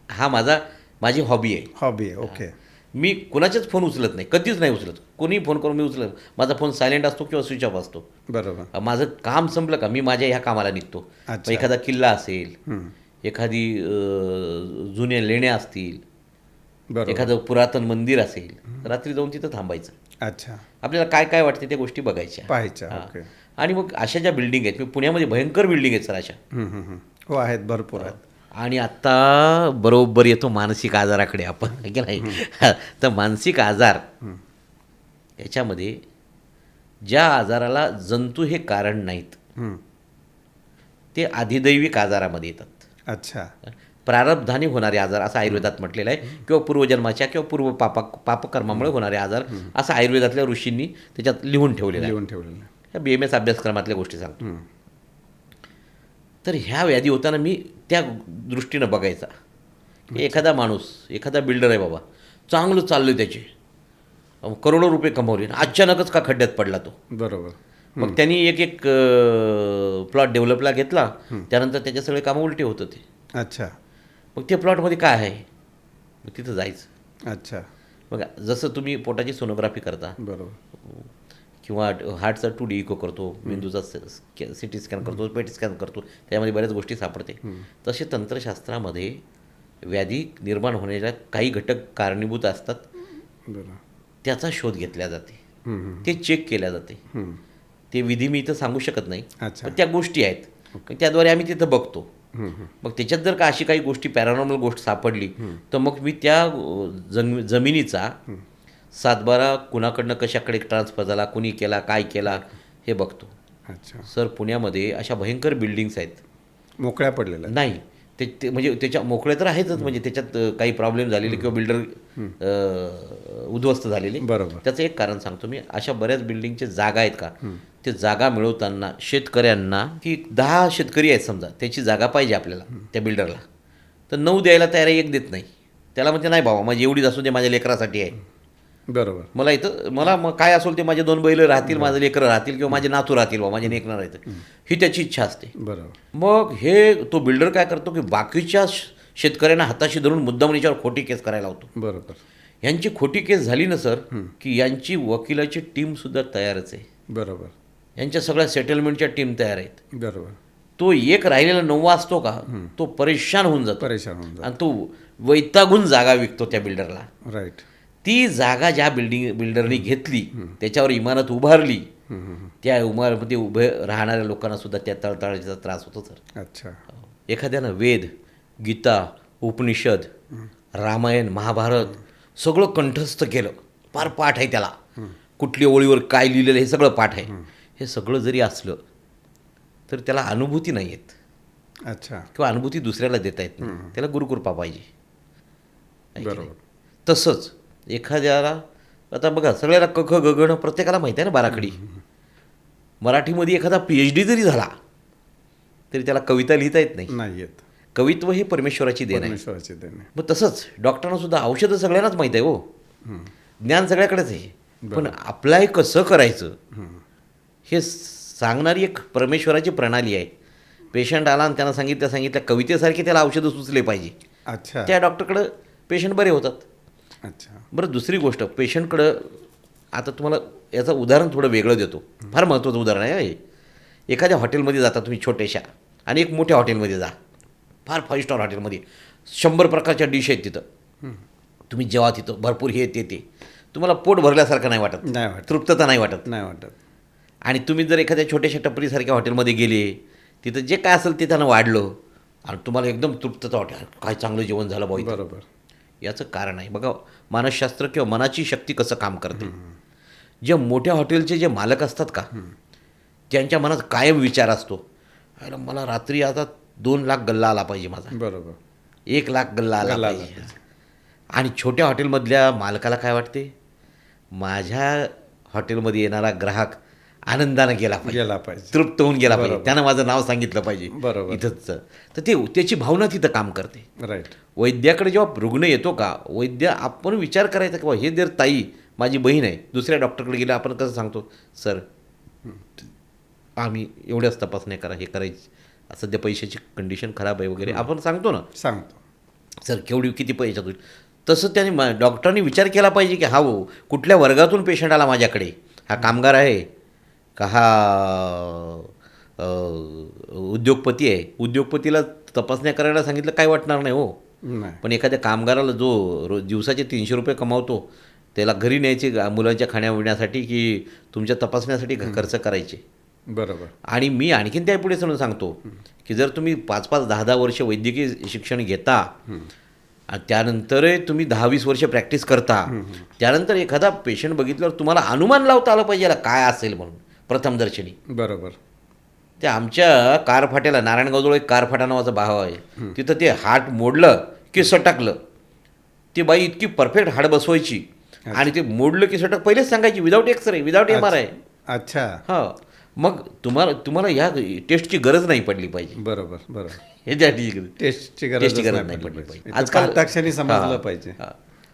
हा माझी हॉबी आहे. हॉबी आहे. ओके. मी कुणाचेच फोन उचलत नाही, कधीच नाही उचलत. कोणीही फोन करून मी उचलत, माझा फोन सायलेंट असतो किंवा स्विच ऑफ असतो. बरोबर. माझं काम संपलं का मी माझ्या ह्या कामाला निघतो. एखादा किल्ला असेल, एखादी जुन्या लेण्या असतील, एखादं पुरातन मंदिर असेल, रात्री जाऊन तिथं थांबायचं. अच्छा. आपल्याला काय काय वाटते त्या गोष्टी बघायच्या, पाहायच्या. आणि मग अशा ज्या बिल्डिंग आहेत, मी पुण्यामध्ये भयंकर बिल्डिंग आहेत सर अशा. हो, आहेत, भरपूर आहेत. आणि आत्ता बरोबर येतो मानसिक आजाराकडे आपण, की नाही? तर मानसिक आजार याच्यामध्ये ज्या आजाराला जंतू हे कारण नाहीत ते अधिदैविक आजारामध्ये येतात. अच्छा. प्रारब्धाने होणारे आजार असं आयुर्वेदात म्हटलेलं आहे, किंवा पूर्वजन्माच्या किंवा पूर्व पापकर्मामुळे होणारे आजार असं आयुर्वेदातल्या ऋषींनी त्याच्यात लिहून ठेवलेलं आहे. BMS अभ्यासक्रमातल्या गोष्टी सांगतो. तर ह्या व्याधी होताना मी त्या दृष्टीनं बघायचा की एखादा माणूस, एखादा बिल्डर आहे बाबा, चांगलं चाललं त्याचे, करोडो रुपये कमवले, अचानकच का खड्ड्यात पडला तो. बरोबर. मग त्यांनी एक प्लॉट डेव्हलपला घेतला, त्यानंतर त्याचे सगळे कामं उलटे होत होते. अच्छा. मग ते प्लॉटमध्ये काय आहे, मग तिथं जायचं. अच्छा. मग जसं तुम्ही पोटाची सोनोग्राफी करता, बरोबर, किंवा हार्टचा 2D इको करतो, मेंदूचा CT स्कॅन करतो, पेट स्कॅन करतो, त्यामध्ये बऱ्याच गोष्टी सापडते. तसे तंत्रशास्त्रामध्ये व्याधी निर्माण होण्याच्या काही घटक कारणीभूत असतात, त्याचा शोध घेतला जाते, ते चेक केल्या जाते. ते विधी मी इथं सांगू शकत नाही, पण त्या गोष्टी आहेत, त्याद्वारे आम्ही तिथं बघतो. मग त्याच्यात जर का अशी काही गोष्टी पॅरानॉर्मल गोष्ट सापडली तर मग मी त्या जमिनीचा सातबारा कुणाकडनं कशाकडे ट्रान्सफर झाला, कुणी केला, काय केला हे बघतो. अच्छा. सर पुण्यामध्ये अशा भयंकर बिल्डिंग्स आहेत मोकळ्या पडलेल्या नाही, ते म्हणजे त्याच्या मोकळे तर आहेतच, म्हणजे त्याच्यात काही प्रॉब्लेम झालेले किंवा बिल्डर उद्ध्वस्त झालेले. बरोबर. त्याचं एक कारण सांगतो मी. अशा बऱ्याच बिल्डिंगचे जागा आहेत का, ते जागा मिळवताना शेतकऱ्यांना, की 10 शेतकरी आहेत समजा, त्याची जागा पाहिजे आपल्याला त्या बिल्डरला, तर 9 द्यायला तयार आहे, 1 देत नाही. त्याला म्हणते नाही बाबा माझी एवढीच असू दे, माझ्या लेकरासाठी आहे. बरोबर. मला मग काय असेल ते, माझे 2 बैल राहतील, माझे लेकरं राहतील, किंवा माझे नातू राहतील, बाबा माझे नेकणार आहेत, ही त्याची इच्छा असते. बरोबर. मग हे तो बिल्डर काय करतो की बाकीच्या शेतकऱ्यांना हाताशी धरून मुद्दाम याच्यावर खोटी केस करायला होतो. बरोबर. यांची खोटी केस झाली ना सर, की यांची वकिलाची टीमसुद्धा तयारच आहे. बरोबर. यांच्या सगळ्या सेटलमेंटच्या टीम तयार आहेत. बरोबर. तो एक राहिलेला 9वा असतो का, तो परेशान होऊन जातो, आणि तो वैतागून जागा विकतो त्या बिल्डरला. राईट. ती जागा ज्या बिल्डरनी घेतली, त्याच्यावर इमारत उभारली, त्या इमारतीमध्ये उभे राहणाऱ्या लोकांना सुद्धा त्या तळतळाचा त्रास होतो सर. अच्छा. एखाद्यानं वेद, गीता, उपनिषद, रामायण, महाभारत सगळं कंठस्थ केलं, फार पाठ आहे त्याला, कुठल्या ओळीवर काय लिहिलेलं हे सगळं पाठ आहे, हे सगळं जरी असलं तर त्याला अनुभूती नाही येत. अच्छा. किंवा अनुभूती दुसऱ्याला देता येत नाही, त्याला गुरुकृपा पाहिजे. बरोबर. तसंच एखाद्याला आता बघा सगळ्याला क ख ग ग न प्रत्येकाला माहिती आहे ना बाराखडी. मराठीमध्ये एखादा PhD जरी झाला तरी त्याला कविता लिहिता येत नाही. नाही येत. कवित्व हे परमेश्वराची देण आहे. परमेश्वराची देण आहे. मग तसंच डॉक्टरांना सुद्धा औषधं सगळ्यांनाच माहीत आहे हो, ज्ञान सगळ्याकडेच आहे, पण अप्लाय कसं करायचं हे सांगणारी एक परमेश्वराची प्रणाली आहे. पेशंट आला आणि त्यांना सांगितलं कवितेसारखे त्याला औषधं सुचले पाहिजे, अच्छा त्या डॉक्टरकडं पेशंट बरे होतात. अच्छा. बरं दुसरी गोष्ट पेशंटकडं आता तुम्हाला याचं उदाहरण थोडं वेगळं देतो, फार महत्त्वाचं उदाहरण आहे हे. एखाद्या हॉटेलमध्ये जाता तुम्ही छोट्याशा आणि एक मोठ्या हॉटेलमध्ये जा, फार 5 स्टार हॉटेलमध्ये 100 प्रकारच्या डिश आहेत तिथं. तुम्ही जेव्हा तिथं भरपूर हे ते तुम्हाला पोट भरल्यासारखं नाही वाटत, नाही वाटत. तृप्तता नाही वाटत. नाही वाटत. आणि तुम्ही जर एखाद्या छोट्याशा टपरीसारख्या हॉटेलमध्ये गेले, तिथं जे काय असेल ते त्यानं वाढलं आणि तुम्हाला एकदम तृप्तता वाटेल, काय चांगलं जेवण झालं बाई. बरोबर. याचं कारण आहे बघा मानसशास्त्र किंवा मनाची शक्ती कसं काम करते. जे मोठ्या हॉटेलचे जे मालक असतात का, त्यांच्या मनात कायम विचार असतो, अरे मला रात्री आता 2 लाख गल्ला आला पाहिजे माझा, बरोबर. 1 लाख गल्ला आला गल्ला पाहिजे. आणि छोट्या हॉटेलमधल्या मालकाला काय वाटते, माझ्या हॉटेलमध्ये येणारा ग्राहक आनंदानं गेला पाहिजे, तृप्त होऊन गेला पाहिजे, त्यानं माझं नाव सांगितलं पाहिजे बरोबर. इथंच. तर त्याची भावना तिथं काम करते. राईट. वैद्याकडे जेव्हा रुग्ण येतो का, वैद्य आपण विचार करायचा की हे जर ताई माझी बहीण आहे दुसऱ्या डॉक्टरकडे गेलं, आपण कसं सांगतो, सर आम्ही एवढ्याच तपासण्या करा, हे करायची, सध्या पैशाची कंडिशन खराब आहे वगैरे आपण सांगतो ना, सांगतो सर किती पैशात होईल. तसं त्याने डॉक्टरांनी विचार केला पाहिजे की हा हो कुठल्या वर्गातून पेशंट आला माझ्याकडे, हा कामगार आहे का हा उद्योगपती आहे. उद्योगपतीला तपासण्या करायला सांगितलं काय वाटणार नाही हो, पण एखाद्या कामगाराला जो दिवसाचे 300 रुपये कमावतो, त्याला घरी न्यायचे मुलांच्या खाण्यापिण्यासाठी की तुमच्या तपासण्यासाठी खर्च करायचे. बरोबर. आणि मी आणखीन त्या पुढे समजून सांगतो की जर तुम्ही 5-5, 10-10 वर्ष वैद्यकीय शिक्षण घेता आणि त्यानंतरही तुम्ही 10-20 वर्ष प्रॅक्टिस करता, त्यानंतर एखादा पेशंट बघितल्यावर तुम्हाला अनुमान लावता आलं पाहिजे याला काय असेल म्हणून प्रथमदर्शनी. बरोबर. ते आमच्या कारफाट्याला नारायणगावजवळ एक कारफाटा नावाचा भाव आहे, तिथं ते हाट मोडलं की सटकलं, ती बाई इतकी परफेक्ट हाड बसवायची आणि ते मोडलं की सटक पहिलेच सांगायची, विदाऊट एक्सरे, विदाऊट MRI. अच्छा. हां, मग तुम्हाला ह्या टेस्टची गरज नाही पडली पाहिजे. बरोबर. बरोबर. ह्याच्यासाठी टेस्टची गरज नाही पडली पाहिजे. आजकाल पाहताक्षणी समजलं पाहिजे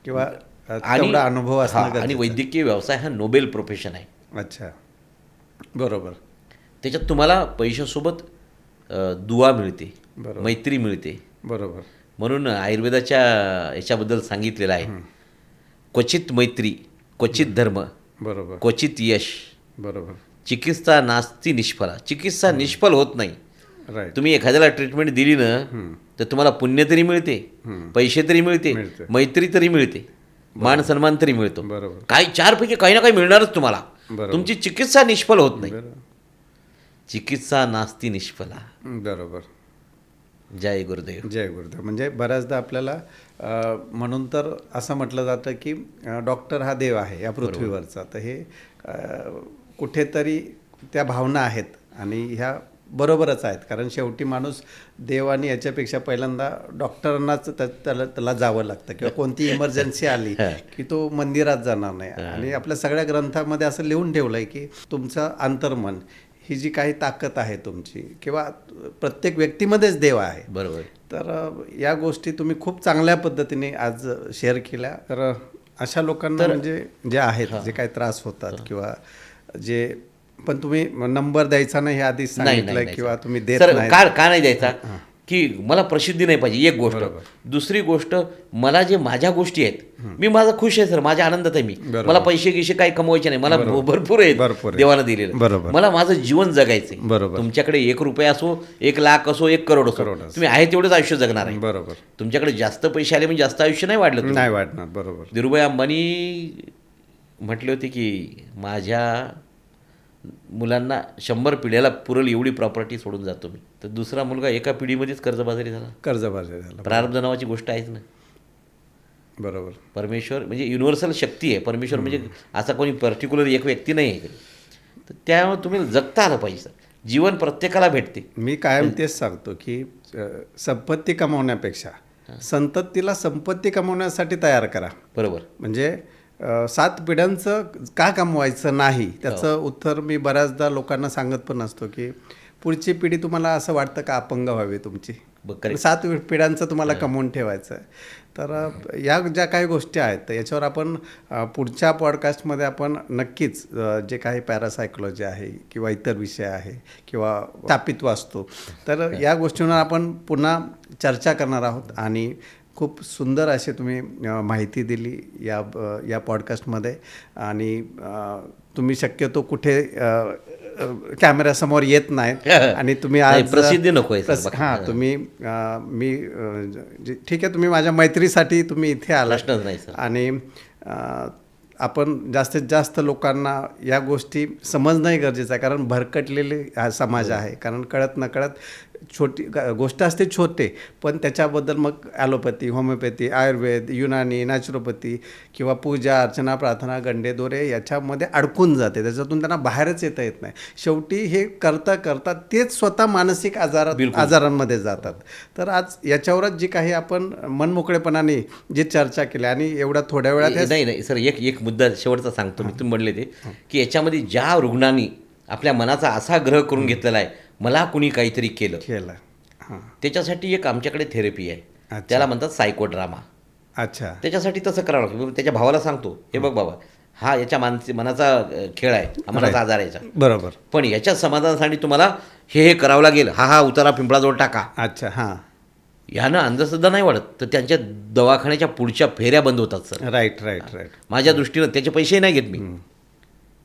किंवा तेवढा अनुभव असणं. आणि वैद्यकीय व्यवसाय हा नोबेल प्रोफेशन आहे. अच्छा. बरोबर. त्याच्यात तुम्हाला पैशासोबत दुवा मिळते, बरोबर. मैत्री मिळते. बरोबर. म्हणून आयुर्वेदाच्या याच्याबद्दल सांगितलेलं आहे, क्वचित मैत्री, क्वचित धर्म, बरोबर, क्वचित यश, बरोबर. चिकित्सा नास्ती निष्फला. चिकित्सा निष्फल होत नाही. राईट. तुम्ही एखाद्याला ट्रीटमेंट दिली ना तर तुम्हाला पुण्य तरी मिळते, पैसे तरी मिळते, मैत्री तरी मिळते, मान सन्मान तरी मिळतो. बरोबर. काही 4 पैकी काही ना काही मिळणारच तुम्हाला. बरोबर. तुमची चिकित्सा निष्फल होत नाही. बरोबर. चिकित्सा नास्ती निष्फला. बरोबर. जय गुरुदेव. जय गुरुदेव. म्हणजे बऱ्याचदा आपल्याला म्हणून तर असं म्हटलं जातं की डॉक्टर हा देव आहे या पृथ्वीवरचा. तर हे कुठेतरी त्या भावना आहेत आणि ह्या बरोबरच आहेत, कारण शेवटी माणूस देव आणि याच्यापेक्षा पहिल्यांदा डॉक्टरांनाच त्याला जावं लागतं, किंवा कोणती इमर्जन्सी आली की तो मंदिरात जाणार नाही. आणि आपल्या सगळ्या ग्रंथामध्ये असं लिहून ठेवलं आहे की तुमचं अंतर्मन ही जी काही ताकद आहे तुमची, किंवा प्रत्येक व्यक्तीमध्येच देव आहे. बरोबर. तर या गोष्टी तुम्ही खूप चांगल्या पद्धतीने आज शेअर केल्या. तर अशा लोकांना म्हणजे जे आहेत, जे काही त्रास होतात किंवा जे, पण तुम्ही नंबर द्यायचा नाही हे आधीच सांगितलंय, किंवा तुम्ही देत नाही. का नाही द्यायचा की मला प्रसिद्धी नाही पाहिजे, एक गोष्ट. दुसरी गोष्ट, मला जे माझ्या गोष्टी आहेत, मी माझा खुश आहे सर, माझ्या आनंदात आहे मी. मला पैसे गिशे काही कमवायचे नाही, मला भरपूर आहेत देवानं दिलेलं. मला माझं जीवन जगायचंय. तुमच्याकडे 1 रुपया असो, 1 लाख असो, 1 करोड असो, तुम्ही आहे तेवढंच आयुष्य जगणार आहे. बरोबर. तुमच्याकडे जास्त पैसे आले म्हणजे जास्त आयुष्य नाही वाढलं, नाही वाढणार. बरोबर. धीरूभाई अंबानी म्हटले होते की माझ्या मुलांना 100 पिढ्याला पुरल एवढी प्रॉपर्टी सोडून जातो मी. तर दुसरा मुलगा एका पिढीमध्येच कर्जबाजारी झाला. प्रारब्ध नावाची गोष्ट आहेच ना. बरोबर. परमेश्वर म्हणजे युनिव्हर्सल शक्ती आहे. परमेश्वर म्हणजे असा कोणी पर्टिक्युलर एक व्यक्ती नाही आहे. तर त्यामुळे तुम्ही जगता आलं पाहिजे. जीवन प्रत्येकाला भेटते. मी कायम तेच सांगतो की संपत्ती कमावण्यापेक्षा संततीला संपत्ती कमवण्यासाठी तयार करा. बरोबर. म्हणजे 7 पिढ्यांचं का कमवायचं नाही त्याचं उत्तर मी बऱ्याचदा लोकांना सांगत पण असतो की पुढची पिढी तुम्हाला असं वाटतं का अपंग व्हावी तुमची, 7 पिढ्यांचं तुम्हाला कमवून ठेवायचं आहे. तर या ज्या काही गोष्टी आहेत तर याच्यावर आपण पुढच्या पॉडकास्टमध्ये आपण नक्कीच जे काही पॅरासायकोलॉजी आहे किंवा इतर विषय आहे किंवा स्थापित वास्तू, तर या गोष्टींवर आपण पुन्हा चर्चा करणार आहोत. आणि खूप सुंदर अशी तुम्ही माहिती दिली या पॉडकास्टमध्ये. आणि तुम्ही शक्यतो कुठे कॅमेऱ्यासमोर येत नाहीत आणि तुम्ही आज प्रसिद्धी नको हां तुम्ही ठीक आहे, तुम्ही माझ्या मैत्रीसाठी तुम्ही इथे आला आणि आपण जास्तीत जास्त लोकांना या गोष्टी समजणंही गरजेचं आहे. कारण भरकटलेले हा समाज आहे. कारण कळत नकळत छोटी गोष्ट असते छोटे, पण त्याच्याबद्दल मग allopathy, homeopathy, Ayurveda, Unani, naturopathy किंवा पूजा अर्चना, प्रार्थना, गंडे दोरे याच्यामध्ये अडकून जाते. त्याच्यातून त्यांना बाहेरच येता येत नाही. शेवटी हे करता करता तेच स्वतः मानसिक आजारांमध्ये जातात. तर आज याच्यावरच जी काही आपण मनमोकळेपणाने जी चर्चा केली आणि एवढ्या थोड्या वेळात नाही सर, एक मुद्दा शेवटचा सांगतो मी. तुम्ही म्हणले ते की याच्यामध्ये ज्या रुग्णांनी आपल्या मनाचा असा ग्रह करून घेतलेला आहे, मला कुणी काहीतरी केलं, त्याच्यासाठी एक आमच्याकडे थेरपी आहे, त्याला म्हणतात सायकोड्रामा. अच्छा. त्याच्यासाठी तसं करावं लागतं. त्याच्या भावाला सांगतो, हे बघ बाबा, हा याच्या मनाचा खेळ आहे, हा मनाचा आजार यायचा, बरोबर, पण याच्या समाधानासाठी तुम्हाला हे करावं लागेल, हा उतारा पिंपळाजवळ टाका. अच्छा. हां, यानं अंधश्रद्धा नाही वाढत, तर त्यांच्या दवाखान्याच्या पुढच्या फेऱ्या बंद होतात सर. राईट. माझ्या दृष्टीनं त्याचे पैसेही नाही घेत मी.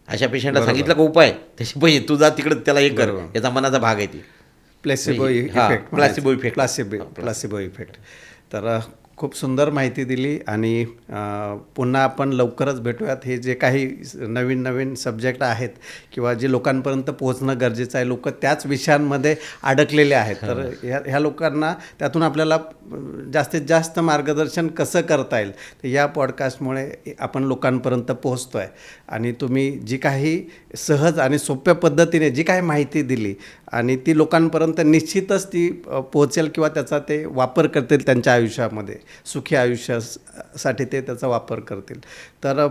अशा पेशंटला सांगितलं का उपाय, त्याचे पैसे तू जा तिकडे त्याला हे कर, याचा मनाचा भाग आहे ती प्लेसिबो इफेक्ट. Placebo effect. तर खूप सुंदर माहिती दिली आणि पुन्हा आपण लवकरच भेटूयात. हे जे काही नवीन सब्जेक्ट आहेत किंवा जे लोकांपर्यंत पोहोचणं गरजेचं आहे, लोक त्याच विषयांमध्ये अडकलेले आहेत, तर ह्या लोकांना त्यातून आपल्याला जास्तीत जास्त मार्गदर्शन कसं करता येईल, तर या पॉडकास्टमुळे आपण लोकांपर्यंत पोहोचतो आहे. आणि तुम्ही जी काही सहज आणि सोप्या पद्धतीने जी काही माहिती दिली आणि ती लोकांपर्यंत निश्चितच ती पोहोचेल किंवा त्याचा ते वापर करतील त्यांच्या आयुष्यामध्ये, सुखी आयुष्यासाठी ते त्याचा वापर करतील. तर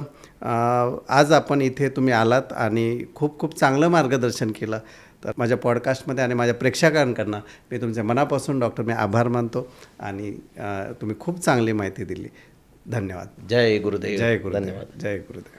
आज आपण इथे तुम्ही आलात आणि खूप खूप चांगलं मार्गदर्शन केलं. तर माझ्या पॉडकास्टमध्ये आणि माझ्या प्रेक्षकांकडनं मी तुमच्या मनापासून डॉक्टर मी आभार मानतो आणि तुम्ही खूप चांगली माहिती दिली. धन्यवाद. जय गुरुदेव. जय गुरुदेव. जय गुरुदेव.